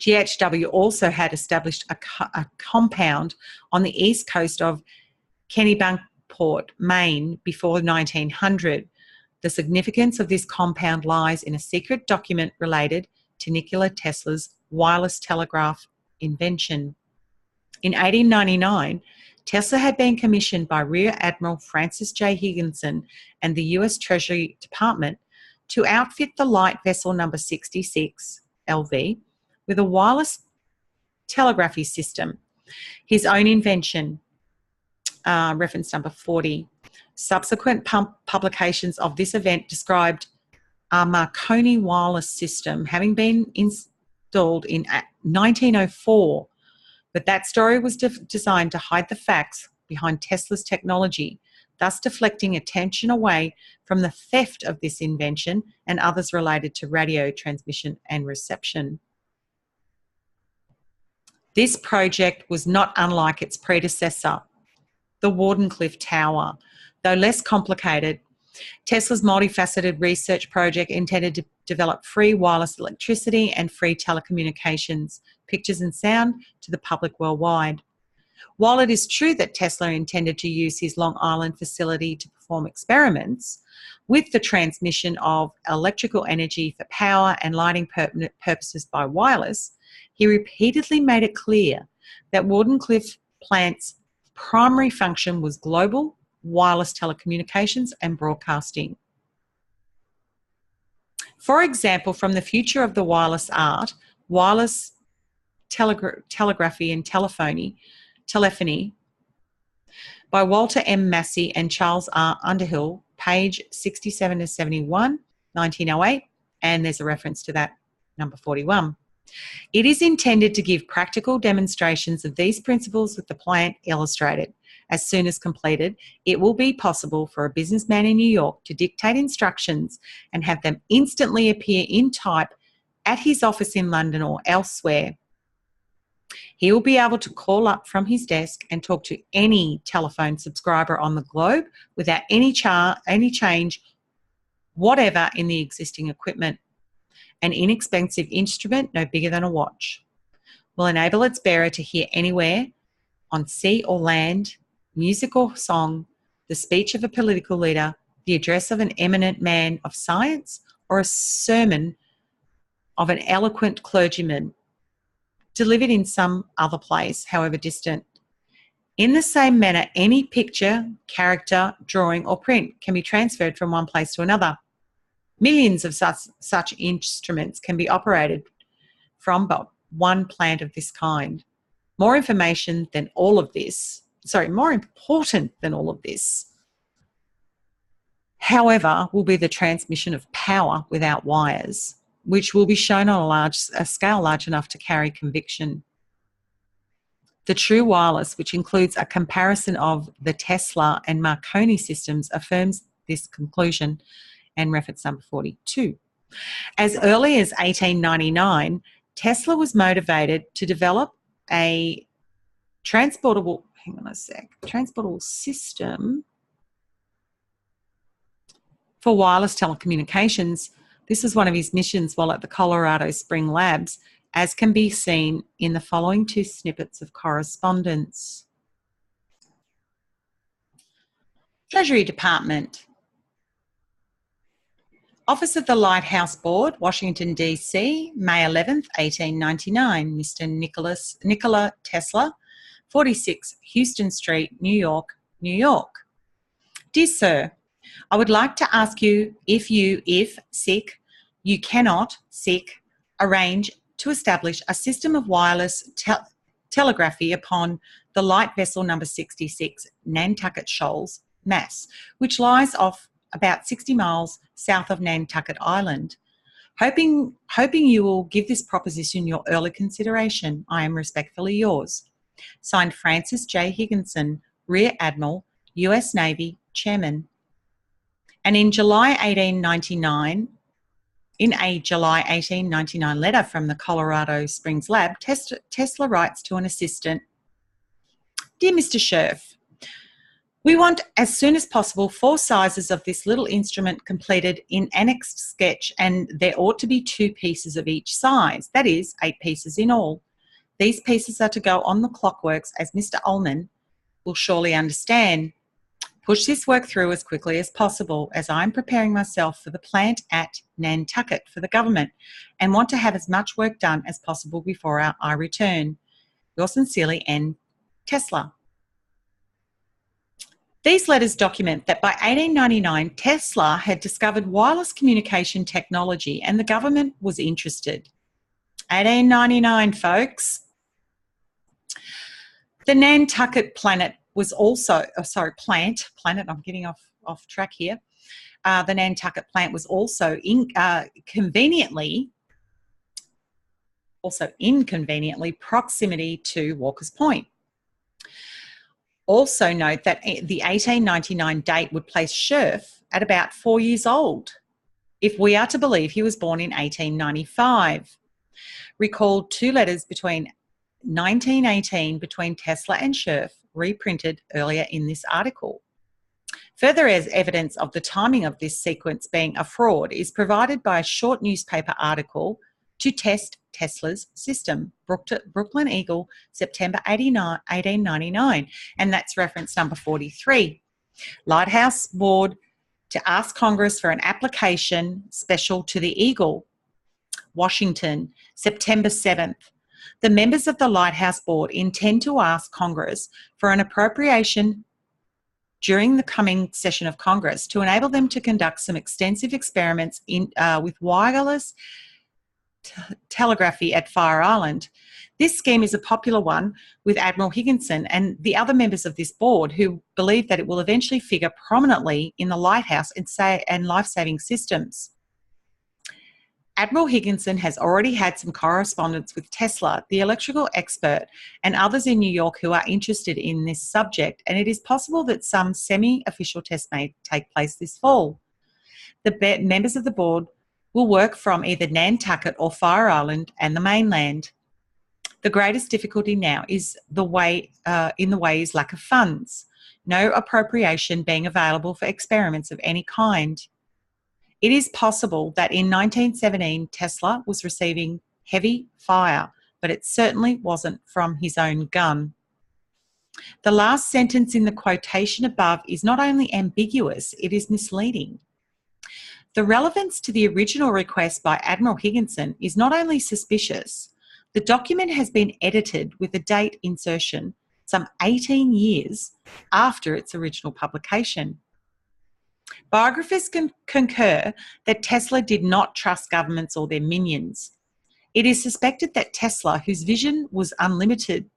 GHW also had established a compound on the east coast of Kennebunkport, Maine, before 1900. The significance of this compound lies in a secret document related to Nikola Tesla's wireless telegraph invention. In 1899, Tesla had been commissioned by Rear Admiral Francis J. Higginson and the U.S. Treasury Department to outfit the light vessel number 66 LV with a wireless telegraphy system, his own invention, reference number 40. Subsequent publications of this event described a Marconi wireless system having been installed in 1904, but that story was designed to hide the facts behind Tesla's technology, thus deflecting attention away from the theft of this invention and others related to radio transmission and reception. This project was not unlike its predecessor, the Wardenclyffe Tower. Though less complicated, Tesla's multifaceted research project intended to develop free wireless electricity and free telecommunications, pictures and sound to the public worldwide. While it is true that Tesla intended to use his Long Island facility to perform experiments with the transmission of electrical energy for power and lighting purposes by wireless, he repeatedly made it clear that Wardenclyffe plant's primary function was global wireless telecommunications and broadcasting. For example, from the future of the wireless art, wireless telegraphy and telephony by Walter M. Massey and Charles R. Underhill, page 67 to 71, 1908, and there's a reference to that, number 41. It is intended to give practical demonstrations of these principles with the plant illustrated. As soon as completed, it will be possible for a businessman in New York to dictate instructions and have them instantly appear in type at his office in London or elsewhere. He will be able to call up from his desk and talk to any telephone subscriber on the globe without any change whatever in the existing equipment. An inexpensive instrument, no bigger than a watch, will enable its bearer to hear anywhere, on sea or land, music or song, the speech of a political leader, the address of an eminent man of science, or a sermon of an eloquent clergyman, delivered in some other place, however distant. In the same manner, any picture, character, drawing, or print can be transferred from one place to another. Millions of such instruments can be operated from but one plant of this kind. More important than all of this, however, will be the transmission of power without wires, which will be shown on a scale large enough to carry conviction. The true wireless, which includes a comparison of the Tesla and Marconi systems, affirms this conclusion, and reference number 42. As early as 1899, Tesla was motivated to develop a transportable hang on a sec, transportable system for wireless telecommunications. This is one of his missions while at the Colorado Spring Labs, as can be seen in the following two snippets of correspondence. Treasury Department. Office of the Lighthouse Board, Washington, D.C., May 11th, 1899. Mr. Nikola Tesla, 46 Houston Street, New York, New York. Dear Sir, I would like to ask you if you cannot, arrange to establish a system of wireless telegraphy upon the light vessel number 66, Nantucket Shoals, Mass., which lies off about 60 miles south of Nantucket Island. Hoping you will give this proposition your early consideration, I am respectfully yours. Signed, Francis J. Higginson, Rear Admiral, U.S. Navy, Chairman. And in a July 1899 letter from the Colorado Springs Lab, Tesla writes to an assistant, Dear Mr. Sherff, we want as soon as possible 4 sizes of this little instrument completed in annexed sketch, and there ought to be 2 pieces of each size, that is, 8 pieces in all. These pieces are to go on the clockworks, as Mr. Ullman will surely understand. Push this work through as quickly as possible, as I am preparing myself for the plant at Nantucket for the government and want to have as much work done as possible before I return. Yours sincerely, N. Tesla. These letters document that by 1899, Tesla had discovered wireless communication technology and the government was interested. 1899, folks. The Nantucket plant was also, I'm getting off track here. The Nantucket plant was also inconveniently proximity to Walker's Point. Also note that the 1899 date would place Sherff at about 4 years old, if we are to believe he was born in 1895. Recalled 2 letters between 1918 between Tesla and Sherff, reprinted earlier in this article. Further as evidence of the timing of this sequence being a fraud is provided by a short newspaper article to test Tesla's system, Brooklyn Eagle, September 1899, and that's reference number 43. Lighthouse Board to ask Congress for an application special to the Eagle, Washington, September 7th. The members of the Lighthouse Board intend to ask Congress for an appropriation during the coming session of Congress to enable them to conduct some extensive experiments with wireless telegraphy at Fire Island. This scheme is a popular one with Admiral Higginson and the other members of this board, who believe that it will eventually figure prominently in the lighthouse and life-saving systems. Admiral Higginson has already had some correspondence with Tesla, the electrical expert, and others in New York who are interested in this subject, and it is possible that some semi-official tests may take place this fall. The members of the board will work from either Nantucket or Fire Island and the mainland. The greatest difficulty now is is lack of funds, no appropriation being available for experiments of any kind. It is possible that in 1917 Tesla was receiving heavy fire, but it certainly wasn't from his own gun. The last sentence in the quotation above is not only ambiguous, it is misleading. The relevance to the original request by Admiral Higginson is not only suspicious, the document has been edited with a date insertion some 18 years after its original publication. Biographers concur that Tesla did not trust governments or their minions. It is suspected that Tesla, whose vision was unlimited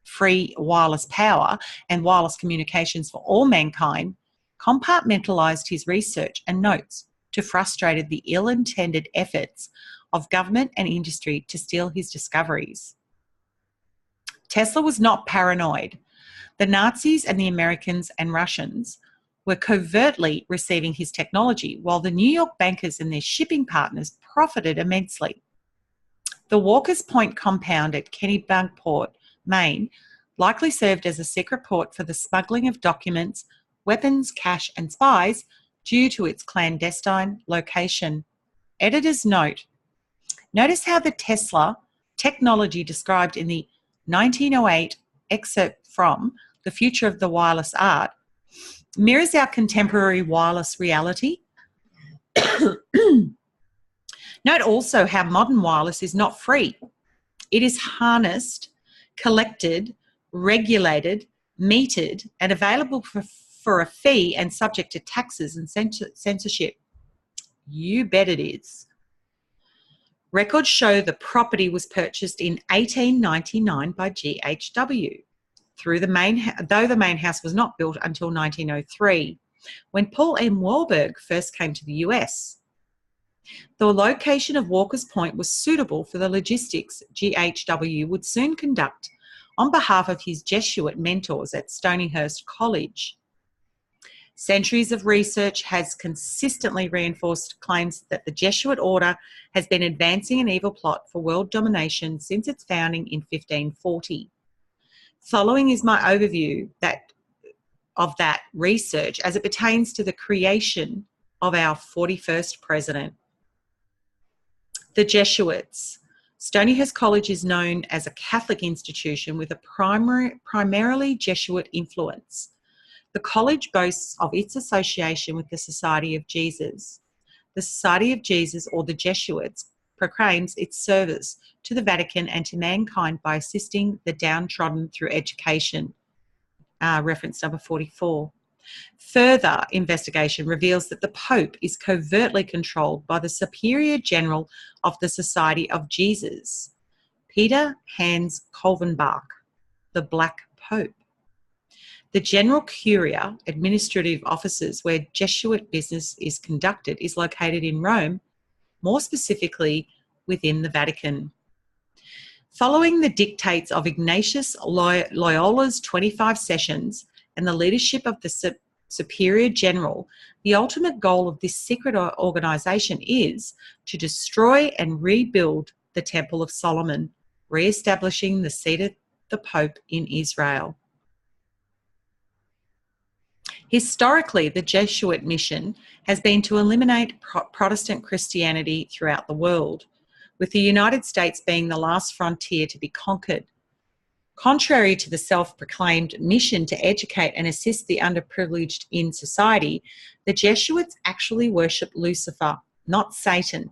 free wireless power and wireless communications for all mankind, compartmentalized his research and notes to frustrate the ill-intended efforts of government and industry to steal his discoveries. Tesla was not paranoid. The Nazis and the Americans and Russians were covertly receiving his technology, while the New York bankers and their shipping partners profited immensely. The Walker's Point compound at Kennebunkport, Maine, likely served as a secret port for the smuggling of documents, weapons, cash, and spies due to its clandestine location. Editor's note: notice how the Tesla technology described in the 1908 excerpt from The Future of the Wireless Art mirrors our contemporary wireless reality. Note also how modern wireless is not free. It is harnessed, collected, regulated, metered, and available for a fee and subject to taxes and censorship. You bet it is. Records show the property was purchased in 1899 by GHW, though the main house was not built until 1903, when Paul M. Wahlberg first came to the US. The location of Walker's Point was suitable for the logistics GHW would soon conduct on behalf of his Jesuit mentors at Stonyhurst College. Centuries of research has consistently reinforced claims that the Jesuit order has been advancing an evil plot for world domination since its founding in 1540. Following is my overview of that research as it pertains to the creation of our 41st president. The Jesuits. Stonyhurst College is known as a Catholic institution with a primarily Jesuit influence. The college boasts of its association with the Society of Jesus. The Society of Jesus, or the Jesuits, proclaims its service to the Vatican and to mankind by assisting the downtrodden through education. Reference number 44. Further investigation reveals that the Pope is covertly controlled by the Superior General of the Society of Jesus, Peter Hans Kolvenbach, the Black Pope. The General Curia, administrative offices where Jesuit business is conducted, is located in Rome, more specifically within the Vatican. Following the dictates of Ignatius Loyola's 25 sessions and the leadership of the Superior General, the ultimate goal of this secret organisation is to destroy and rebuild the Temple of Solomon, re-establishing the seat of the Pope in Israel. Historically, the Jesuit mission has been to eliminate Protestant Christianity throughout the world, with the United States being the last frontier to be conquered. Contrary to the self-proclaimed mission to educate and assist the underprivileged in society, the Jesuits actually worship Lucifer, not Satan,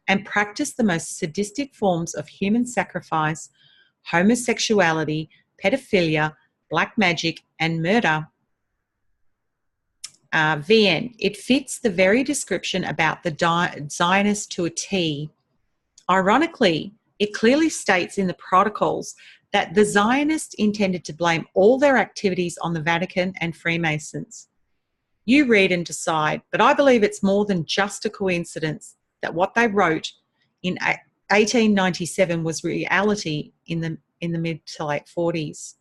and practice the most sadistic forms of human sacrifice, homosexuality, pedophilia, black magic, and murder. VN, it fits the very description about the Zionists to a T. Ironically, it clearly states in the protocols that the Zionists intended to blame all their activities on the Vatican and Freemasons. You read and decide, but I believe it's more than just a coincidence that what they wrote in 1897 was reality in the mid to late 40s.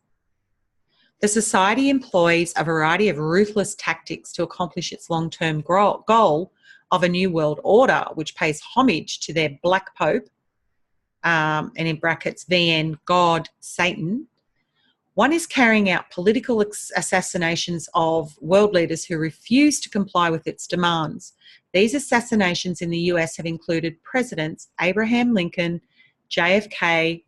The Society employs a variety of ruthless tactics to accomplish its long-term goal of a new world order, which pays homage to their Black Pope, and in brackets, VN, God, Satan. One is carrying out political assassinations of world leaders who refuse to comply with its demands. These assassinations in the US have included Presidents Abraham Lincoln, JFK,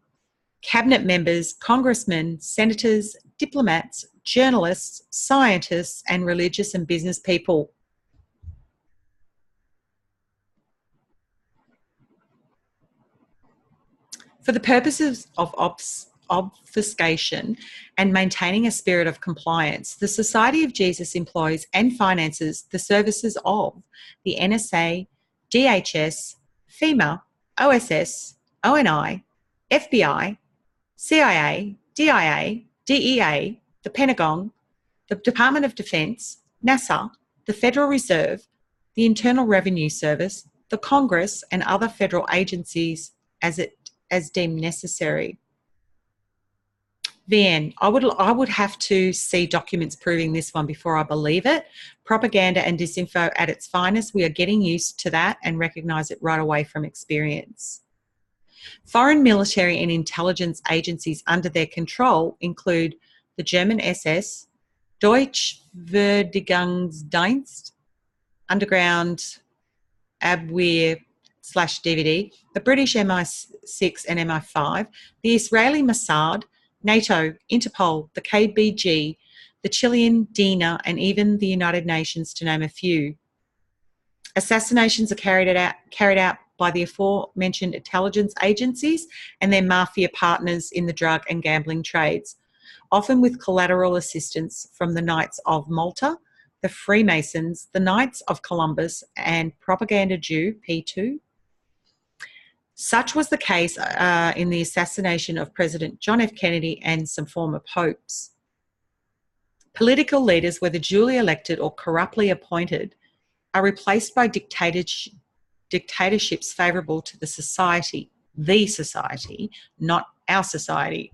cabinet members, congressmen, senators, diplomats, journalists, scientists, and religious and business people. For the purposes of obfuscation and maintaining a spirit of compliance, the Society of Jesus employs and finances the services of the NSA, DHS, FEMA, OSS, ONI, FBI, CIA, DIA, DEA, the Pentagon, the Department of Defense, NASA, the Federal Reserve, the Internal Revenue Service, the Congress, and other federal agencies as deemed necessary. VN, I would have to see documents proving this one before I believe it. Propaganda and disinfo at its finest. We are getting used to that and recognise it right away from experience. Foreign military and intelligence agencies under their control include the German SS, Deutsche Verteidigungsdienst, Underground Abwehr/DVD, the British MI6 and MI5, the Israeli Mossad, NATO, Interpol, the KBG, the Chilean DINA, and even the United Nations, to name a few. Assassinations are carried out by the aforementioned intelligence agencies and their mafia partners in the drug and gambling trades, often with collateral assistance from the Knights of Malta, the Freemasons, the Knights of Columbus, and Propaganda Jew, P2. Such was the case in the assassination of President John F. Kennedy and some former popes. Political leaders, whether duly elected or corruptly appointed, are replaced by dictatorships favourable to the society, not our society.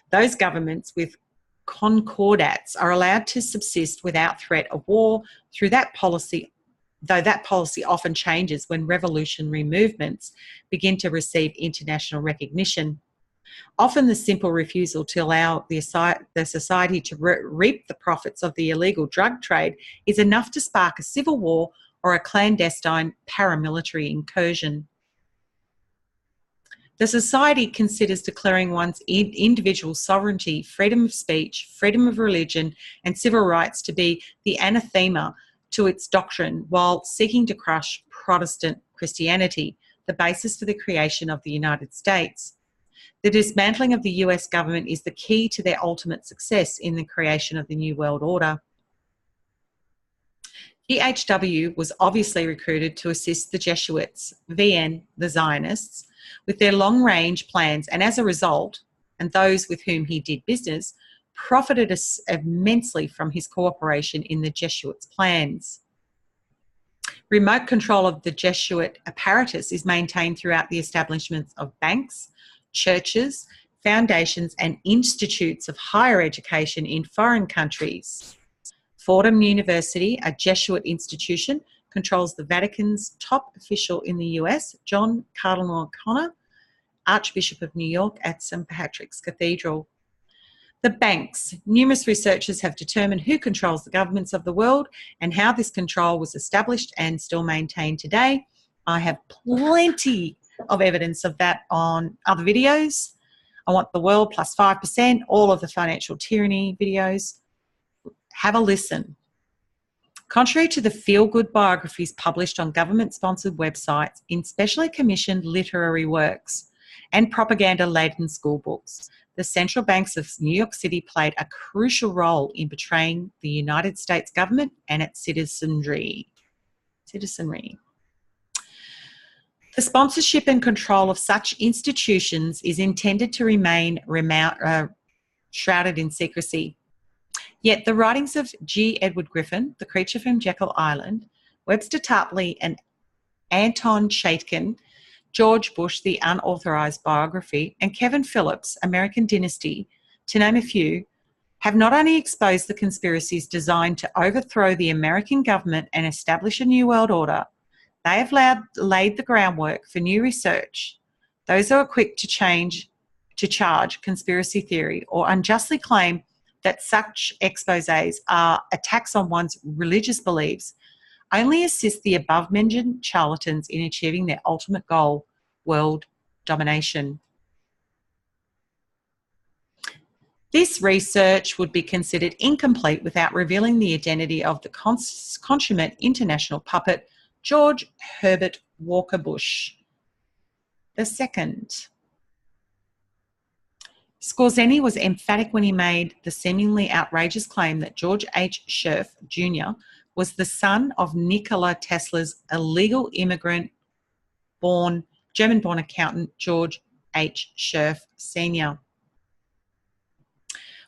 Those governments with concordats are allowed to subsist without threat of war through that policy, though that policy often changes when revolutionary movements begin to receive international recognition. Often the simple refusal to allow the society to reap the profits of the illegal drug trade is enough to spark a civil war or a clandestine paramilitary incursion. The society considers declaring one's individual sovereignty, freedom of speech, freedom of religion, and civil rights to be the anathema to its doctrine, while seeking to crush Protestant Christianity, the basis for the creation of the United States. The dismantling of the US government is the key to their ultimate success in the creation of the New World Order. GHW was obviously recruited to assist the Jesuits, VN, the Zionists, with their long-range plans, and as a result, and those with whom he did business, profited immensely from his cooperation in the Jesuits' plans. Remote control of the Jesuit apparatus is maintained throughout the establishments of banks, churches, foundations, and institutes of higher education in foreign countries. Fordham University, a Jesuit institution, controls the Vatican's top official in the US, John Cardinal O'Connor, Archbishop of New York at St. Patrick's Cathedral. The banks. Numerous researchers have determined who controls the governments of the world and how this control was established and still maintained today. I have plenty of evidence of that on other videos. I want the world plus 5%, all of the financial tyranny videos. Have a listen. Contrary to the feel-good biographies published on government-sponsored websites, in specially commissioned literary works and propaganda-laden school books, the central banks of New York City played a crucial role in betraying the United States government and its citizenry. The sponsorship and control of such institutions is intended to remain shrouded in secrecy. Yet the writings of G. Edward Griffin, The Creature from Jekyll Island, Webster Tarpley and Anton Chaikin, George Bush, The Unauthorized Biography, and Kevin Phillips, American Dynasty, to name a few, have not only exposed the conspiracies designed to overthrow the American government and establish a new world order, they have laid the groundwork for new research. Those who are quick to charge conspiracy theory or unjustly claim that such exposés are attacks on one's religious beliefs only assist the above-mentioned charlatans in achieving their ultimate goal, world domination. This research would be considered incomplete without revealing the identity of the consummate international puppet, George Herbert Walker Bush II. Skorzeny was emphatic when he made the seemingly outrageous claim that George H. Sherff Jr. was the son of Nikola Tesla's illegal immigrant German-born accountant George H. Sherff Sr.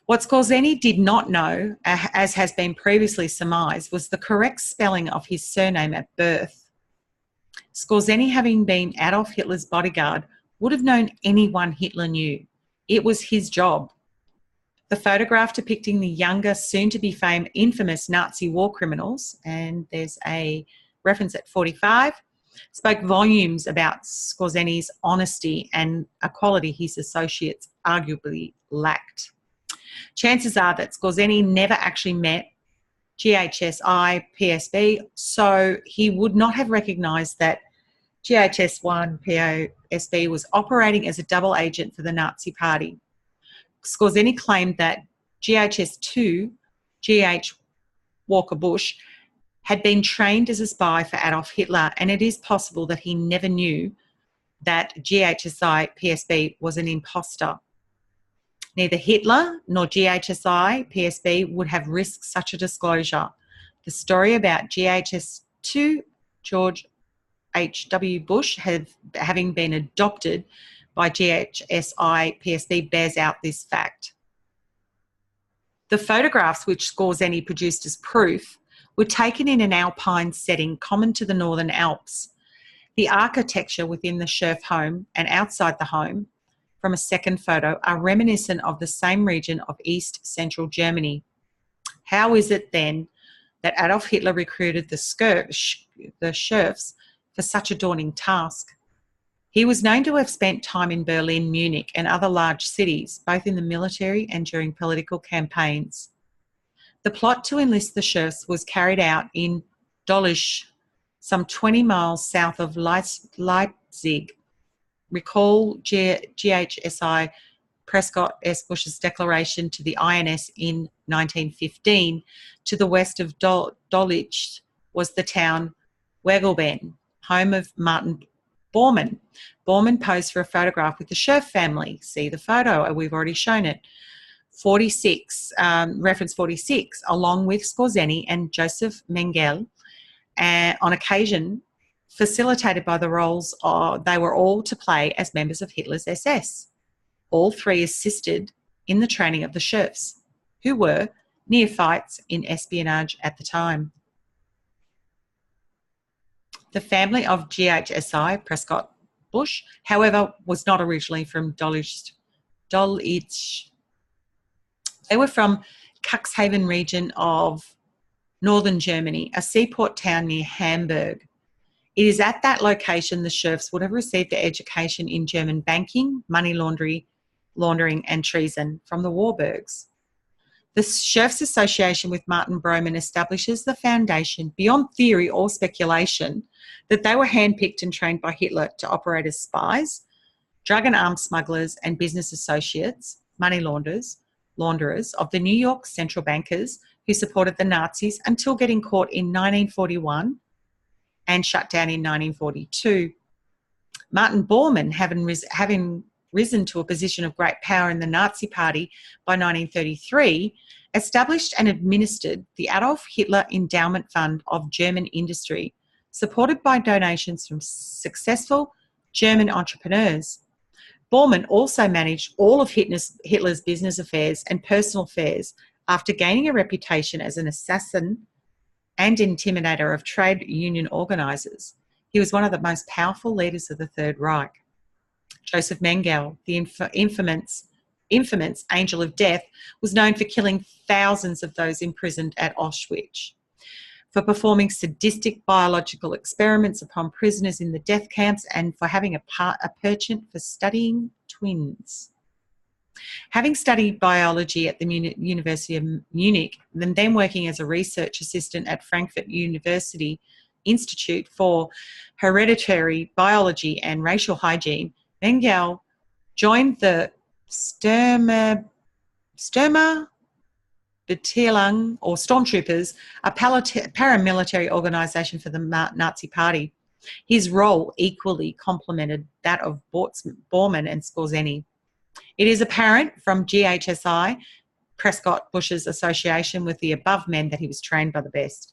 What Skorzeny did not know, as has been previously surmised, was the correct spelling of his surname at birth. Skorzeny, having been Adolf Hitler's bodyguard, would have known anyone Hitler knew. It was his job. The photograph depicting the younger, soon-to-be infamous Nazi war criminals, and there's a reference at 45, spoke volumes about Skorzeny honesty and a quality his associates arguably lacked. Chances are that Skorzeny never actually met GHSI PSB, so he would not have recognised that GHS1 PSB was operating as a double agent for the Nazi Party. Skorzeny claimed that GHS2, GH Walker Bush, had been trained as a spy for Adolf Hitler, and it is possible that he never knew that GHSI PSB was an imposter. Neither Hitler nor GHSI PSB would have risked such a disclosure. The story about GHS2, George H.W. Bush, having been adopted by GHSI PSB bears out this fact. The photographs which Skorzeny produced as proof were taken in an alpine setting common to the Northern Alps. The architecture within the Sherff home and outside the home, from a second photo, are reminiscent of the same region of East Central Germany. How is it then that Adolf Hitler recruited the Sherffs for such a daunting task? He was known to have spent time in Berlin, Munich, and other large cities, both in the military and during political campaigns. The plot to enlist the Sherffs was carried out in Dolisch, some 20 miles south of Leipzig. Recall GHSI Prescott S. Bush's declaration to the INS in 1915. To the west of Dolisch was the town Wegelben, home of Martin Bormann. Bormann posed for a photograph with the Sherff family. See the photo, we've already shown it. 46, reference 46, along with Skorzeny and Joseph Mengele, on occasion facilitated by the roles they were all to play as members of Hitler's SS. All three assisted in the training of the Sherffs, who were neophytes in espionage at the time. The family of GHSI Prescott Bush, however, was not originally from Dolisch. They were from Cuxhaven region of northern Germany, a seaport town near Hamburg. It is at that location the Sherffs would have received their education in German banking, money laundering and treason from the Warburgs. The Sherffs association with Martin Bormann establishes the foundation, beyond theory or speculation, that they were handpicked and trained by Hitler to operate as spies, drug and arms smugglers and business associates, money launderers of the New York central bankers who supported the Nazis until getting caught in 1941 and shut down in 1942. Martin Bormann, having risen to a position of great power in the Nazi Party by 1933, established and administered the Adolf Hitler Endowment Fund of German industry, supported by donations from successful German entrepreneurs. Bormann also managed all of Hitler's business affairs and personal affairs after gaining a reputation as an assassin and intimidator of trade union organisers. He was one of the most powerful leaders of the Third Reich. Joseph Mengele, the infamous Angel of Death, was known for killing thousands of those imprisoned at Auschwitz, for performing sadistic biological experiments upon prisoners in the death camps, and for having a penchant for studying twins. Having studied biology at the University of Munich, and then working as a research assistant at Frankfurt University Institute for Hereditary Biology and Racial Hygiene, Mengele joined the Sturmbataillon, or Stormtroopers, a paramilitary organisation for the Nazi Party. His role equally complemented that of Bormann and Skorzeny. It is apparent from GHSI Prescott Bush's association with the above men that he was trained by the best.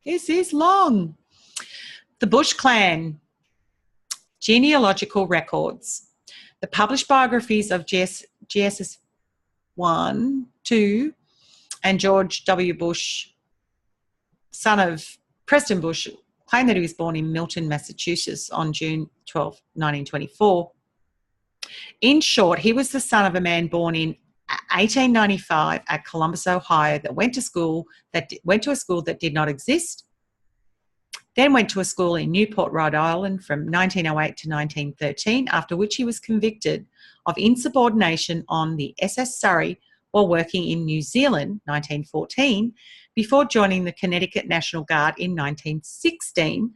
This is long. The Bush clan. Genealogical records. The published biographies of GSS 1, 2, and George W. Bush, son of Preston Bush, claim that he was born in Milton, Massachusetts on June 12, 1924. In short, he was the son of a man born in 1895 at Columbus, Ohio, that went to a school that did not exist, then went to a school in Newport, Rhode Island from 1908 to 1913, after which he was convicted of insubordination on the SS Surrey while working in New Zealand, 1914, before joining the Connecticut National Guard in 1916,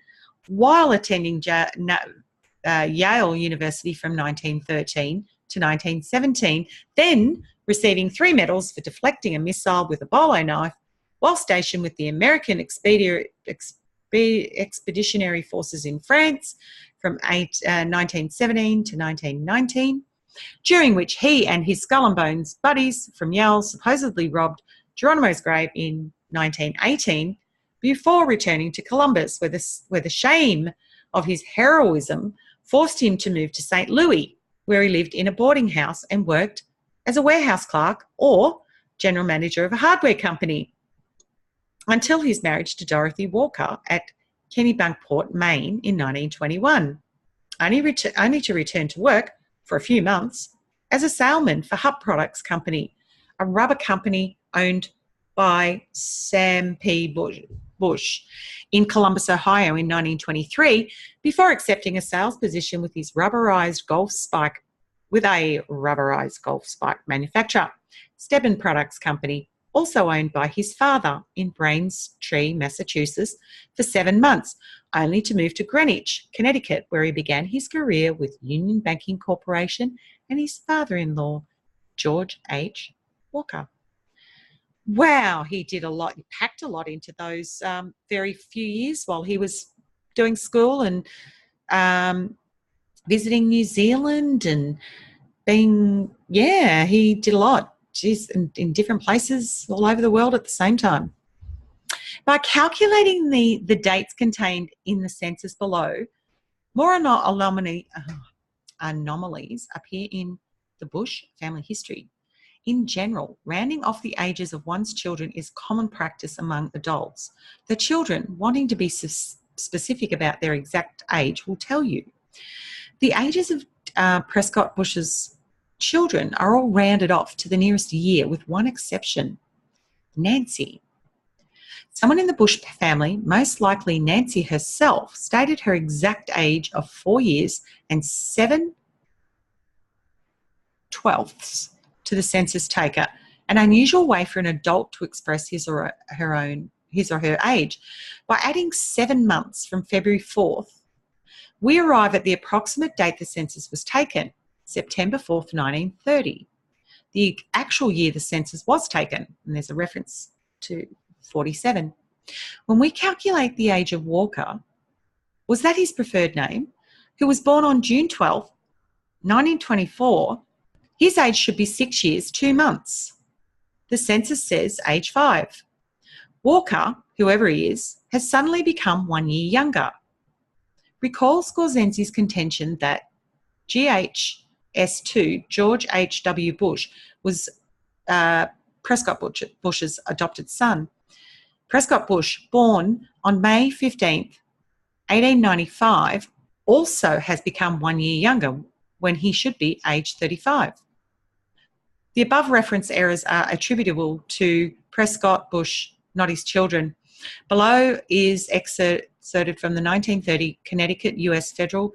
while attending Yale University from 1913 to 1917, then receiving 3 medals for deflecting a missile with a bolo knife while stationed with the American Expeditionary Forces in France from 1917 to 1919, during which he and his skull and bones buddies from Yale supposedly robbed Geronimo's grave in 1918 before returning to Columbus, where the shame of his heroism forced him to move to St. Louis, where he lived in a boarding house and worked as a warehouse clerk or general manager of a hardware company, until his marriage to Dorothy Walker at Kennebunkport, Maine in 1921, only to return to work for a few months as a salesman for Hupp Products Company, a rubber company owned by Sam P. Bush in Columbus, Ohio in 1923, before accepting a sales position with a rubberized golf spike manufacturer, Stebbin Products Company, also owned by his father in Braintree, Massachusetts, for 7 months, only to move to Greenwich, Connecticut, where he began his career with Union Banking Corporation and his father-in-law, George H. Walker. Wow, he did a lot. He packed a lot into those very few years while he was doing school and visiting New Zealand and he did a lot. Geez, in different places all over the world at the same time. By calculating the dates contained in the census below, more anomalies appear in the Bush family history. In general, rounding off the ages of one's children is common practice among adults. The children, wanting to be specific about their exact age, will tell you. The ages of Prescott Bush's children are all rounded off to the nearest year, with one exception, Nancy. Someone in the Bush family, most likely Nancy herself, stated her exact age of 4 years and 7/12 to the census taker, an unusual way for an adult to express his or her age. By adding 7 months from February 4th, we arrive at the approximate date the census was taken, September 4th, 1930. The actual year the census was taken, and there's a reference to 47. When we calculate the age of Walker, was that his preferred name, who was born on June 12th, 1924, his age should be 6 years, 2 months. The census says age 5. Walker, whoever he is, has suddenly become 1 year younger. Recall Scorsenzi's contention that GHS2, George H.W. Bush, was Prescott Bush's adopted son. Prescott Bush, born on May 15th, 1895, also has become 1 year younger when he should be age 35. The above reference errors are attributable to Prescott Bush, not his children. Below is excerpted from the 1930 Connecticut U.S. Federal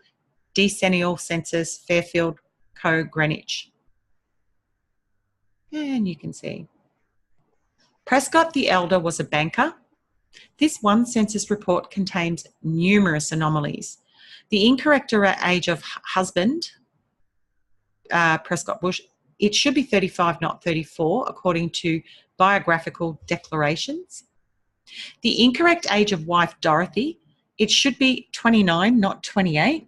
Decennial Census, Fairfield, Co. Greenwich. And you can see. Prescott the elder was a banker. This one census report contains numerous anomalies. The incorrect age of husband, Prescott Bush, it should be 35, not 34, according to biographical declarations. The incorrect age of wife, Dorothy, it should be 29, not 28.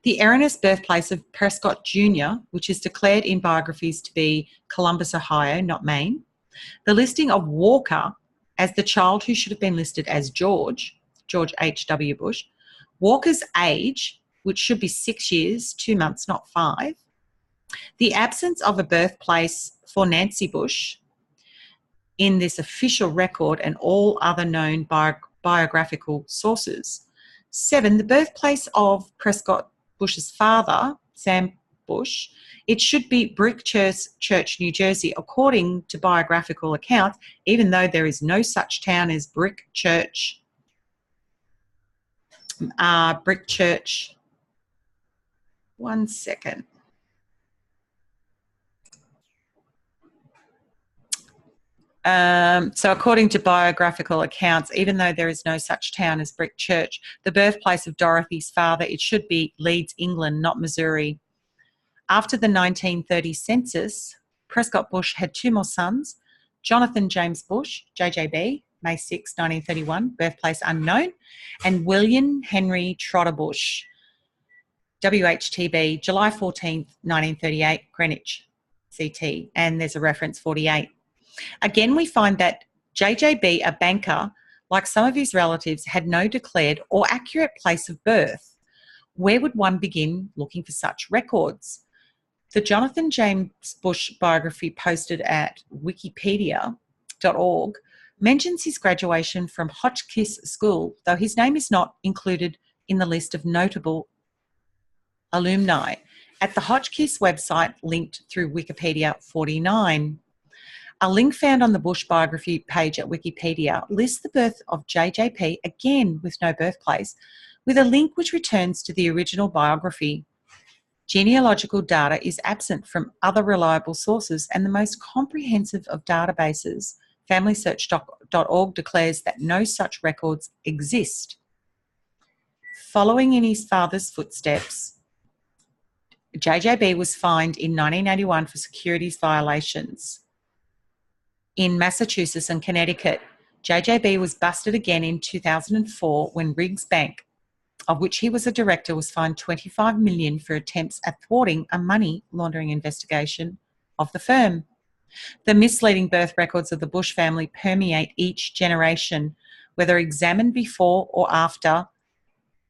The erroneous birthplace of Prescott Jr., which is declared in biographies to be Columbus, Ohio, not Maine. The listing of Walker as the child who should have been listed as George H.W. Bush. Walker's age, which should be 6 years, 2 months, not 5. The absence of a birthplace for Nancy Bush in this official record and all other known biographical sources. 7, the birthplace of Prescott Bush's father, Sam Bush, it should be Brick Church, New Jersey, according to biographical accounts, even though there is no such town as Brick Church, brick church. One second. So according to biographical accounts, even though there is no such town as Brick Church, the birthplace of Dorothy's father, it should be Leeds, England, not Missouri. After the 1930 census, Prescott Bush had two more sons, Jonathan James Bush, JJB, May 6, 1931, birthplace unknown, and William Henry Trotter Bush, WHTB, July 14, 1938, Greenwich, CT, and there's a reference 48. Again, we find that JJB, a banker, like some of his relatives, had no declared or accurate place of birth. Where would one begin looking for such records? The Jonathan James Bush biography posted at wikipedia.org mentions his graduation from Hotchkiss School, though his name is not included in the list of notable alumni. At the Hotchkiss website linked through Wikipedia 49. A link found on the Bush biography page at Wikipedia lists the birth of JJP, again with no birthplace, with a link which returns to the original biography. Genealogical data is absent from other reliable sources, and the most comprehensive of databases, FamilySearch.org, declares that no such records exist. Following in his father's footsteps, JJB was fined in 1981 for securities violations. In Massachusetts and Connecticut, JJB was busted again in 2004 when Riggs Bank, of which he was a director, was fined $25 million for attempts at thwarting a money laundering investigation of the firm. The misleading birth records of the Bush family permeate each generation, whether examined before or after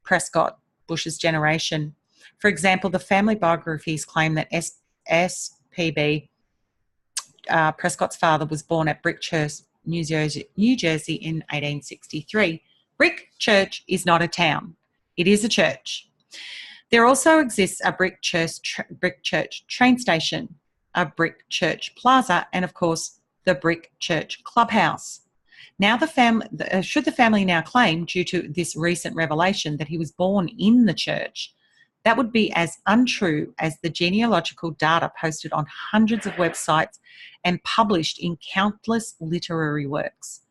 Prescott Bush's generation. For example, the family biographies claim that SPB, Prescott's father, was born at Brick Church, New Jersey in 1863. Brick Church is not a town. It is a church. There also exists a Brick Church train station, a Brick Church plaza, and of course, the Brick Church clubhouse. Now, should the family now claim, due to this recent revelation, that he was born in the church, that would be as untrue as the genealogical data posted on hundreds of websites and published in countless literary works.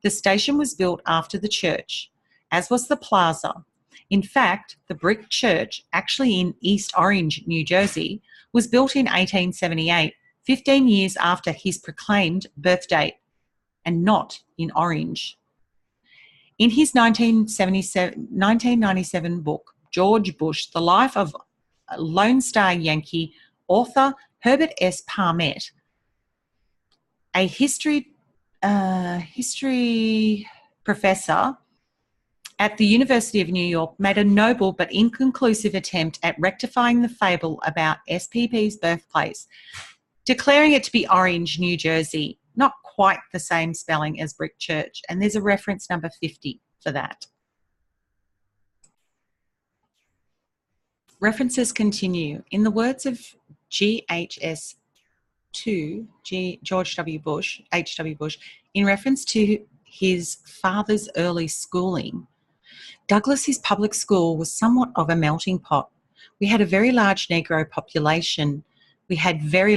The station was built after the church, as was the plaza. In fact, the Brick Church, actually in East Orange, New Jersey, was built in 1878, 15 years after his proclaimed birth date, and not in Orange. In his 1997 book, George Bush, The Life of Lone Star Yankee, author Herbert S. Parmet, a history professor at the University of New York, made a noble but inconclusive attempt at rectifying the fable about SPP's birthplace, declaring it to be Orange, New Jersey, not quite the same spelling as Brick Church, and there's a reference number 50 for that. References continue. In the words of GHS 2, George W. Bush, H.W. Bush, in reference to his father's early schooling, Douglas's public school was somewhat of a melting pot. We had a very large Negro population. We had a very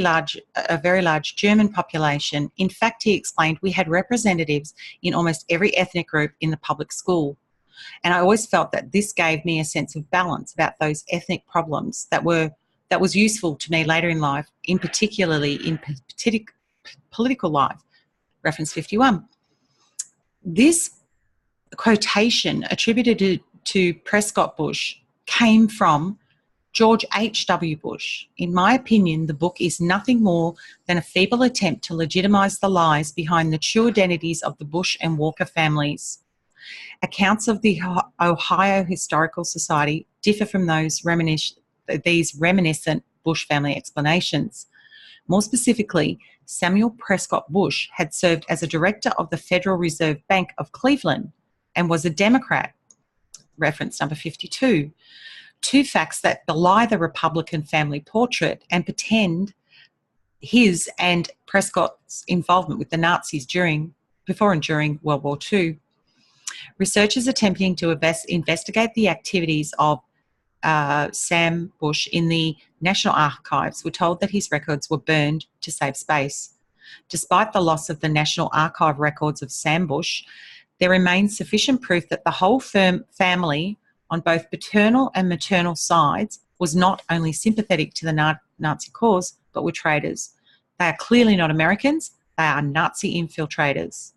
large German population. In fact, he explained, we had representatives in almost every ethnic group in the public school. And I always felt that this gave me a sense of balance about those ethnic problems that was useful to me later in life, particularly in political life. Reference 51. This quotation attributed to Prescott Bush came from George H.W. Bush. In my opinion, the book is nothing more than a feeble attempt to legitimize the lies behind the true identities of the Bush and Walker families. Accounts of the Ohio Historical Society differ from these reminiscent Bush family explanations. More specifically, Samuel Prescott Bush had served as a director of the Federal Reserve Bank of Cleveland and was a Democrat. Reference number 52. Two facts that belie the Republican family portrait and pretend his and Prescott's involvement with the Nazis before and during World War II. Researchers attempting to investigate the activities of Sam Bush in the National Archives were told that his records were burned to save space. Despite the loss of the National Archive records of Sam Bush, there remains sufficient proof that the whole family on both paternal and maternal sides was not only sympathetic to the Nazi cause, but were traitors. They are clearly not Americans, they are Nazi infiltrators.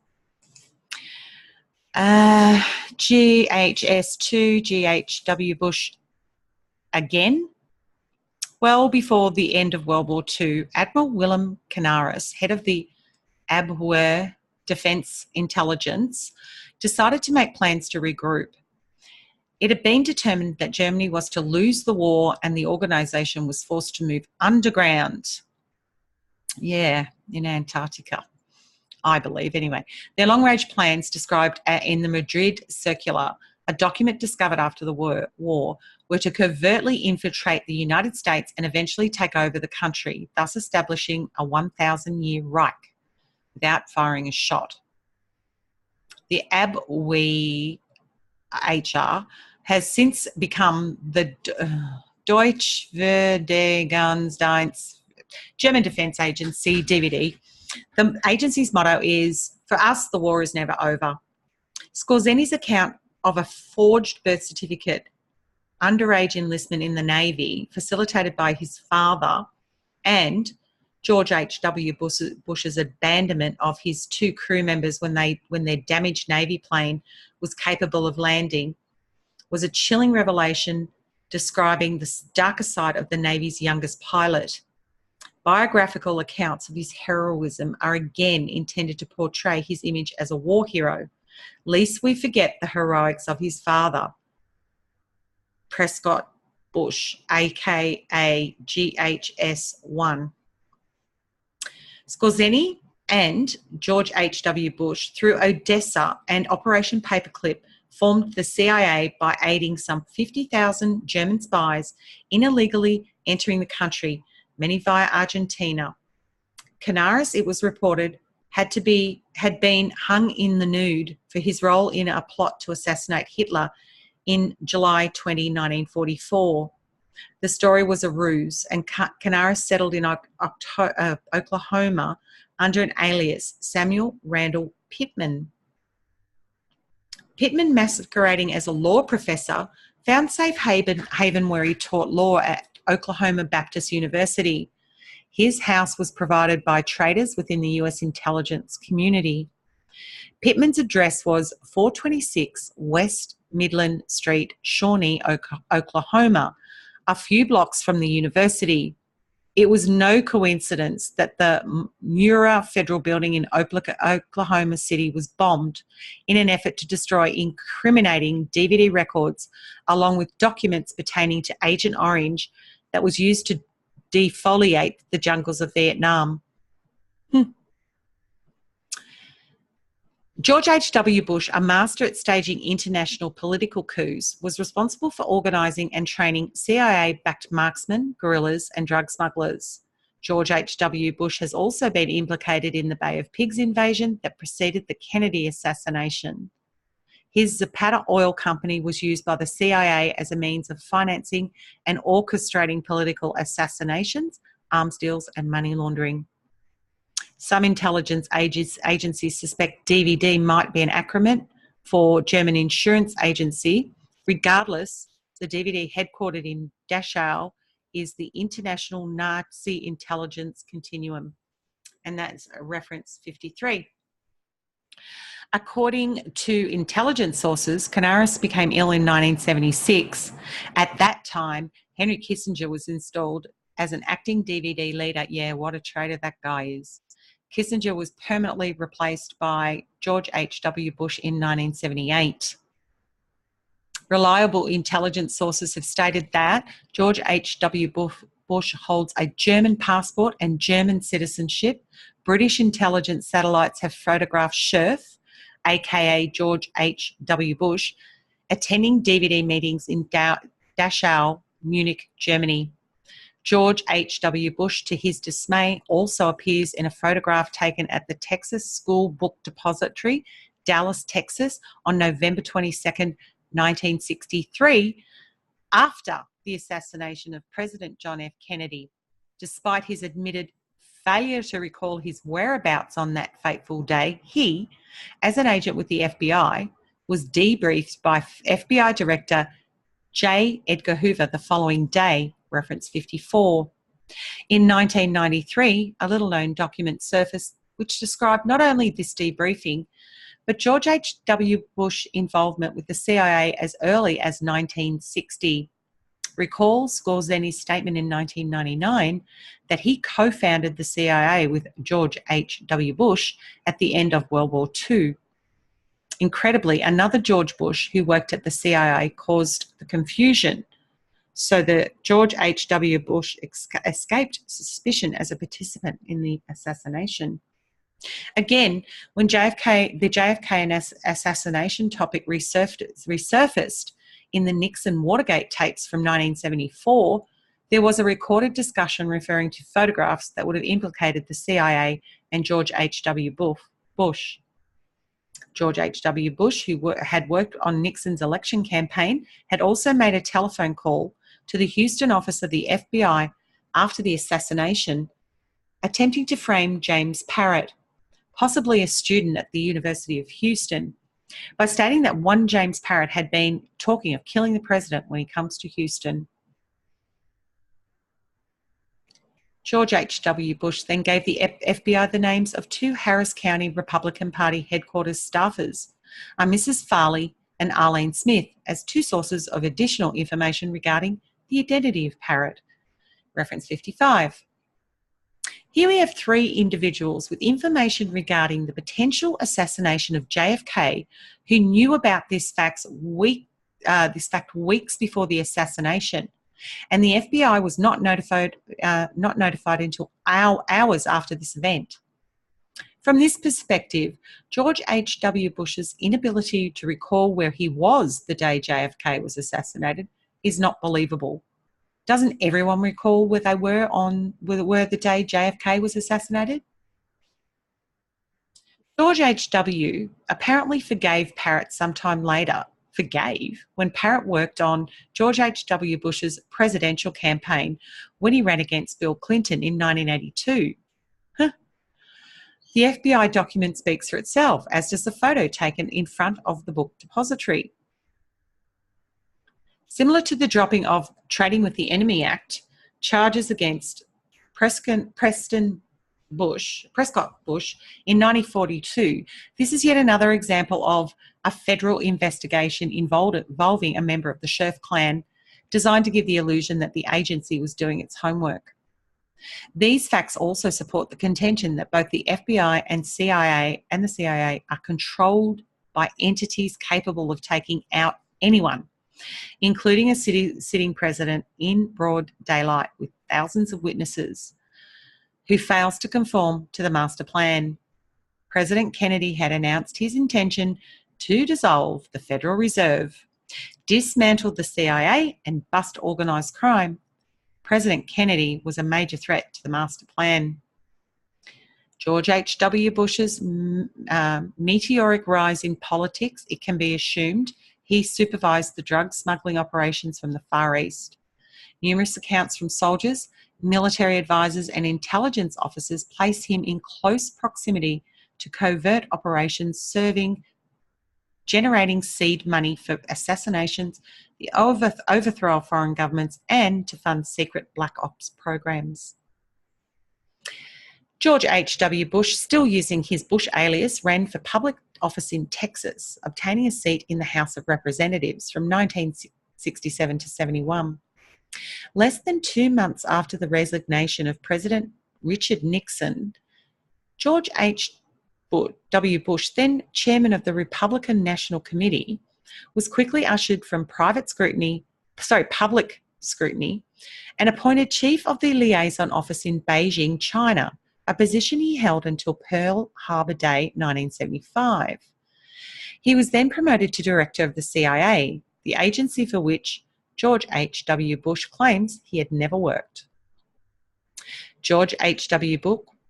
GHS2, GHW Bush again. Well before the end of World War II, Admiral Willem Canaris, head of the Abwehr Defence Intelligence, decided to make plans to regroup. It had been determined that Germany was to lose the war and the organisation was forced to move underground. Yeah, in Antarctica, I believe anyway. Their long-range plans described in the Madrid Circular, a document discovered after the war, were to covertly infiltrate the United States and eventually take over the country, thus establishing a 1,000-year Reich without firing a shot. The Abwehr HR has since become the Deutsche Verteidigungsdienst, German Defence Agency, DVD. The agency's motto is, "For us, the war is never over." Skorzeni's account of a forged birth certificate, underage enlistment in the Navy, facilitated by his father, and George H.W. Bush's abandonment of his two crew members when their damaged Navy plane was capable of landing, was a chilling revelation describing the darker side of the Navy's youngest pilot. Biographical accounts of his heroism are again intended to portray his image as a war hero, lest we forget the heroics of his father, Prescott Bush, aka GHS-1. Skorzeny and George H.W. Bush, through Odessa and Operation Paperclip, formed the CIA by aiding some 50,000 German spies in illegally entering the country, many via Argentina. Canaris, it was reported, had been hung in the nude for his role in a plot to assassinate Hitler in July 20, 1944. The story was a ruse, and Canaris settled in Oklahoma under an alias, Samuel Randall Pittman. Pittman, masquerading as a law professor, found safe haven where he taught law at Oklahoma Baptist University. His house was provided by traders within the US intelligence community. Pittman's address was 426 West Midland Street, Shawnee, Oklahoma, a few blocks from the university. It was no coincidence that the Murrah Federal Building in Oklahoma City was bombed in an effort to destroy incriminating DVD records, along with documents pertaining to Agent Orange that was used to defoliate the jungles of Vietnam. George H.W. Bush, a master at staging international political coups, was responsible for organising and training CIA-backed marksmen, guerrillas and drug smugglers. George H.W. Bush has also been implicated in the Bay of Pigs invasion that preceded the Kennedy assassination. His Zapata oil company was used by the CIA as a means of financing and orchestrating political assassinations, arms deals and money laundering. Some intelligence agencies suspect DVD might be an acronym for German Insurance Agency. Regardless, the DVD headquartered in Dachau is the International Nazi Intelligence Continuum, and that's reference 53. According to intelligence sources, Canaris became ill in 1976. At that time, Henry Kissinger was installed as an acting DVD leader. Yeah, what a traitor that guy is. Kissinger was permanently replaced by George H.W. Bush in 1978. Reliable intelligence sources have stated that George H.W. Bush holds a German passport and German citizenship. British intelligence satellites have photographed Sherffs, aka George H.W. Bush, attending DVD meetings in Dachau, Munich, Germany. George H.W. Bush, to his dismay, also appears in a photograph taken at the Texas School Book Depository Dallas, Texas on November 22nd, 1963, after the assassination of President John F. Kennedy. Despite his admitted failure to recall his whereabouts on that fateful day, he, as an agent with the FBI, was debriefed by FBI Director J. Edgar Hoover the following day, reference 54. In 1993, a little-known document surfaced which described not only this debriefing, but George H.W. Bush's involvement with the CIA as early as 1960. Recall Scorzeni's statement in 1999 that he co-founded the CIA with George H.W. Bush at the end of World War II. Incredibly, another George Bush who worked at the CIA caused the confusion, so that George H.W. Bush escaped suspicion as a participant in the assassination. Again, when the JFK assassination topic resurfaced in the Nixon-Watergate tapes from 1974, there was a recorded discussion referring to photographs that would have implicated the CIA and George H.W. Bush. George H.W. Bush, who had worked on Nixon's election campaign, had also made a telephone call to the Houston office of the FBI after the assassination, attempting to frame James Parrott, possibly a student at the University of Houston, by stating that one James Parrott had been talking of killing the president when he comes to Houston. George H.W. Bush then gave the FBI the names of two Harris County Republican Party headquarters staffers, Mrs. Farley and Arlene Smith, as two sources of additional information regarding the identity of Parrott. Reference 55. Here we have three individuals with information regarding the potential assassination of JFK who knew about this fact weeks before the assassination, and the FBI was not notified until hours after this event. From this perspective, George H.W. Bush's inability to recall where he was the day JFK was assassinated is not believable. Doesn't everyone recall where they were the day JFK was assassinated? George H.W. apparently forgave Parrott sometime later, when Parrott worked on George H.W. Bush's presidential campaign when he ran against Bill Clinton in 1982. The FBI document speaks for itself, as does the photo taken in front of the book depository. Similar to the dropping of Trading with the Enemy Act, charges against Prescott Bush in 1942, this is yet another example of a federal investigation involving a member of the Sherff clan, designed to give the illusion that the agency was doing its homework. These facts also support the contention that both the FBI and the CIA are controlled by entities capable of taking out anyone, including a sitting president in broad daylight with thousands of witnesses, who fails to conform to the master plan. President Kennedy had announced his intention to dissolve the Federal Reserve, dismantle the CIA, and bust organised crime. President Kennedy was a major threat to the master plan. George H.W. Bush's meteoric rise in politics, it can be assumed he supervised the drug smuggling operations from the Far East. Numerous accounts from soldiers, military advisors, and intelligence officers place him in close proximity to covert operations generating seed money for assassinations, the overthrow of foreign governments, and to fund secret black ops programs. George H.W. Bush, still using his Bush alias, ran for public office in Texas, obtaining a seat in the House of Representatives from 1967 to 71. Less than 2 months after the resignation of President Richard Nixon, George H.W. Bush, then chairman of the Republican National Committee, was quickly ushered from public scrutiny, and appointed chief of the liaison office in Beijing, China, a position he held until Pearl Harbor Day 1975. He was then promoted to director of the CIA, the agency for which George H.W. Bush claims he had never worked. George H.W.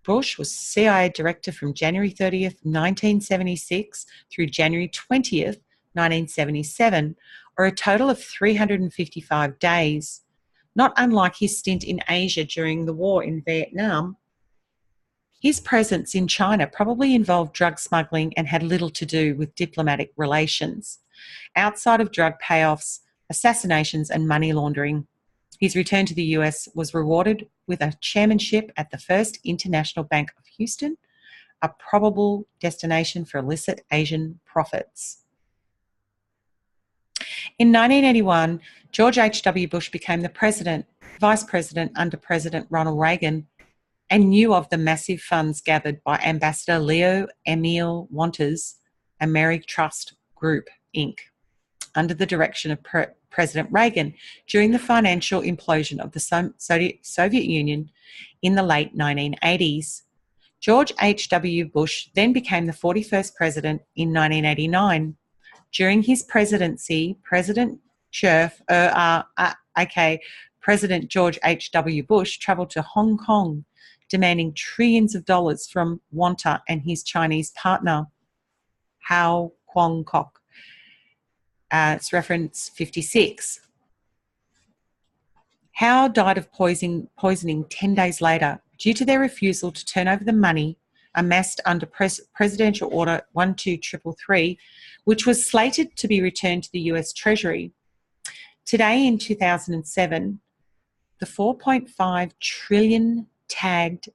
Bush was CIA director from January 30th, 1976 through January 20th, 1977, or a total of 355 days. Not unlike his stint in Asia during the war in Vietnam, his presence in China probably involved drug smuggling and had little to do with diplomatic relations. Outside of drug payoffs, assassinations, and money laundering, his return to the US was rewarded with a chairmanship at the First International Bank of Houston, a probable destination for illicit Asian profits. In 1981, George H.W. Bush became the vice president under President Ronald Reagan, and knew of the massive funds gathered by Ambassador Leo Emile Wanters and Mary Trust Group, Inc., under the direction of President Reagan during the financial implosion of the Soviet Union in the late 1980s. George H.W. Bush then became the 41st president in 1989. During his presidency, President President George H.W. Bush travelled to Hong Kong, demanding trillions of dollars from Wanta and his Chinese partner, Hao Kwong Kok. It's reference 56. Hao died of poisoning 10 days later due to their refusal to turn over the money amassed under Presidential Order 12333, which was slated to be returned to the US Treasury. Today, in 2007, the $4.5 trillion tagged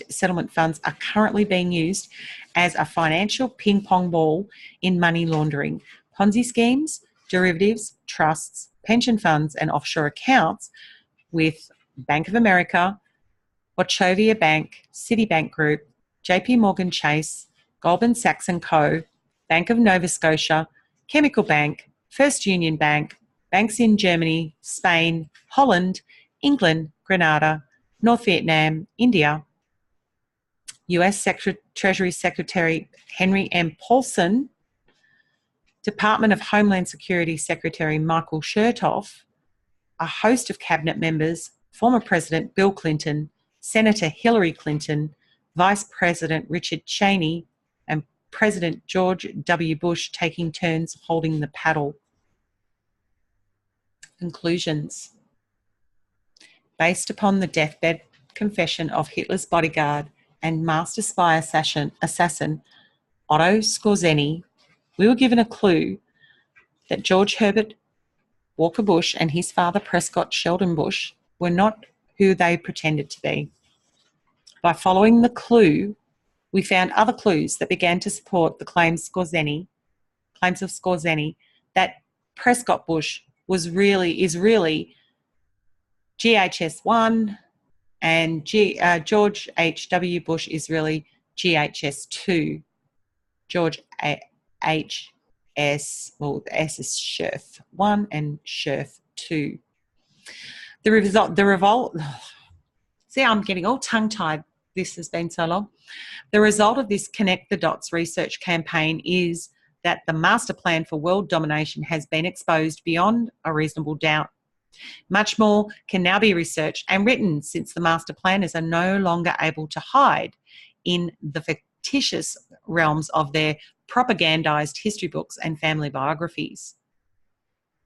settlement funds are currently being used as a financial ping-pong ball in money laundering, Ponzi schemes, derivatives, trusts, pension funds, and offshore accounts with Bank of America, Wachovia Bank, Citibank Group, JP Morgan Chase, Goldman Sachs & Co., Bank of Nova Scotia, Chemical Bank, First Union Bank, banks in Germany, Spain, Holland, England, Grenada, North Vietnam, India. US Treasury Secretary Henry M. Paulson, Department of Homeland Security Secretary Michael Chertoff, a host of cabinet members, former President Bill Clinton, Senator Hillary Clinton, Vice President Richard Cheney, and President George W. Bush taking turns holding the paddle. Conclusions. Based upon the deathbed confession of Hitler's bodyguard and master spy assassin Otto Skorzeny, we were given a clue that George Herbert Walker Bush and his father Prescott Sheldon Bush were not who they pretended to be. By following the clue, we found other clues that began to support the claims of Skorzeny that Prescott Bush is really GHS1 and George H.W. Bush is really GHS2. George H.S., well, the S is Sherff 1 and Sherff 2. The revolt, see, I'm getting all tongue-tied. This has been so long. The result of this Connect the Dots research campaign is that the master plan for world domination has been exposed beyond a reasonable doubt. Much more can now be researched and written since the master planners are no longer able to hide in the fictitious realms of their propagandized history books and family biographies.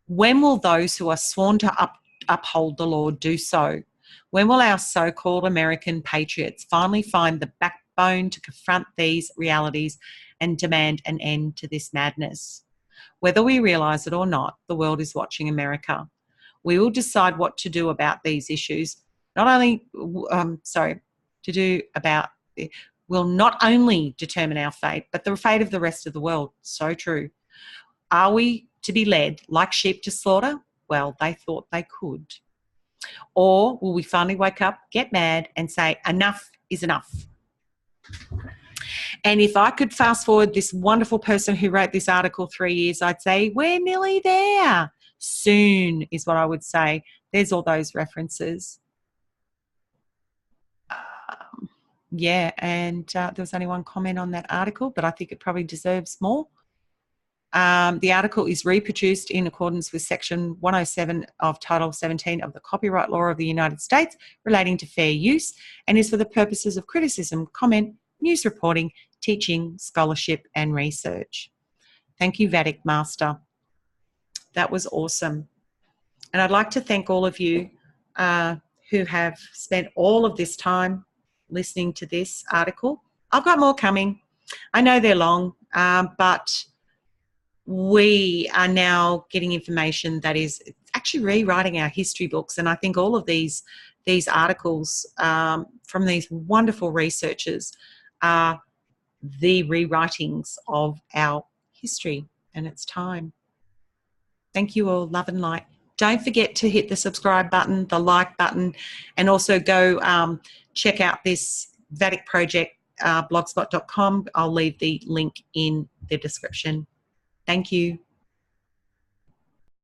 When will those who are sworn to uphold the law do so? When will our so-called American patriots finally find the backbone to confront these realities and demand an end to this madness? Whether we realise it or not, the world is watching America. We will decide what to do about these issues. Will not only determine our fate, but the fate of the rest of the world. So true. Are we to be led like sheep to slaughter? Well, they thought they could. Or will we finally wake up, get mad, and say, enough is enough? And if I could fast forward this wonderful person who wrote this article 3 years, I'd say, we're nearly there. Soon is what I would say. There's all those references. And there was only one comment on that article, but I think it probably deserves more. The article is reproduced in accordance with Section 107 of Title 17 of the Copyright Law of the United States relating to fair use and is for the purposes of criticism, comment, news reporting, teaching, scholarship and research. Thank you, Vedic Master. That was awesome. And I'd like to thank all of you who have spent all of this time listening to this article. I've got more coming. I know they're long, but we are now getting information that is actually rewriting our history books. And I think all of these articles from these wonderful researchers are the rewritings of our history, and it's time. Thank you all. Love and light. Don't forget to hit the subscribe button, the like button, and also go check out this Vedic project, blogspot.com. I'll leave the link in the description. Thank you.